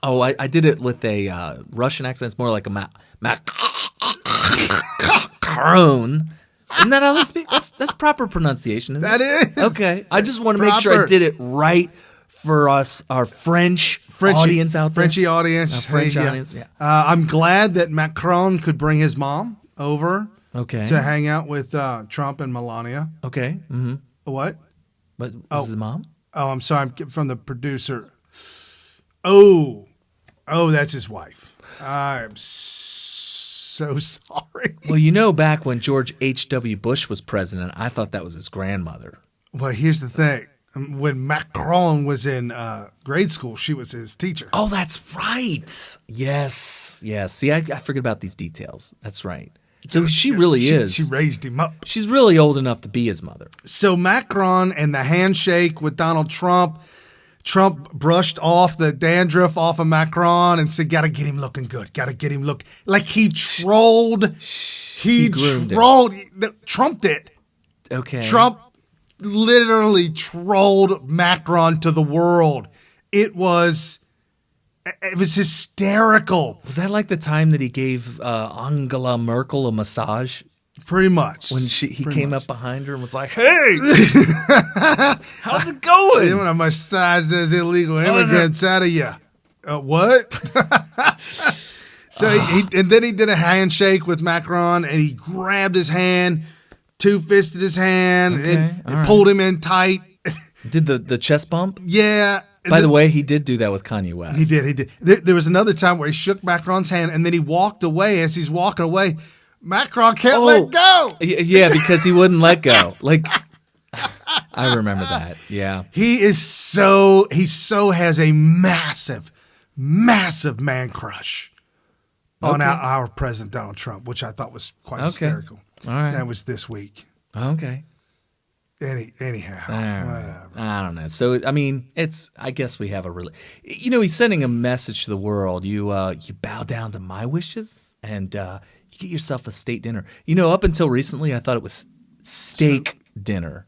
I did it with a Russian accent. It's more like a Macron. Isn't that how they speak? That's proper pronunciation, isn't it? That is. Okay. I just want to make sure I did it right for us, our French audience out there. Frenchy audience. French audience, yeah. I'm glad that Macron could bring his mom over to hang out with Trump and Melania. Okay. Mm-hmm. What? But was his mom? Oh, I'm sorry. I'm from the producer. Oh, that's his wife. I'm so sorry. Well, back when George H.W. Bush was president, I thought that was his grandmother. Well, here's the thing. When Macron was in grade school, she was his teacher. Oh, that's right. Yes. See, I forget about these details. That's right. So she really is. She raised him up. She's really old enough to be his mother. So Macron and the handshake with Donald Trump. Trump brushed off the dandruff off of Macron and said, "Got to get him looking good. Got to get him look like he trolled." He trolled. Trump did. Okay. Trump literally trolled Macron to the world. It was hysterical. Was that like the time that he gave Angela Merkel a massage? Pretty much. When he came up behind her and was like, "Hey, how's it going? You want to massage those illegal immigrants out of you?" What? So and then he did a handshake with Macron, and he grabbed his hand, two-fisted his hand, and pulled him in tight. Did the chest bump? Yeah. By the way, he did do that with Kanye West. He did. There was another time where he shook Macron's hand, and then he walked away. As he's walking away, Macron can't let go. Yeah, because he wouldn't let go. Like, I remember that. Yeah. He so has a massive man crush on our president, Donald Trump, which I thought was quite hysterical. All right. That was this week. Okay. Anyhow. Whatever. I don't know. So, I mean, I guess we have a really, he's sending a message to the world. You bow down to my wishes and, you get yourself a state dinner. Up until recently, I thought it was steak dinner.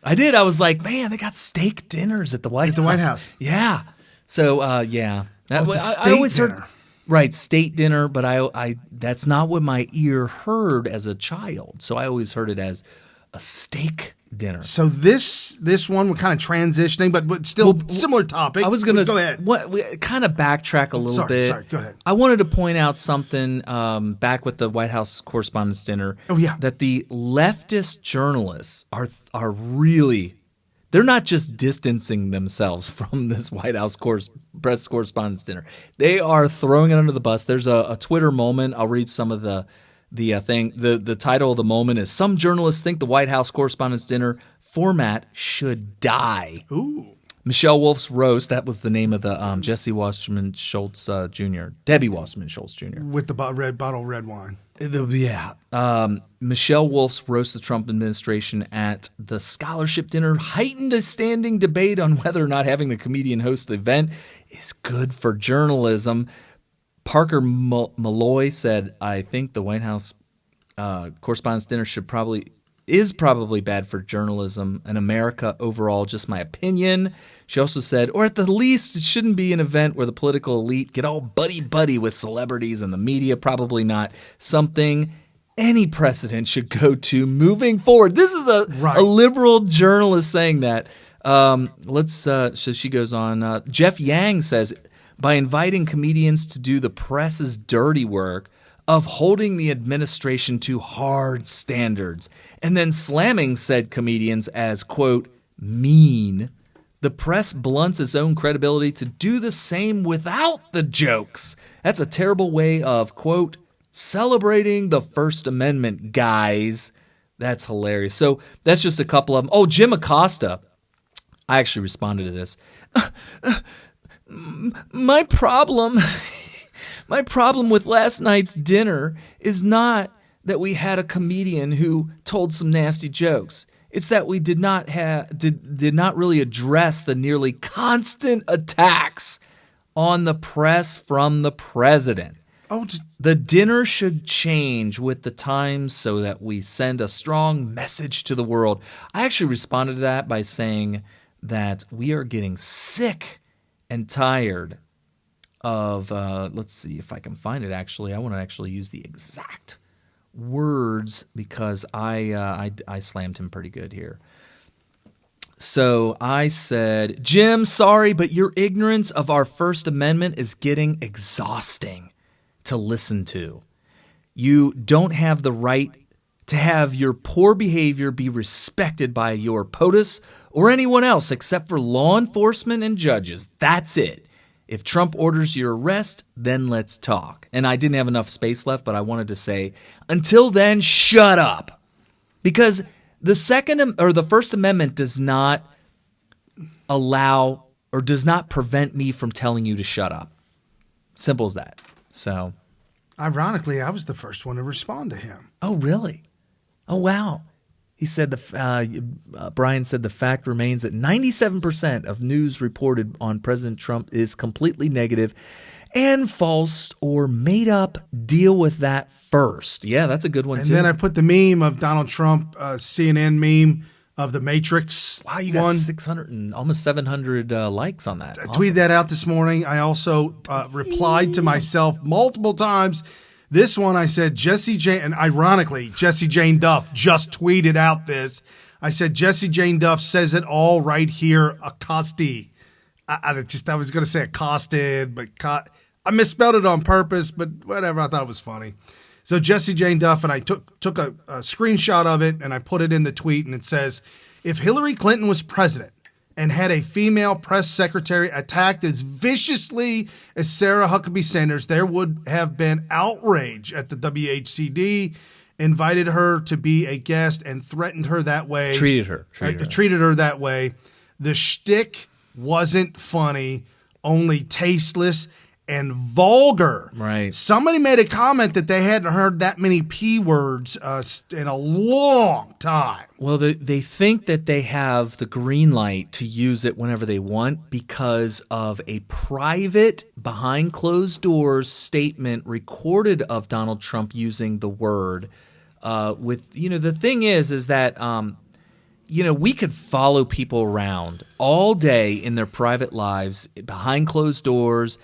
I did. I was like, man, they got steak dinners at the White House. At the White House. Yeah. So, yeah. It's a state I always dinner. heard, right, state dinner, but I that's not what my ear heard as a child. So I always heard it as a steak dinner. So this one, we're kind of transitioning, but still similar topic. I was going to go ahead. Kind of backtrack a little bit. Sorry, go ahead. I wanted to point out something back with the White House Correspondents' Dinner. Oh yeah, that the leftist journalists are really, they're not just distancing themselves from this White House press correspondents' dinner. They are throwing it under the bus. There's a Twitter moment. I'll read some of the thing. The title of the moment is "Some Journalists Think the White House Correspondents' Dinner Format Should Die." Ooh. Michelle Wolf's roast. That was the name of the Jesse Wasserman Schultz Jr. Debbie Wasserman Schultz Jr. with the red wine. Yeah. Michelle Wolf's roast the Trump administration at the scholarship dinner heightened a standing debate on whether or not having the comedian host the event is good for journalism. Parker Malloy said, "I think the White House Correspondents' Dinner is probably bad for journalism and America overall, just my opinion." She also said, "Or at the least, it shouldn't be an event where the political elite get all buddy-buddy with celebrities and the media. Probably not something any president should go to moving forward." This is a liberal journalist saying that. So she goes on. Jeff Yang says, "By inviting comedians to do the press's dirty work, of holding the administration to hard standards and then slamming said comedians as, quote, mean. The press blunts its own credibility to do the same without the jokes. That's a terrible way of, quote, celebrating the First Amendment, guys. That's hilarious. So that's just a couple of them. Oh, Jim Acosta. I actually responded to this. My problem with last night's dinner is not that we had a comedian who told some nasty jokes. It's that we did not really address the nearly constant attacks on the press from the president. The dinner should change with the times so that we send a strong message to the world. I actually responded to that by saying that we are getting sick and tired of, let's see if I can find it actually. I want to actually use the exact words because I slammed him pretty good here. So I said, Jim, sorry, but your ignorance of our First Amendment is getting exhausting to listen to. You don't have the right to have your poor behavior be respected by your POTUS or anyone else except for law enforcement and judges. That's it. If Trump orders your arrest, then let's talk. And I didn't have enough space left, but I wanted to say, until then, shut up. Because the First Amendment does not allow or does not prevent me from telling you to shut up. Simple as that. So, ironically, I was the first one to respond to him. Oh, really? Oh, wow. He said, Brian said the fact remains that 97% of news reported on President Trump is completely negative and false or made up. Deal with that first. Yeah, that's a good one, too. And then I put the meme of Donald Trump, CNN meme of the Matrix. Wow, you got 600 and almost 700 likes on that. I tweeted that out this morning. I also replied to myself multiple times. This one I said, and ironically, Jesse Jane Duff just tweeted out this. I said, Jesse Jane Duff says it all right here, accosted. I was going to say accosted, but I misspelled it on purpose, but whatever. I thought it was funny. So Jesse Jane Duff, and I took a screenshot of it, and I put it in the tweet, and it says, if Hillary Clinton was president and had a female press secretary attacked as viciously as Sarah Huckabee Sanders, there would have been outrage at the WHCD, invited her to be a guest, and threatened her that way. Treated her that way. The shtick wasn't funny, only tasteless and vulgar. Right. Somebody made a comment that they hadn't heard that many P words in a long time. Well, they think that they have the green light to use it whenever they want because of a private, behind closed doors statement recorded of Donald Trump using the word. The thing is that we could follow people around all day in their private lives behind closed doors,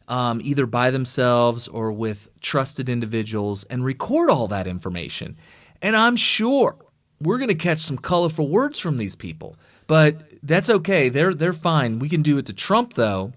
either by themselves or with trusted individuals, and record all that information. And I'm sure we're going to catch some colorful words from these people, but that's okay. They're fine. We can do it to Trump, though,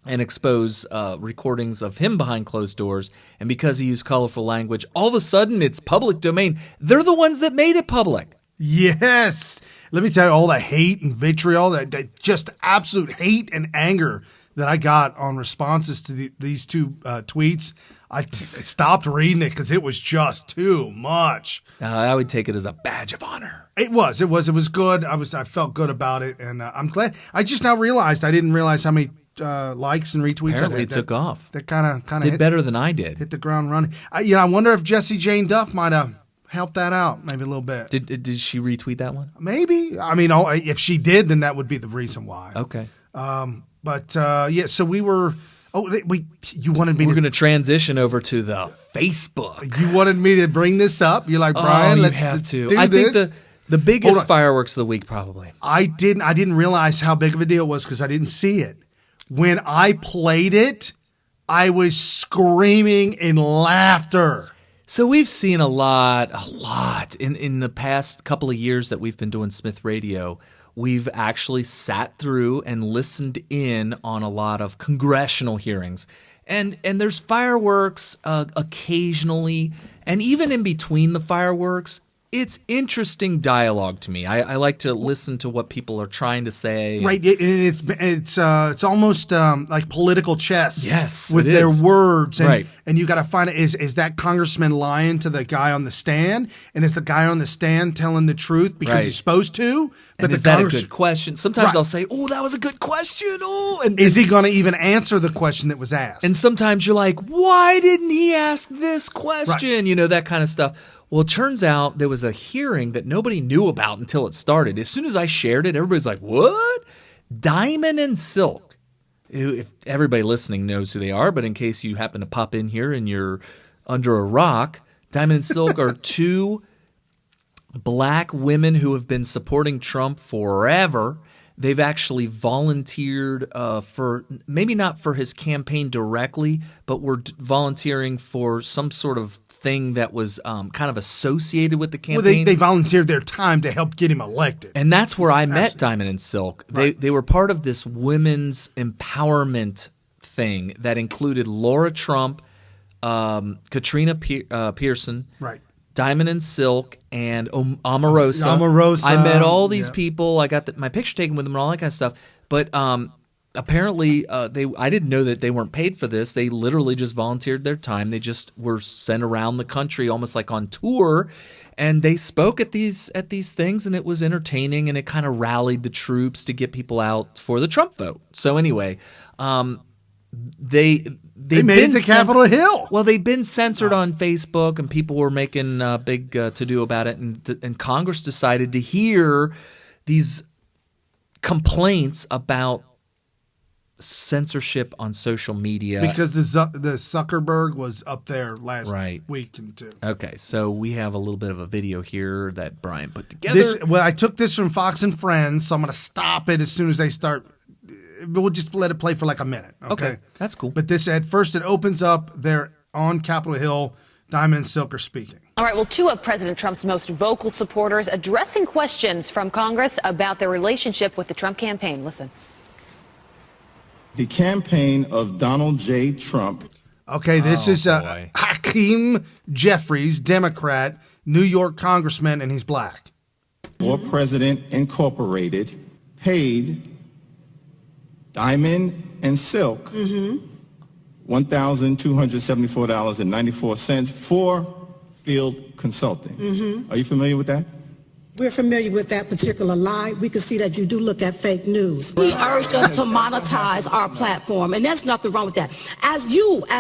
and expose recordings of him behind closed doors. And because he used colorful language, all of a sudden it's public domain. They're the ones that made it public. Yes. Let me tell you, all the hate and vitriol, that just absolute hate and anger that I got on responses to these two tweets, I stopped reading it because it was just too much. I would take it as a badge of honor. It was good. I felt good about it, and I'm glad. I just now realized I didn't realize how many likes and retweets. Apparently it took off. That kind of did better than I did. Hit the ground running. I wonder if Jesse Jane Duff might have helped that out maybe a little bit. Did she retweet that one? Maybe. I mean, if she did, then that would be the reason why. Okay. So we were. You wanted me. We're going to transition over to the Facebook. You wanted me to bring this up. You're like, Brian, let's do this. I think the biggest fireworks of the week, probably. I didn't realize how big of a deal it was because I didn't see it. When I played it, I was screaming in laughter. So we've seen a lot in the past couple of years that we've been doing Smith Radio. We've actually sat through and listened in on a lot of congressional hearings. And there's fireworks occasionally, and even in between the fireworks, it's interesting dialogue to me. I like to listen to what people are trying to say. Right, it's almost like political chess. Yes, with their words, and, right. And you got to find it. Is that congressman lying to the guy on the stand, and is the guy on the stand telling the truth because he's supposed to? But is that a good question? Sometimes I'll say, "Oh, that was a good question." And is he going to even answer the question that was asked? And sometimes you're like, "Why didn't he ask this question?" Right. That kind of stuff. Well, it turns out there was a hearing that nobody knew about until it started. As soon as I shared it, everybody's like, what? Diamond and Silk. If everybody listening knows who they are, but in case you happen to pop in here and you're under a rock, Diamond and Silk are two black women who have been supporting Trump forever. They've actually volunteered for, maybe not for his campaign directly, but were volunteering for some sort of thing that was kind of associated with the campaign. Well, they volunteered their time to help get him elected. And that's where I met Diamond and Silk. They were part of this women's empowerment thing that included Laura Trump, Katrina Pearson, right, Diamond and Silk, and Omarosa. Omarosa. I met all these people. I got my picture taken with them and all that kind of stuff. But apparently, I didn't know that they weren't paid for this. They literally just volunteered their time. They just were sent around the country, almost like on tour, and they spoke at these things, and it was entertaining, and it kind of rallied the troops to get people out for the Trump vote. So anyway, they made it to Capitol Hill. Well, they've been censored on Facebook, and people were making a big to-do about it, and Congress decided to hear these complaints about censorship on social media because the Zuckerberg was up there last week and two. Okay, so we have a little bit of a video here that Brian put together. I took this from Fox and Friends, so I'm going to stop it as soon as they start. We'll just let it play for like a minute. Okay, that's cool. But this, at first, it opens up there on Capitol Hill. Diamond and Silk are speaking. All right, well, two of President Trump's most vocal supporters addressing questions from Congress about their relationship with the Trump campaign. Listen. The campaign of Donald J. Trump. Okay, this is Hakeem Jeffries, Democrat, New York congressman, and he's black. For President Incorporated paid Diamond and Silk $1,274.94 for field consulting. Are you familiar with that? We're familiar with that particular lie. We can see that you do look at fake news. He urged us to monetize our platform, and there's nothing wrong with that. As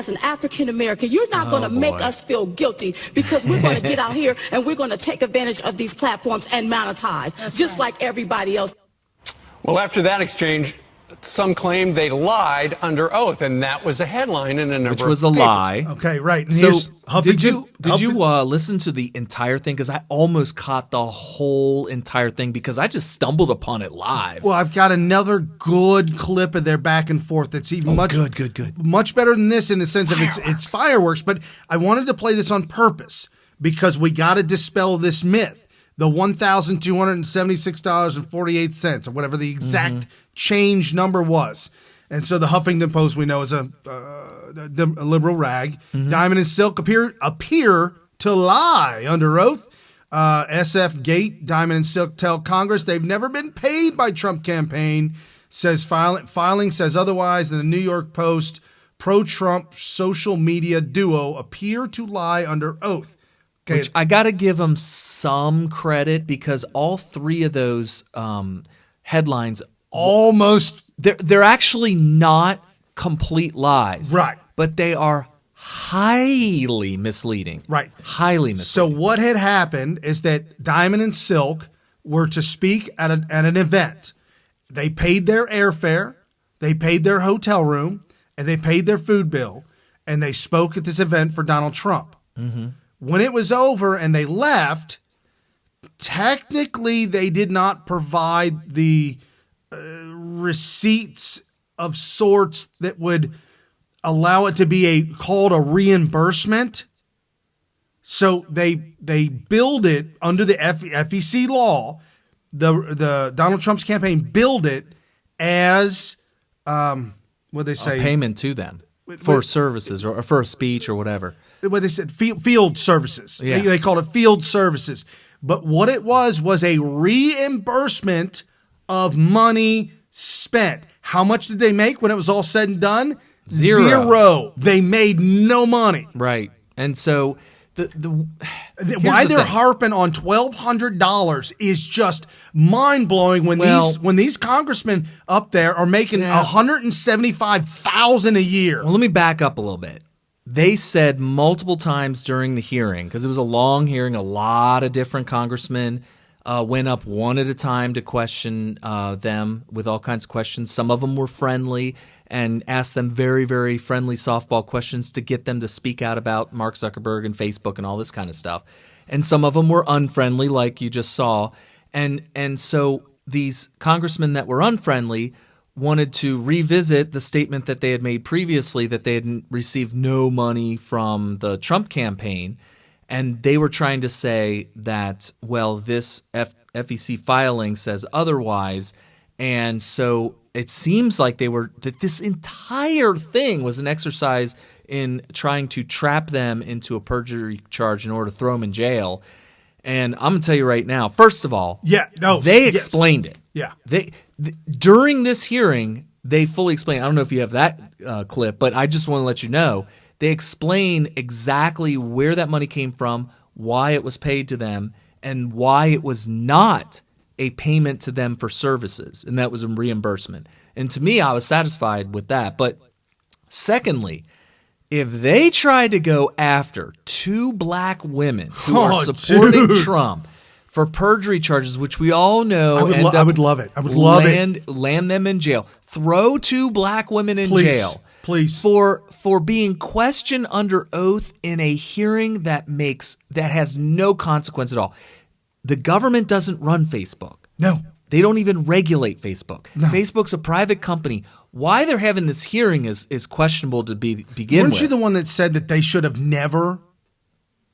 an African American, you're not going to make us feel guilty because we're going to get out here and we're going to take advantage of these platforms and monetize, just like everybody else. Well, after that exchange, some claim they lied under oath, and that was a headline in a number of papers. Which was a lie. Okay, right. And so did you listen to the entire thing? Because I almost caught the whole entire thing because I just stumbled upon it live. Well, I've got another good clip of their back and forth that's even much better than this in the sense of it's fireworks. But I wanted to play this on purpose because we got to dispel this myth. The $1,276.48 or whatever the exact change number was. And so the Huffington Post, we know, is a liberal rag. Diamond and Silk appear to lie under oath. SF Gate, Diamond and Silk tell Congress they've never been paid by Trump campaign. Says filing says otherwise. And the New York Post, pro-Trump social media duo appear to lie under oath. Okay. Which I got to give them some credit because all three of those headlines they're actually not complete lies. Right. But they are highly misleading. Right. Highly misleading. So what had happened is that Diamond and Silk were to speak at an event. They paid their airfare, they paid their hotel room, and they paid their food bill, and they spoke at this event for Donald Trump. When it was over and they left, technically they did not provide the receipts of sorts that would allow it to be called a reimbursement. So they billed it under the FEC law. The Donald Trump's campaign billed it as what they say, a payment to them. for services or for a speech or whatever. What they said, field services. Yeah. They called it field services. But what it was a reimbursement of money spent. How much did they make when it was all said and done? Zero. They made no money. Right. And so why they're harping on $1,200 is just mind blowing when these congressmen up there are making $175,000 a year. Well, let me back up a little bit. They said multiple times during the hearing, because it was a long hearing, a lot of different congressmen went up one at a time to question them with all kinds of questions. Some of them were friendly and asked them very, very friendly softball questions to get them to speak out about Mark Zuckerberg and Facebook and all this kind of stuff. And some of them were unfriendly, like you just saw. And so these congressmen that were unfriendly wanted to revisit the statement that they had made previously that they had received no money from the Trump campaign. And they were trying to say that, well, this FEC filing says otherwise. And so it seems like that this entire thing was an exercise in trying to trap them into a perjury charge in order to throw them in jail. And I'm going to tell you right now, first of all, they explained it. Yeah. During this hearing, they fully explained. I don't know if you have that clip, but I just want to let you know. They explain exactly where that money came from, why it was paid to them, and why it was not a payment to them for services, and that was a reimbursement. And to me, I was satisfied with that. But secondly, if they tried to go after two black women who are supporting Trump for perjury charges, which we all know I would love it. I would love it. Land them in jail. Throw two black women in jail. Please. For being questioned under oath in a hearing that has no consequence at all. The government doesn't run Facebook. No. They don't even regulate Facebook. No. Facebook's a private company. Why they're having this hearing is questionable to begin Weren't with. you the one that said that they should have never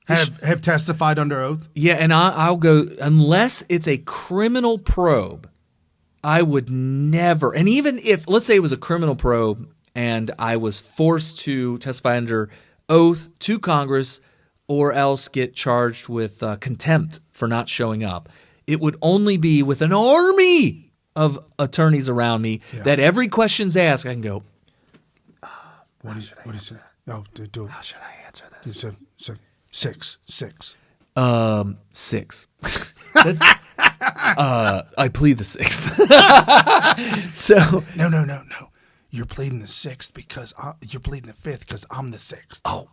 have testified under oath? Yeah, and I'll go, unless it's a criminal probe, I would never. And even if, let's say it was a criminal probe and I was forced to testify under oath to Congress or else get charged with contempt for not showing up, it would only be with an army of attorneys around me that every question's asked, I can go, what is it? Oh, do it. How should I answer this? Six. 6. That's, I plead the 6th. So no. You're pleading the 6th because you're pleading the 5th because I'm the 6th. Oh,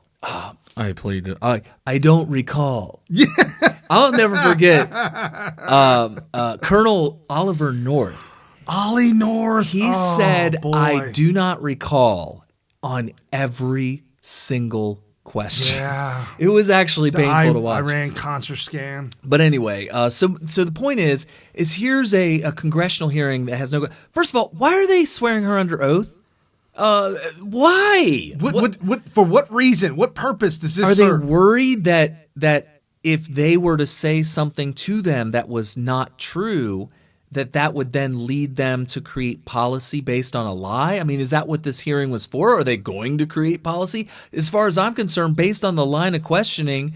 I pleaded. I don't recall. I'll never forget Colonel Oliver North. Ollie North. He said, boy. I do not recall on every single question. Yeah. It was actually painful to watch. Iran Contra scan. But anyway, so the point is here's a congressional hearing that has no. First of all, why are they swearing her under oath? Why? What for what reason? What purpose does this serve? Are they worried that if they were to say something to them that was not true, that would then lead them to create policy based on a lie? I mean, is that what this hearing was for? Are they going to create policy? As far as I'm concerned, based on the line of questioning,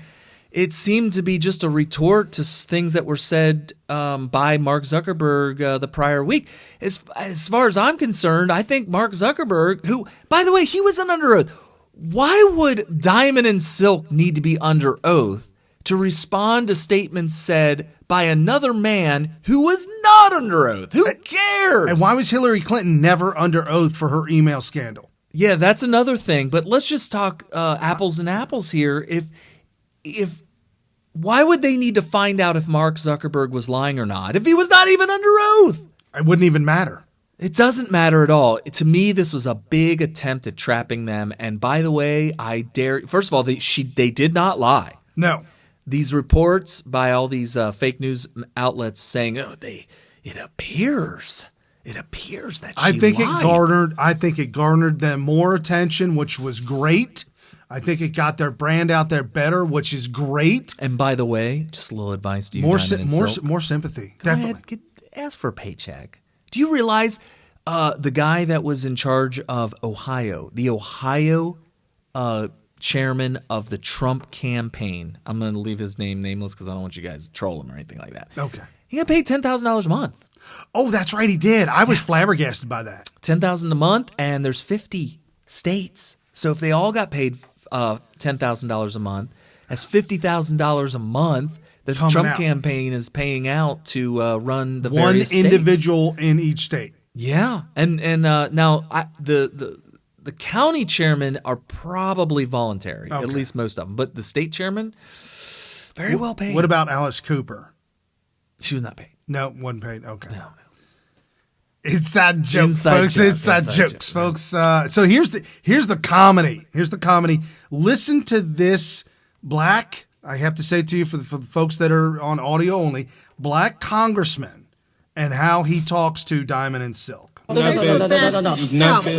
it seemed to be just a retort to things that were said by Mark Zuckerberg the prior week. As far as I'm concerned, I think Mark Zuckerberg, who, by the way, he wasn't under oath. Why would Diamond and Silk need to be under oath to respond to statements said by another man who was not under oath? Who cares? And why was Hillary Clinton never under oath for her email scandal? Yeah, that's another thing. But let's just talk apples and apples here. If why would they need to find out if Mark Zuckerberg was lying or not if he was not even under oath? It wouldn't even matter. It doesn't matter at all. To me, this was a big attempt at trapping them. And by the way, first of all, they did not lie. No. These reports by all these fake news outlets saying, it appears that she lied. I think it garnered them more attention, which was great. I think it got their brand out there better, which is great. And by the way, just a little advice to you, more Diamond and Silk. more sympathy. Go Definitely. ahead, ask for a paycheck. Do you realize The guy that was in charge of Ohio, the Ohio chairman of the Trump campaign. I'm going to leave his name nameless because I don't want you guys to troll him or anything like that. Okay. He got paid $10,000 a month. Oh, that's right, he did. I was flabbergasted by that. $10,000 a month, and there's 50 states. So if they all got paid $10,000 a month, that's $50,000 a month that the Trump campaign is paying out to run the various states. One individual in each state. Yeah, and now the county chairmen are probably voluntary, at least most of them. But the state chairman, very well paid. What about Alice Cooper? She was not paid. No, wasn't paid. Okay. No. Inside jokes, folks. Inside jokes, folks. So here's the comedy. Here's the comedy. Listen to this black. I have to say to you for the folks that are on audio only, black congressman, and how he talks to Diamond and Silk. No. Wait a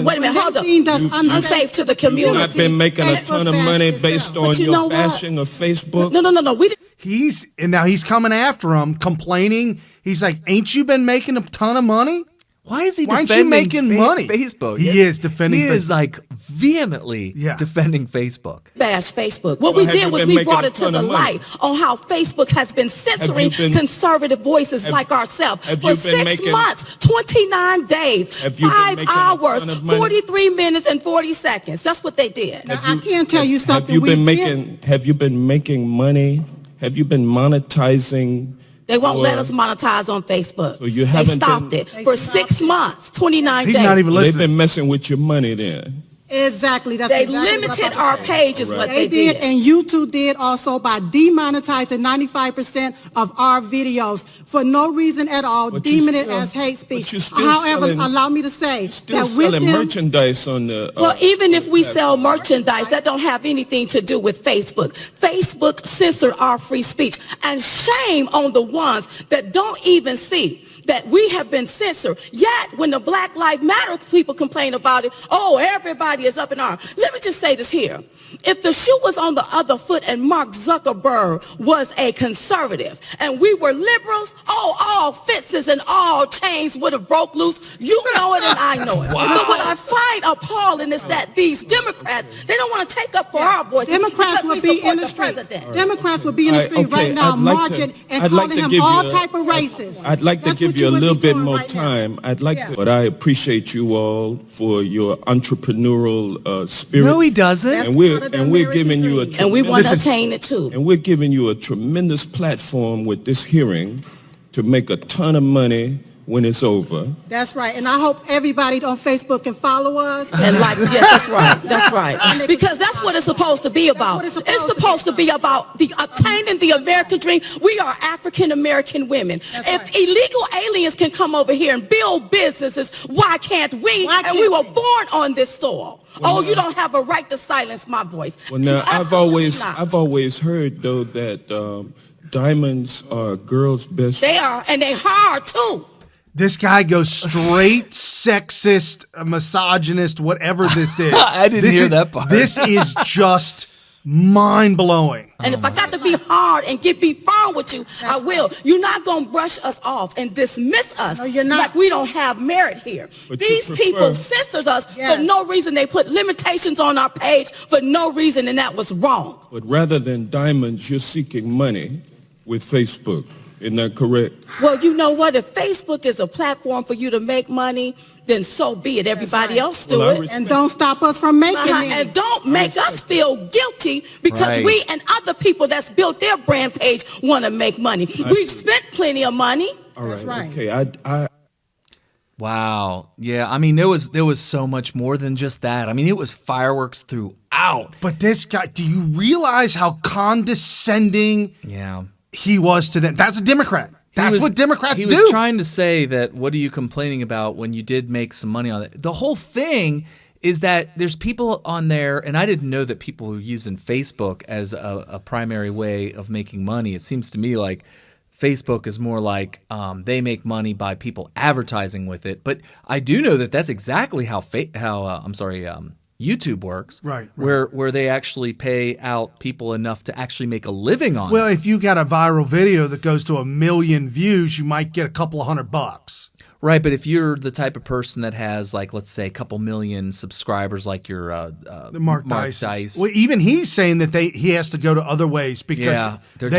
minute, hold up. Unsafe to the community. You've not been making a ton of money based on your bashing of Facebook. No. He's coming after him, complaining. He's like, "Ain't you been making a ton of money? Why is he? Why aren't you making money?" Facebook. He is defending. He Facebook. is like vehemently defending Facebook. Bash Facebook. What we did was we brought it to the light on how Facebook has been censoring conservative voices like ourselves for 6 months, 29 days, 5 hours, 43 minutes, and 40 seconds. That's what they did. Now, I can tell you something. Have you been making money? Have you been monetizing? They won't let us monetize on Facebook. So you they stopped it for 6 months, 29 days. He's not even listening. They've been messing with your money then. Exactly. They limited our page is what they did. And YouTube did also by demonetizing 95% of our videos for no reason at all, deeming it as hate speech. However, allow me to say that with selling merchandise on the... well, even if we sell merchandise, that don't have anything to do with Facebook. Facebook censored our free speech. And shame on the ones that don't even see that we have been censored. Yet, when the Black Lives Matter people complain about it, oh, everybody is up in arms. Let me just say this here. If the shoe was on the other foot and Mark Zuckerberg was a conservative and we were liberals, all fences and all chains would have broke loose. You know it and I know it. Wow. But what I find appalling is that these Democrats, they don't want to take up for our voice. Democrats would be in the street. Democrats would be in the street right now marching and calling him all type of racist. I'd like to give you a little bit more time. I'd like to, but I appreciate you all for your entrepreneurial spirit. No, he doesn't. And we're giving you a and we want to attain it too. And we're giving you a tremendous platform with this hearing to make a ton of money when it's over. That's right. And I hope everybody on Facebook can follow us. And yes, that's right. That's right. Because that's what it's supposed to be about. It's supposed to be about obtaining the American dream. We are African American women. If illegal aliens can come over here and build businesses, why can't we? And we were born on this soil. You don't have a right to silence my voice. Well, now I've always heard though that diamonds are girls' best. They are, and they hard too. This guy goes straight sexist, misogynist, whatever this is. I didn't hear that part. This is just mind-blowing. And if I got to be hard and be firm with you, I will. You're not going to brush us off and dismiss us like we don't have merit here. These people censors us for no reason. They put limitations on our page for no reason, and that was wrong. But rather than diamonds, you're seeking money with Facebook. Isn't that correct? Well, you know what? If Facebook is a platform for you to make money, then so be it. Everybody else do it. And don't stop us from making it. And don't make us feel guilty because we and other people that's built their brand page want to make money. We've spent plenty of money. All right. That's right. Okay. Wow. Yeah. I mean, there was so much more than just that. I mean, it was fireworks throughout. But this guy, do you realize how condescending he was to them? That's a Democrat. That's what Democrats do. He was trying to say that, what are you complaining about when you did make some money on it? The whole thing is that there's people on there, and I didn't know that people were using Facebook as a primary way of making money. It seems to me like Facebook is more like they make money by people advertising with it. But I do know that that's exactly how YouTube works, right? Where they actually pay out people enough to actually make a living on it. Well, if you got a viral video that goes to 1 million views, you might get a couple of $100. Right, but if you're the type of person that has, like, let's say, a couple million subscribers, like your Mark Dice. Well, even he's saying that he has to go to other ways because they've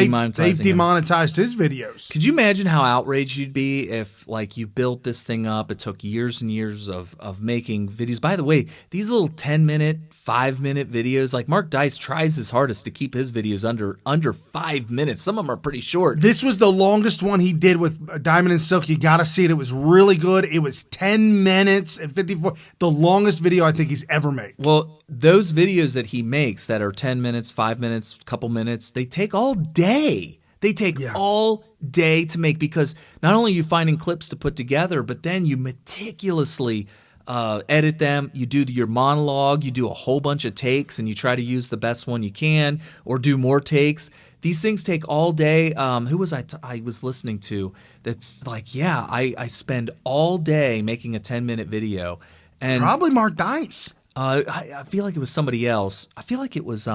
demonetized his videos. Could you imagine how outraged you'd be if, like, you built this thing up? It took years and years of making videos. By the way, these little 10-minute, 5-minute videos, like Mark Dice tries his hardest to keep his videos under 5 minutes. Some of them are pretty short. This was the longest one he did with Diamond and Silk. You got to see it. It was really good. It was 10 minutes and 54. The longest video I think he's ever made. Well, those videos that he makes that are 10 minutes, 5 minutes, couple minutes, they take all day. They take all day to make because not only are you finding clips to put together, but then you meticulously edit them. You do your monologue. You do a whole bunch of takes, and you try to use the best one you can or do more takes. These things take all day. Who was I was listening to that's like, I spend all day making a 10-minute video. And probably Mark Dice. I feel like it was somebody else. I feel like it was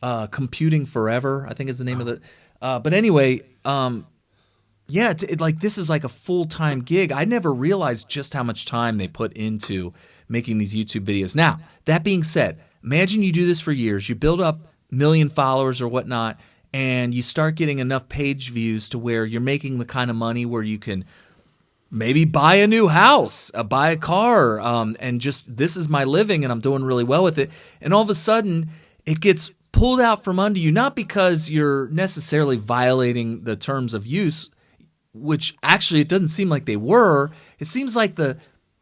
Computing Forever, I think is the name of the but anyway, this is like a full-time gig. I never realized just how much time they put into making these YouTube videos. Now, that being said, imagine you do this for years. You build up million followers or whatnot, and you start getting enough page views to where you're making the kind of money where you can maybe buy a new house, buy a car, and just this is my living and I'm doing really well with it. And all of a sudden, it gets pulled out from under you, not because you're necessarily violating the terms of use, which actually it doesn't seem like they were. It seems like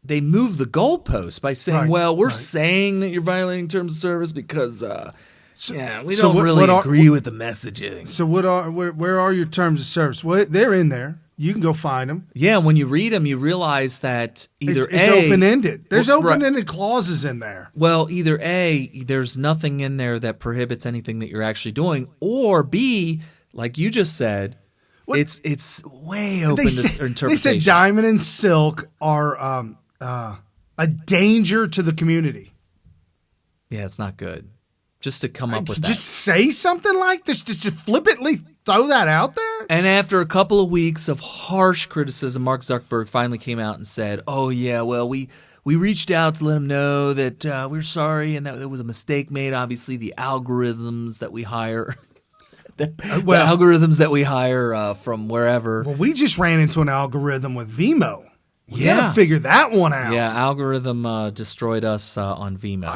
they moved the goalpost by saying, we're saying that you're violating terms of service because we don't really agree with the messaging. So where are your terms of service? Well, they're in there. You can go find them. Yeah, when you read them, you realize that either it's open-ended. There's open-ended clauses in there. Well, either A, there's nothing in there that prohibits anything that you're actually doing, or B, like you just said, it's way open to interpretation. They said Diamond and Silk are a danger to the community. Yeah, it's not good. Just to come up with that. Just say something like this, just flippantly throw that out there? And after a couple of weeks of harsh criticism, Mark Zuckerberg finally came out and said, we reached out to let him know that we're sorry and that there was a mistake made. Obviously, the algorithms that we hire... the algorithms that we hire from wherever. Well, we just ran into an algorithm with Vimeo. We gotta figure that one out. Yeah, algorithm destroyed us on Vimeo.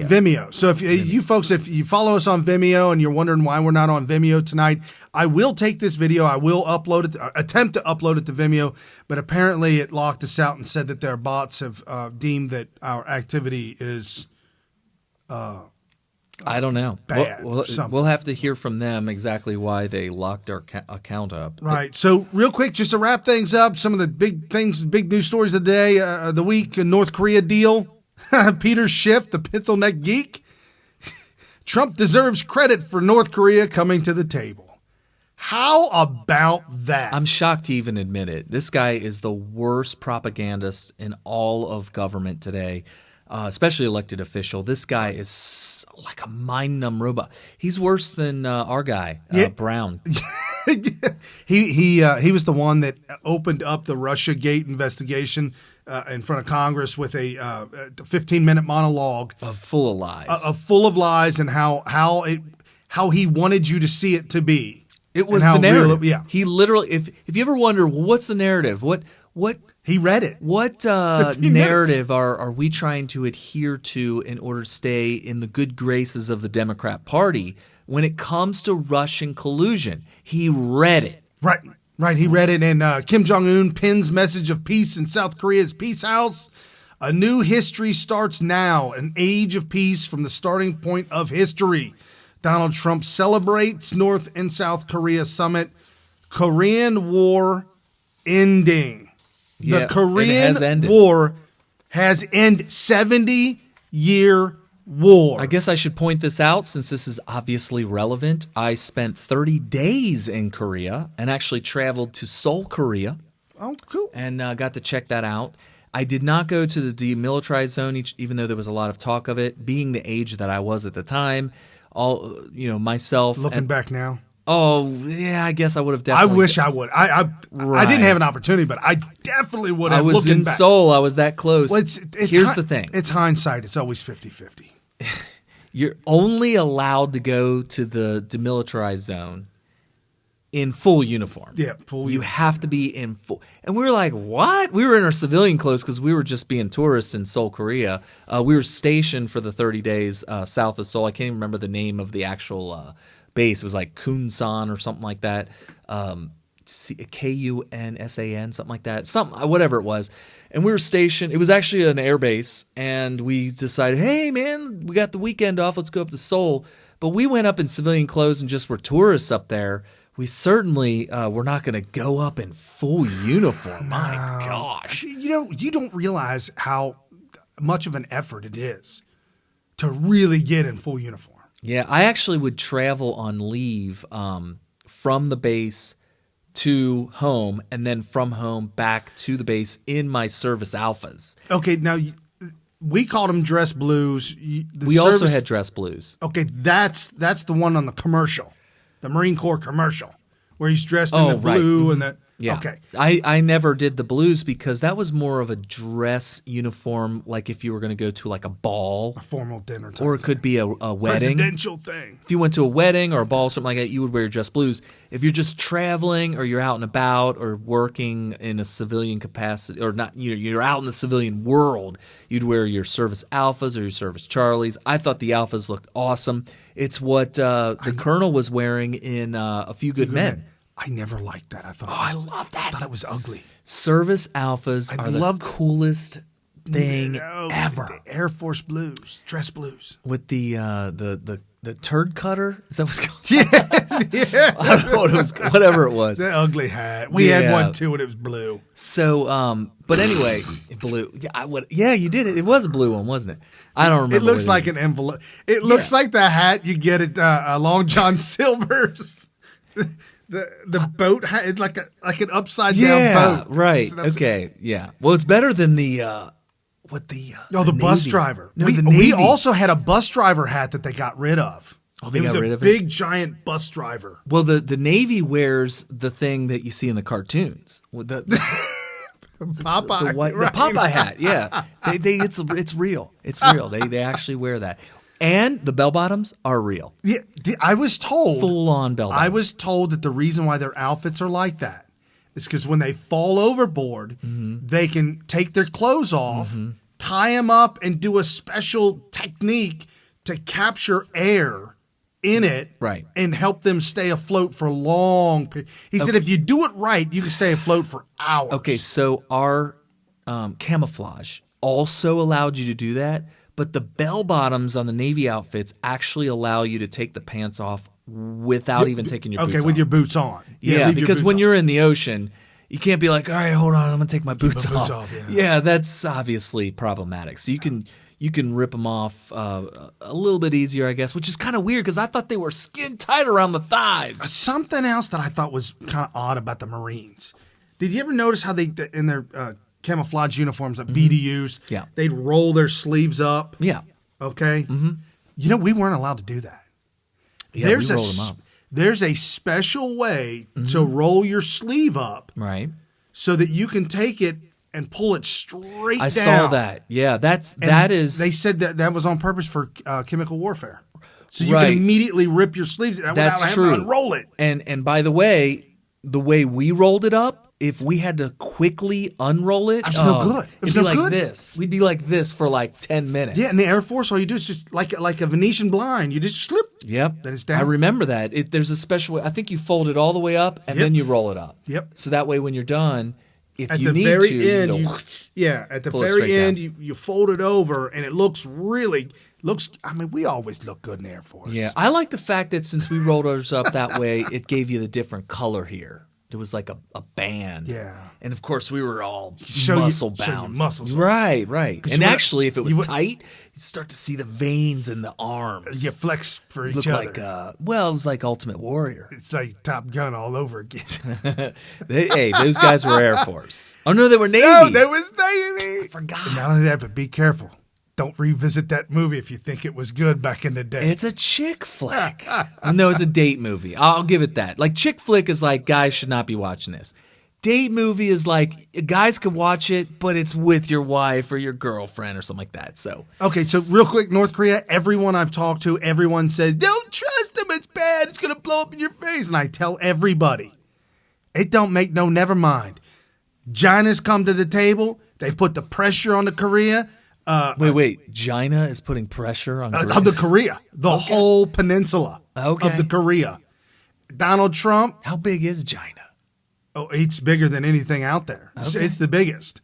Vimeo. So if you folks, if you follow us on Vimeo and you're wondering why we're not on Vimeo tonight, I will take this video. I will upload it, attempt to upload it to Vimeo, but apparently it locked us out and said that their bots have deemed that our activity is I don't know. Bad. We'll have to hear from them exactly why they locked our account up. Right. So real quick, just to wrap things up, some of the big things, big news stories of the day, the week, North Korea deal, Peter Schiff, the pencil neck geek. Trump deserves credit for North Korea coming to the table. How about that? I'm shocked to even admit it. This guy is the worst propagandist in all of government today. Especially elected official. This guy is like a mind-numb robot. He's worse than our guy, Brown. He was the one that opened up the Russiagate investigation in front of Congress with a 15-minute monologue full of lies, full of lies, and how he wanted you to see it to be. It was the narrative. He literally. If you ever wonder, well, what's the narrative? What he read it. What narrative are we trying to adhere to in order to stay in the good graces of the Democrat Party when it comes to Russian collusion? He read it. Right. He read it, and Kim Jong-un pins message of peace in South Korea's peace house. A new history starts now, an age of peace from the starting point of history. Donald Trump celebrates North and South Korea summit. Korean War ending. The Korean War has ended. 70-year war. I guess I should point this out since this is obviously relevant. I spent 30 days in Korea and actually traveled to Seoul, Korea. Oh, cool. And got to check that out. I did not go to the demilitarized zone, even though there was a lot of talk of it. Being the age that I was at the time, myself. Looking back now. Oh, yeah, I guess I would have definitely. I wish I would. I didn't have an opportunity, but I definitely would have. I was in Seoul. I was that close. Well, Here's the thing. It's hindsight. It's always 50-50. You're only allowed to go to the demilitarized zone in full uniform. Yeah, full You have to be in full. And we were like, what? We were in our civilian clothes because we were just being tourists in Seoul, Korea. We were stationed for the 30 days south of Seoul. I can't even remember the name of the actual base. It was like Kunsan or something like that. Kunsan, something like that. Whatever it was. And we were stationed. It was actually an air base. And we decided, hey, man, we got the weekend off. Let's go up to Seoul. But we went up in civilian clothes and just were tourists up there. We certainly were not going to go up in full uniform. My gosh. You don't realize how much of an effort it is to really get in full uniform. Yeah, I actually would travel on leave from the base to home and then from home back to the base in my service alphas. Okay, now we called them dress blues. We also had dress blues. Okay, that's the one on the commercial. The Marine Corps commercial, where he's dressed in the blue and the yeah. Okay, I never did the blues because that was more of a dress uniform, like if you were going to go to like a ball, a formal dinner, or it could be a wedding, presidential thing. If you went to a wedding or a ball, something like that, you would wear your dress blues. If you're just traveling or you're out and about or working in a civilian capacity, or not, you're out in the civilian world, you'd wear your service alphas or your service Charlies. I thought the alphas looked awesome. It's what the colonel was wearing in A Few Good Men. I never liked that. I love that. I thought it was ugly. Service alphas are the coolest thing ever. The Air Force blues, dress blues. With the turd cutter? Is that what's called? Yes, yeah. I don't know what it was, whatever it was. The ugly hat. We had one too, and it was blue. So, but anyway, blue. Yeah, you did it. It was a blue one, wasn't it? I don't remember. It looks like an envelope. It looks like the hat you get at Long John Silver's. The boat hat. It's like an upside down boat. Right. Okay. Yeah. Well, it's better than the bus driver. No, the Navy. We also had a bus driver hat that they got rid of. Oh, they got rid of it? Big giant bus driver. Well, the Navy wears the thing that you see in the cartoons. The Popeye, the Popeye hat. Yeah. It's real. It's real. They actually wear that. And the bell bottoms are real. Yeah, I was told. Full on bell bottoms. I was told that the reason why their outfits are like that is because when they fall overboard, they can take their clothes off, tie them up, and do a special technique to capture air in it, right, and help them stay afloat for long periods. He said if you do it right, you can stay afloat for hours. Okay, so our camouflage also allowed you to do that. But the bell bottoms on the Navy outfits actually allow you to take the pants off without even taking your boots off. Okay, with your boots on. Yeah, because when you're in the ocean, you can't be like, all right, hold on, I'm going to take my boots off. Yeah, that's obviously problematic. So you can rip them off a little bit easier, I guess, which is kind of weird because I thought they were skin tight around the thighs. Something else that I thought was kind of odd about the Marines. Did you ever notice how they, in their camouflage uniforms, like BDUs, they'd roll their sleeves up? Yeah. Okay? You know, we weren't allowed to do that. Yeah, we rolled them up. There's a special way to roll your sleeve up. Right. So that you can take it and pull it straight down. I saw that. Yeah, that is. They said that was on purpose for chemical warfare. So you can immediately rip your sleeves without having to unroll it. And by the way we rolled it up, if we had to quickly unroll it, it was no good. It was it'd be no like good. this. We'd be like this for like 10 minutes. Yeah, in the Air Force, all you do is just like a Venetian blind. You just slip. Yep. Then it's down. I remember that. There's a special way. I think you fold it all the way up and then you roll it up. Yep. So that way when you're done, if at you the need very to, end, at the very end, down. you fold it over and it looks I mean, we always look good in the Air Force. Yeah. I like the fact that since we rolled ours up that way, it gave you the different color here. It was like a band. Yeah. And of course, we were all muscle bound. Show your muscles. Right. And actually, if it was tight, you'd start to see the veins in the arms. You flex for each other. Like, it was like Ultimate Warrior. It's like Top Gun all over again. Hey, those guys were Air Force. Oh, no, they were Navy. No, they was Navy. I forgot. And not only that, but be careful. Don't revisit that movie if you think it was good back in the day. It's a chick flick. No, it's a date movie. I'll give it that. Like, chick flick is like, guys should not be watching this. Date movie is like, guys could watch it, but it's with your wife or your girlfriend or something like that. So okay, so real quick, North Korea, everyone I've talked to, everyone says, don't trust them, it's bad, it's going to blow up in your face. And I tell everybody, it don't make no, never mind. China's come to the table. They put the pressure on the Korea. Wait. China is putting pressure on Korea? Of the Korea. The whole peninsula of the Korea. Donald Trump. How big is China? Oh, it's bigger than anything out there. Okay. It's the biggest.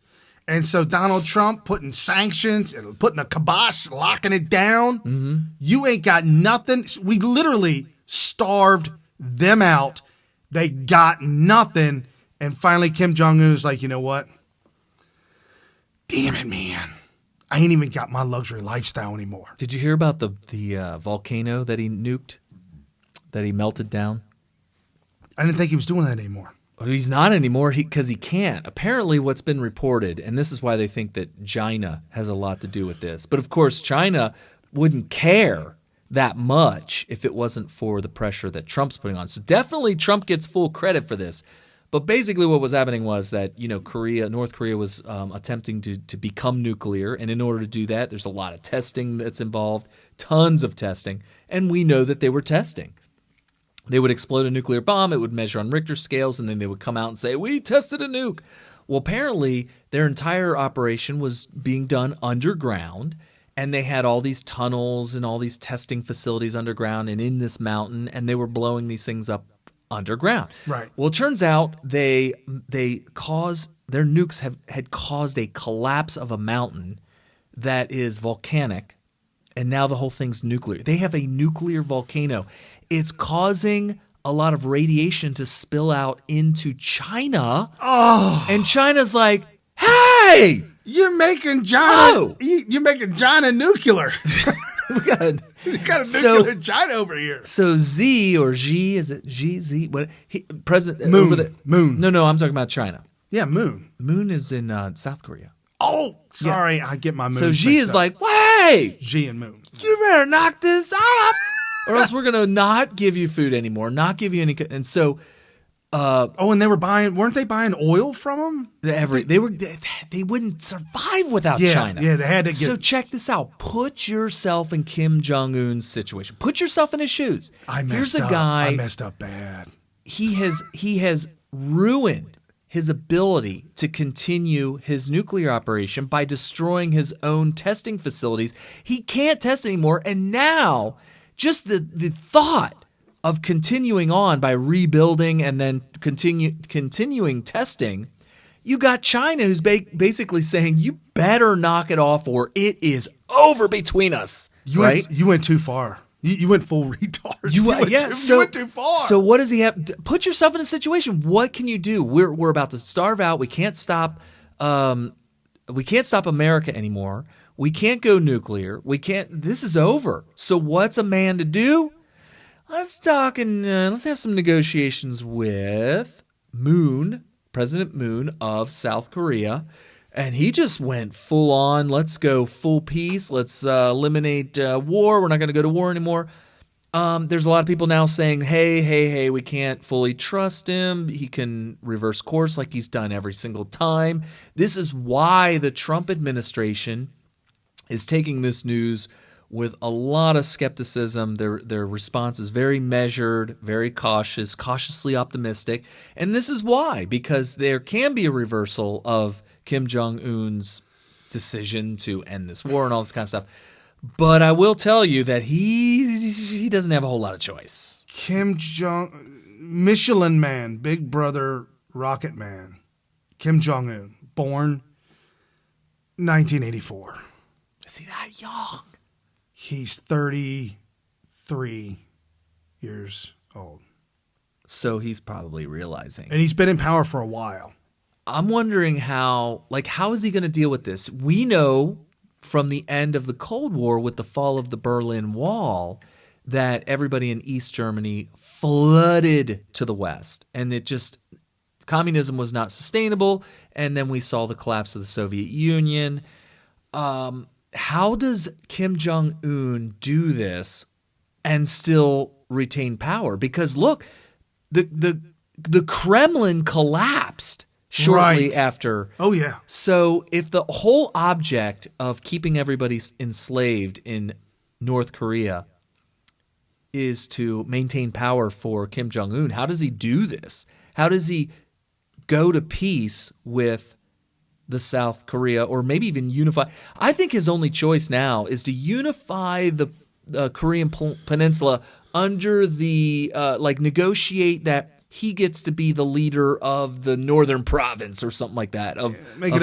And so Donald Trump putting sanctions and putting a kibosh, locking it down. Mm-hmm. You ain't got nothing. We literally starved them out. They got nothing. And finally, Kim Jong-un is like, you know what? Damn it, man. I ain't even got my luxury lifestyle anymore. Did you hear about the volcano that he nuked, that he melted down? I didn't think he was doing that anymore. Well, he's not anymore because he can't. Apparently what's been reported, and this is why they think that China has a lot to do with this. But, of course, China wouldn't care that much if it wasn't for the pressure that Trump's putting on. So definitely Trump gets full credit for this. But basically what was happening was that, North Korea was attempting to become nuclear. And in order to do that, there's a lot of testing that's involved, tons of testing. And we know that they were testing. They would explode a nuclear bomb. It would measure on Richter scales. And then they would come out and say, we tested a nuke. Well, apparently their entire operation was being done underground. And they had all these tunnels and all these testing facilities underground and in this mountain. And they were blowing these things up underground. Right. Well, it turns out their nukes had caused a collapse of a mountain that is volcanic, and now the whole thing's nuclear. They have a nuclear volcano. It's causing a lot of radiation to spill out into China. Oh. And China's like, hey! You're making China you're making China nuclear. We got a nuclear China over here. So Z or Xi, is it Z? What? President Moon. over there. Moon. No, I'm talking about China. Yeah, Moon. Moon is in South Korea. Oh, sorry, I get my Moon. So Xi is like, wait, Xi and Moon. You better knock this off, or else we're gonna not give you food anymore, not give you any. And so, and they were weren't they buying oil from them? They wouldn't survive without China. Yeah, they had to get. So check this out. Put yourself in Kim Jong-un's situation. Put yourself in his shoes. Here's a guy. I messed up bad. He has ruined his ability to continue his nuclear operation by destroying his own testing facilities. He can't test anymore, and now just the thought of continuing on by rebuilding and then continuing testing, you got China who's basically saying, you better knock it off or it is over between us. You went too far. You went full retard. You went too far. So what does he have? Put yourself in a situation. What can you do? We're about to starve out. We can't stop. We can't stop America anymore. We can't go nuclear. We can't. This is over. So what's a man to do? Let's talk and let's have some negotiations with President Moon of South Korea. And he just went full on, let's go full peace. Let's eliminate war. We're not going to go to war anymore. There's a lot of people now saying, hey, we can't fully trust him. He can reverse course like he's done every single time. This is why the Trump administration is taking this news with a lot of skepticism. Their response is very measured, very cautious, cautiously optimistic. And this is why, because there can be a reversal of Kim Jong-un's decision to end this war and all this kind of stuff. But I will tell you that he doesn't have a whole lot of choice. Michelin Man, Big Brother Rocket Man, Kim Jong-un, born 1984. Is he that young? He's 33 years old. So he's probably realizing. And he's been in power for a while. I'm wondering how is he going to deal with this? We know from the end of the Cold War with the fall of the Berlin Wall that everybody in East Germany flooded to the West. And communism was not sustainable. And then we saw the collapse of the Soviet Union. how does Kim Jong-un do this and still retain power? Because look, the Kremlin collapsed shortly after. Oh, yeah. So if the whole object of keeping everybody enslaved in North Korea is to maintain power for Kim Jong-un, how does he do this? How does he go to peace with the South Korea, or maybe even unify? I think his only choice now is to unify the Korean Peninsula under the negotiate that he gets to be the leader of the northern province or something like that of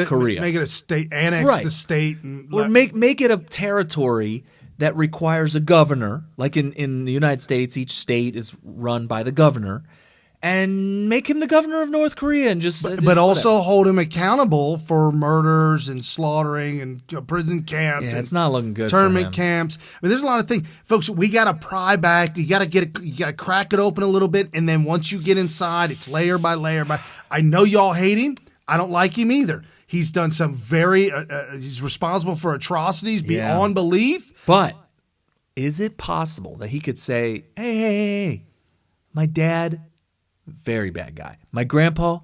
Korea. Make it a state, annex the state. Or make it a territory that requires a governor. Like in the United States, each state is run by the governor. And make him the governor of North Korea and just but also hold him accountable for murders and slaughtering and prison camps. Yeah, and it's not looking good. Tournament camps. I mean, there's a lot of things, folks. We got to pry back. You got to crack it open a little bit, and then once you get inside, it's layer by layer. I know y'all hate him. I don't like him either. He's done some he's responsible for atrocities beyond belief. But is it possible that he could say, "Hey, my dad, very bad guy. My grandpa,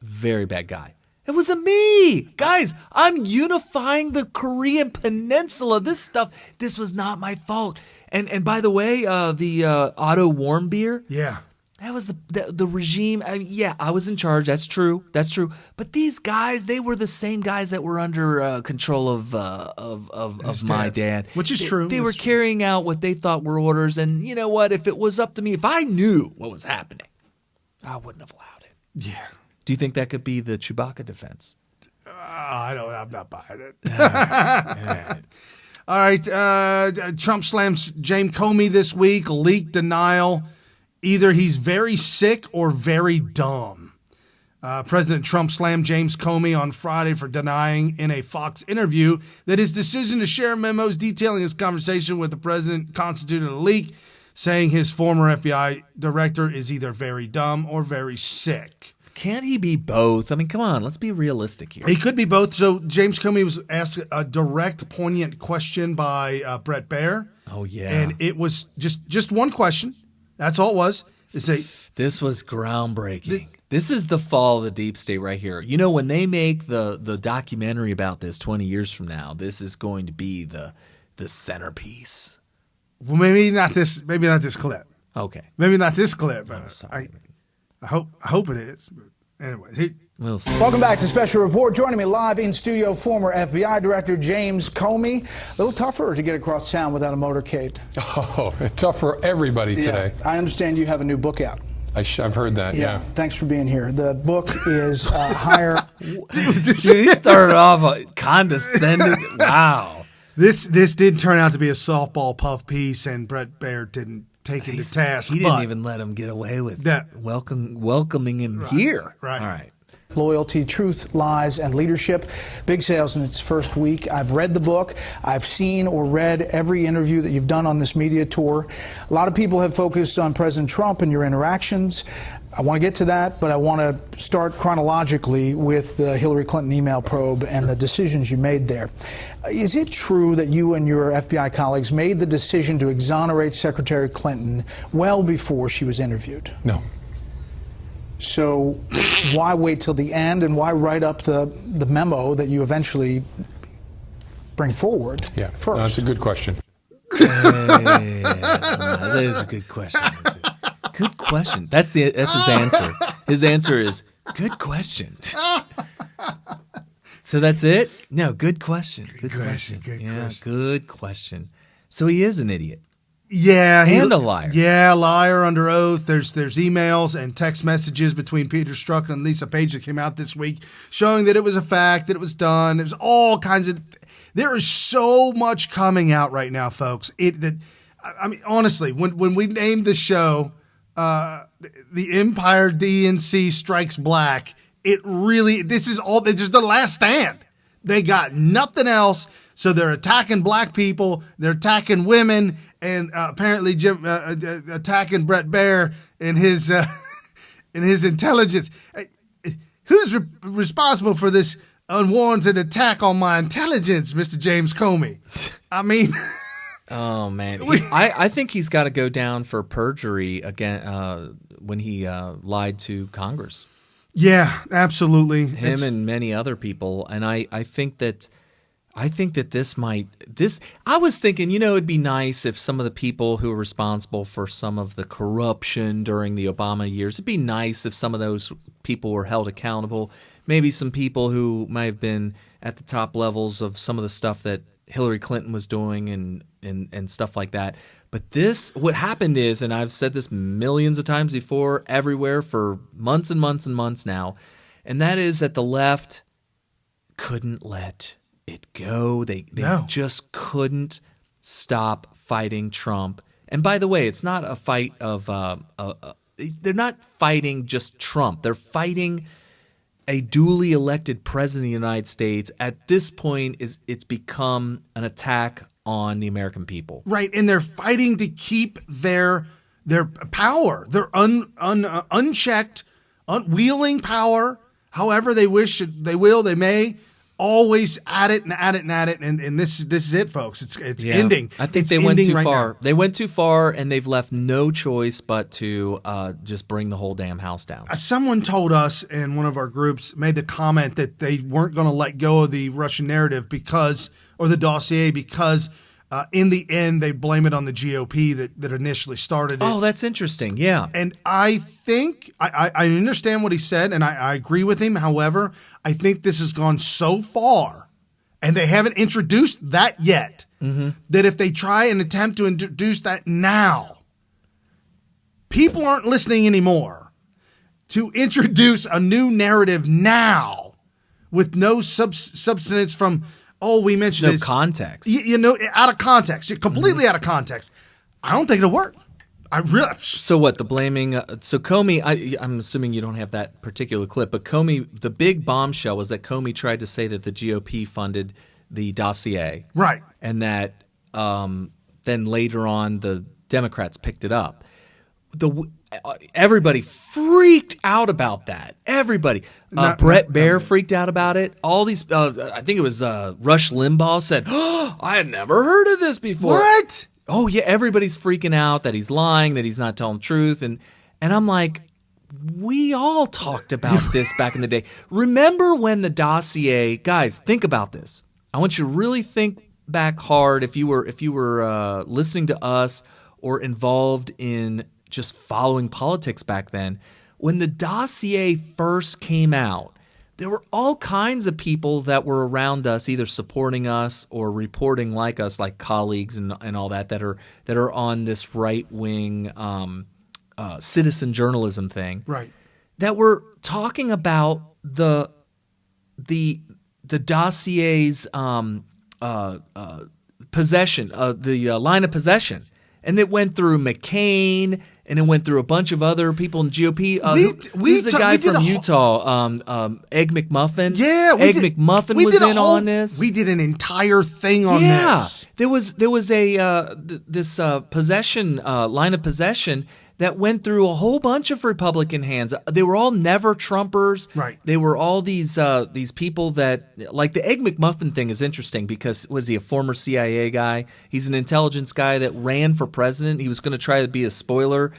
very bad guy. It wasn't me. Guys, I'm unifying the Korean Peninsula. This was not my fault." And by the way, the Otto Warm beer. Yeah. That was the regime. I mean, I was in charge. That's true. But these guys, they were the same guys that were under control of my dad. Which is true. They were carrying out what they thought were orders. And you know what? If it was up to me, if I knew what was happening, I wouldn't have allowed it. Yeah. Do you think that could be the Chewbacca defense? I'm not buying it. All right. All right. Trump slams James Comey this week. Leak denial. Either he's very sick or very dumb. President Trump slammed James Comey on Friday for denying in a Fox interview that his decision to share memos detailing his conversation with the president constituted a leak, saying his former FBI director is either very dumb or very sick. Can't he be both? I mean, come on, let's be realistic here. He could be both. So James Comey was asked a direct, poignant question by Bret Baier. Oh, yeah. And it was just one question. That's all it was. This was groundbreaking. This is the fall of the deep state right here. You know, when they make the documentary about this 20 years from now, this is going to be the centerpiece. Well, maybe not this clip. Okay. Maybe not this clip. I'm sorry. I hope it is. But anyway, we'll see. Welcome back to Special Report. Joining me live in studio, former FBI Director James Comey. A little tougher to get across town without a motorcade. Oh, it's tough for everybody today. I understand you have a new book out. I've heard that, yeah. Thanks for being here. The book is Higher. Dude, he started off condescending. Wow. This did turn out to be a softball puff piece, and Bret Baier didn't take it to task. He didn't even let him get away with that. Welcoming him here. Right. All right. Loyalty, Truth, Lies, and Leadership. Big sales in its first week. I've read the book. I've seen or read every interview that you've done on this media tour. A lot of people have focused on President Trump and your interactions. I want to get to that, but I want to start chronologically with the Hillary Clinton email probe and the decisions you made there. Is it true that you and your FBI colleagues made the decision to exonerate Secretary Clinton well before she was interviewed? No. So why wait till the end, and why write up the memo that you eventually bring forward first? No, that's a good question. That is a good question. Good question. That's his answer. His answer is good question. So that's it? No, good question. Good question. Good question. So he is an idiot. Yeah, and a liar. Yeah, liar under oath. There's emails and text messages between Peter Strzok and Lisa Page that came out this week showing that it was a fact, that it was done. It was all kinds of. There is so much coming out right now, folks. I mean, honestly, when we named the show, the Empire DNC Strikes Black, this is the last stand. They got nothing else, so they're attacking black people, they're attacking women, and apparently attacking Bret Baier and his intelligence. Who's responsible for this unwarranted attack on my intelligence, Mr. James Comey. I mean, oh man, I think he's got to go down for perjury again when he lied to Congress. Yeah, absolutely. Him and many other people, and I think that this. I was thinking, it'd be nice if some of the people who are responsible for some of the corruption during the Obama years, it'd be nice if some of those people were held accountable. Maybe some people who might have been at the top levels of some of the stuff that Hillary Clinton was doing and stuff like that. But what happened is, and I've said this millions of times before, everywhere for months and months and months now, and that is that the left couldn't let it go. They just couldn't stop fighting Trump. And by the way, it's not a fight of they're not fighting just Trump. They're fighting a duly elected president of the United States. At this point, it's become an attack on the American people. Right, and they're fighting to keep their power, their unchecked, unwielding power, however they wish, they may, always at it and at it and at it, and this is it, folks. It's ending. I think they went too far. Now. They went too far, and they've left no choice but to just bring the whole damn house down. Someone told us in one of our groups, made the comment that they weren't going to let go of the Russian narrative or the dossier because in the end they blame it on the GOP that initially started it. Oh, that's interesting. Yeah. And I think I understand what he said, and I agree with him. However, I think this has gone so far, and they haven't introduced that yet, that if they try and attempt to introduce that now, people aren't listening anymore. To introduce a new narrative now with no substance from, we mentioned no context. Out of context, completely out of context. I don't think it'll work. So what? The blaming. So Comey. I'm assuming you don't have that particular clip, but Comey. The big bombshell was that Comey tried to say that the GOP funded the dossier, right, and that then later on the Democrats picked it up. Everybody freaked out about that. Everybody. Brett Baer freaked out about it. All these, I think it was Rush Limbaugh said, I had never heard of this before. What? Oh, yeah, everybody's freaking out that he's lying, that he's not telling the truth. And I'm like, we all talked about this back in the day. Remember when the dossier, guys, think about this. I want you to really think back hard if you were listening to us or involved in just following politics back then. When the dossier first came out, there were all kinds of people that were around us, either supporting us or reporting like us, like colleagues and all that are on this right wing citizen journalism thing, right? That were talking about the dossier's possession, the line of possession, and it went through McCain. And it went through a bunch of other people in GOP. Who's the guy from Utah? Egg McMuffin. Yeah, Egg McMuffin was in on this. We did an entire thing on this. There was this possession line of possession that went through a whole bunch of Republican hands. They were all never Trumpers. Right. They were all these people that, like the Egg McMuffin thing is interesting because was he a former CIA guy? He's an intelligence guy that ran for president. He was going to try to be a spoiler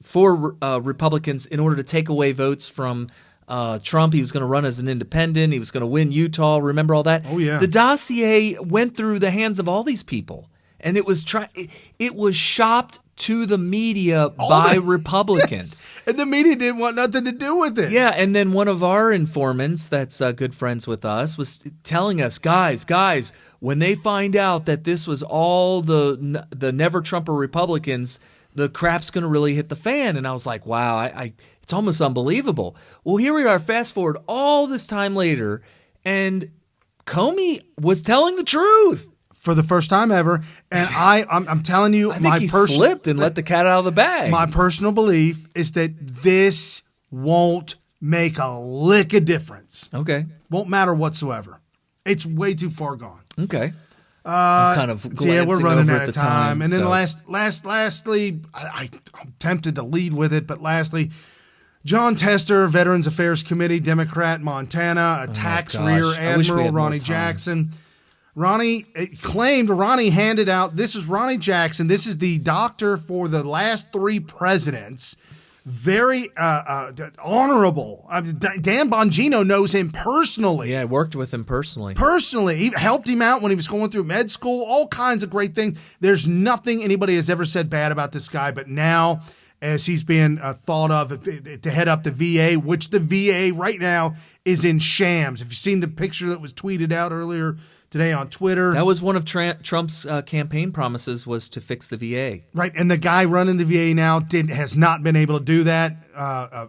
for Republicans in order to take away votes from Trump. He was going to run as an independent. He was going to win Utah. Remember all that? Oh, yeah. The dossier went through the hands of all these people. And it was shopped to the media by Republicans. Yes. And the media didn't want nothing to do with it. Yeah, and then one of our informants that's good friends with us was telling us, guys, when they find out that this was all the never Trumper Republicans, the crap's going to really hit the fan. And I was like, wow, it's almost unbelievable. Well, here we are, fast forward all this time later, and Comey was telling the truth. For the first time ever, and I'm telling you, I think he slipped and let the cat out of the bag. My personal belief is that this won't make a lick of difference. Okay, won't matter whatsoever. It's way too far gone. Okay, I'm kind of glancing we're running over out at of the time. And then so. lastly, I'm tempted to lead with it, but lastly, Jon Tester, Veterans Affairs Committee, Democrat, Montana, attacks Rear Admiral Ronny Jackson. Ronny handed out, this is Ronny Jackson. This is the doctor for the last 3 presidents. Very honorable. Dan Bongino knows him personally. Yeah, I worked with him personally. He helped him out when he was going through med school, all kinds of great things. There's nothing anybody has ever said bad about this guy, but now as he's being thought of to head up the VA, which the VA right now is in shams. If you've seen the picture that was tweeted out earlier today on Twitter. That was one of Trump's campaign promises, was to fix the VA. Right, and the guy running the VA now has not been able to do that,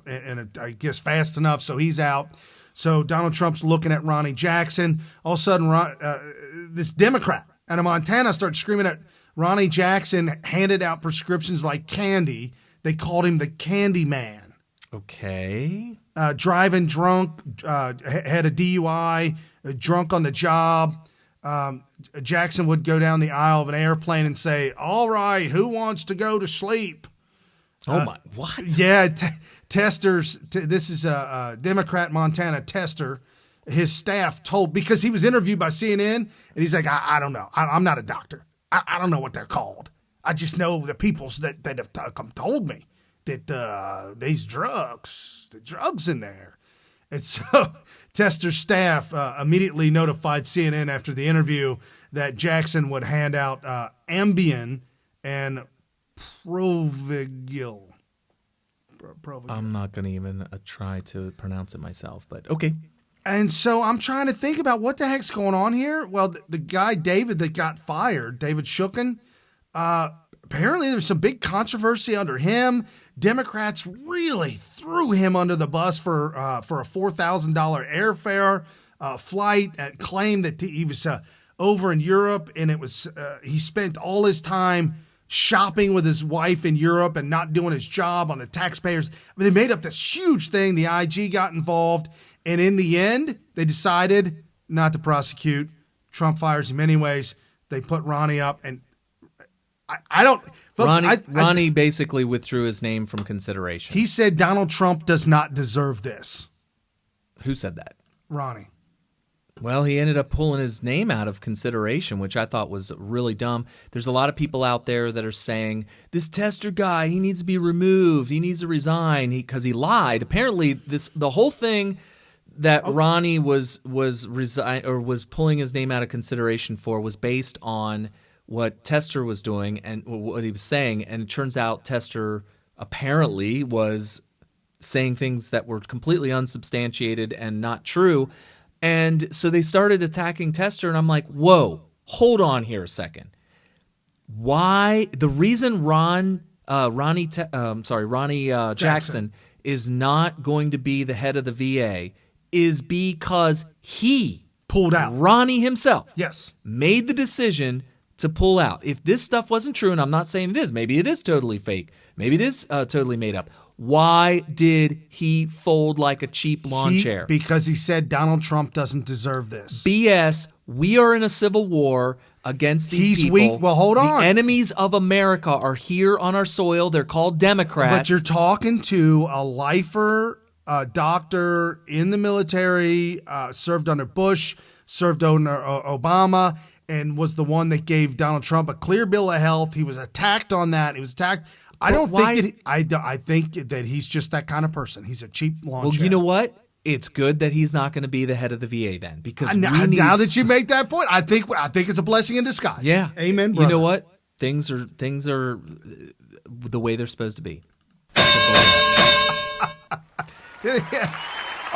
and I guess fast enough, so he's out. So Donald Trump's looking at Ronny Jackson. All of a sudden, this Democrat out of Montana starts screaming at Ronny Jackson, handed out prescriptions like candy. They called him the Candy Man. Okay. Driving drunk, had a DUI, drunk on the job. Jackson would go down the aisle of an airplane and say, "All right, who wants to go to sleep?" What? Yeah, Tester's. This is a Democrat Montana Tester. His staff told, because he was interviewed by CNN, and he's like, I don't know. I'm not a doctor. I don't know what they're called. I just know the people that have told me that these the drugs in there. And so Tester's staff immediately notified CNN after the interview that Jackson would hand out Ambien and Provigil. I'm not going to even try to pronounce it myself, but okay. And so I'm trying to think about what the heck's going on here. Well, the guy, David, that got fired, David Shulkin, apparently there's some big controversy under him. Democrats really threw him under the bus for a $4,000 airfare flight, and claimed that he was over in Europe, and it was he spent all his time shopping with his wife in Europe and not doing his job on the taxpayers. I mean, they made up this huge thing. The IG got involved, and in the end, they decided not to prosecute. Trump fires him anyways. They put Ronny up, and I don't. Folks, Ronny basically withdrew his name from consideration. He said Donald Trump does not deserve this. Who said that? Ronny. Well, he ended up pulling his name out of consideration, which I thought was really dumb. There's a lot of people out there that are saying, this Tester guy, he needs to be removed. He needs to resign because he lied. Apparently, the whole thing that Ronny was pulling his name out of consideration for was based on what Tester was doing and what he was saying. And it turns out Tester apparently was saying things that were completely unsubstantiated and not true. And so they started attacking Tester, and I'm like, whoa, hold on here a second. Why? The reason Ronny Jackson is not going to be the head of the VA is because he pulled out. Ronny himself, yes, made the decision to pull out. If this stuff wasn't true, and I'm not saying it is, maybe it is totally fake, maybe it is totally made up. Why did he fold like a cheap lawn chair? Because he said Donald Trump doesn't deserve this. BS. We are in a civil war against these people. He's weak. Well, hold on. The enemies of America are here on our soil. They're called Democrats. But you're talking to a lifer, a doctor in the military, served under Bush, served under Obama, and was the one that gave Donald Trump a clear bill of health. He was attacked on that. He was attacked. I think that he's just that kind of person. He's a cheap lawn chair. Well, you know what? It's good that he's not going to be the head of the VA then, because now that you make that point, I think it's a blessing in disguise. Yeah, amen, brother. You know what? Things are the way they're supposed to be.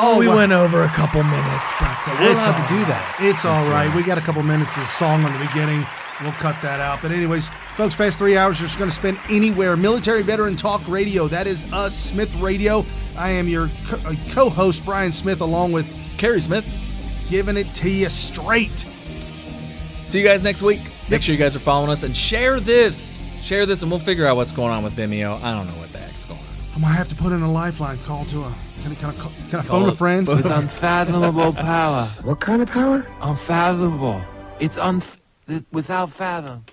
Oh, we went over a couple minutes, but we're allowed to do that. It's all right. We got a couple minutes of song on the beginning. We'll cut that out. But anyways, folks, past 3 hours, you're just going to spend anywhere. Military Veteran Talk Radio. That is us, Smith Radio. I am your co-host, Brian Smith, along with Kerry Smith, giving it to you straight. See you guys next week. Make sure you guys are following us and share this. Share this, and we'll figure out what's going on with Vimeo. I don't know what the heck's going on. I might have to put in a lifeline call to a... Can I phone a friend? With unfathomable power. What kind of power? Unfathomable. It's without fathom.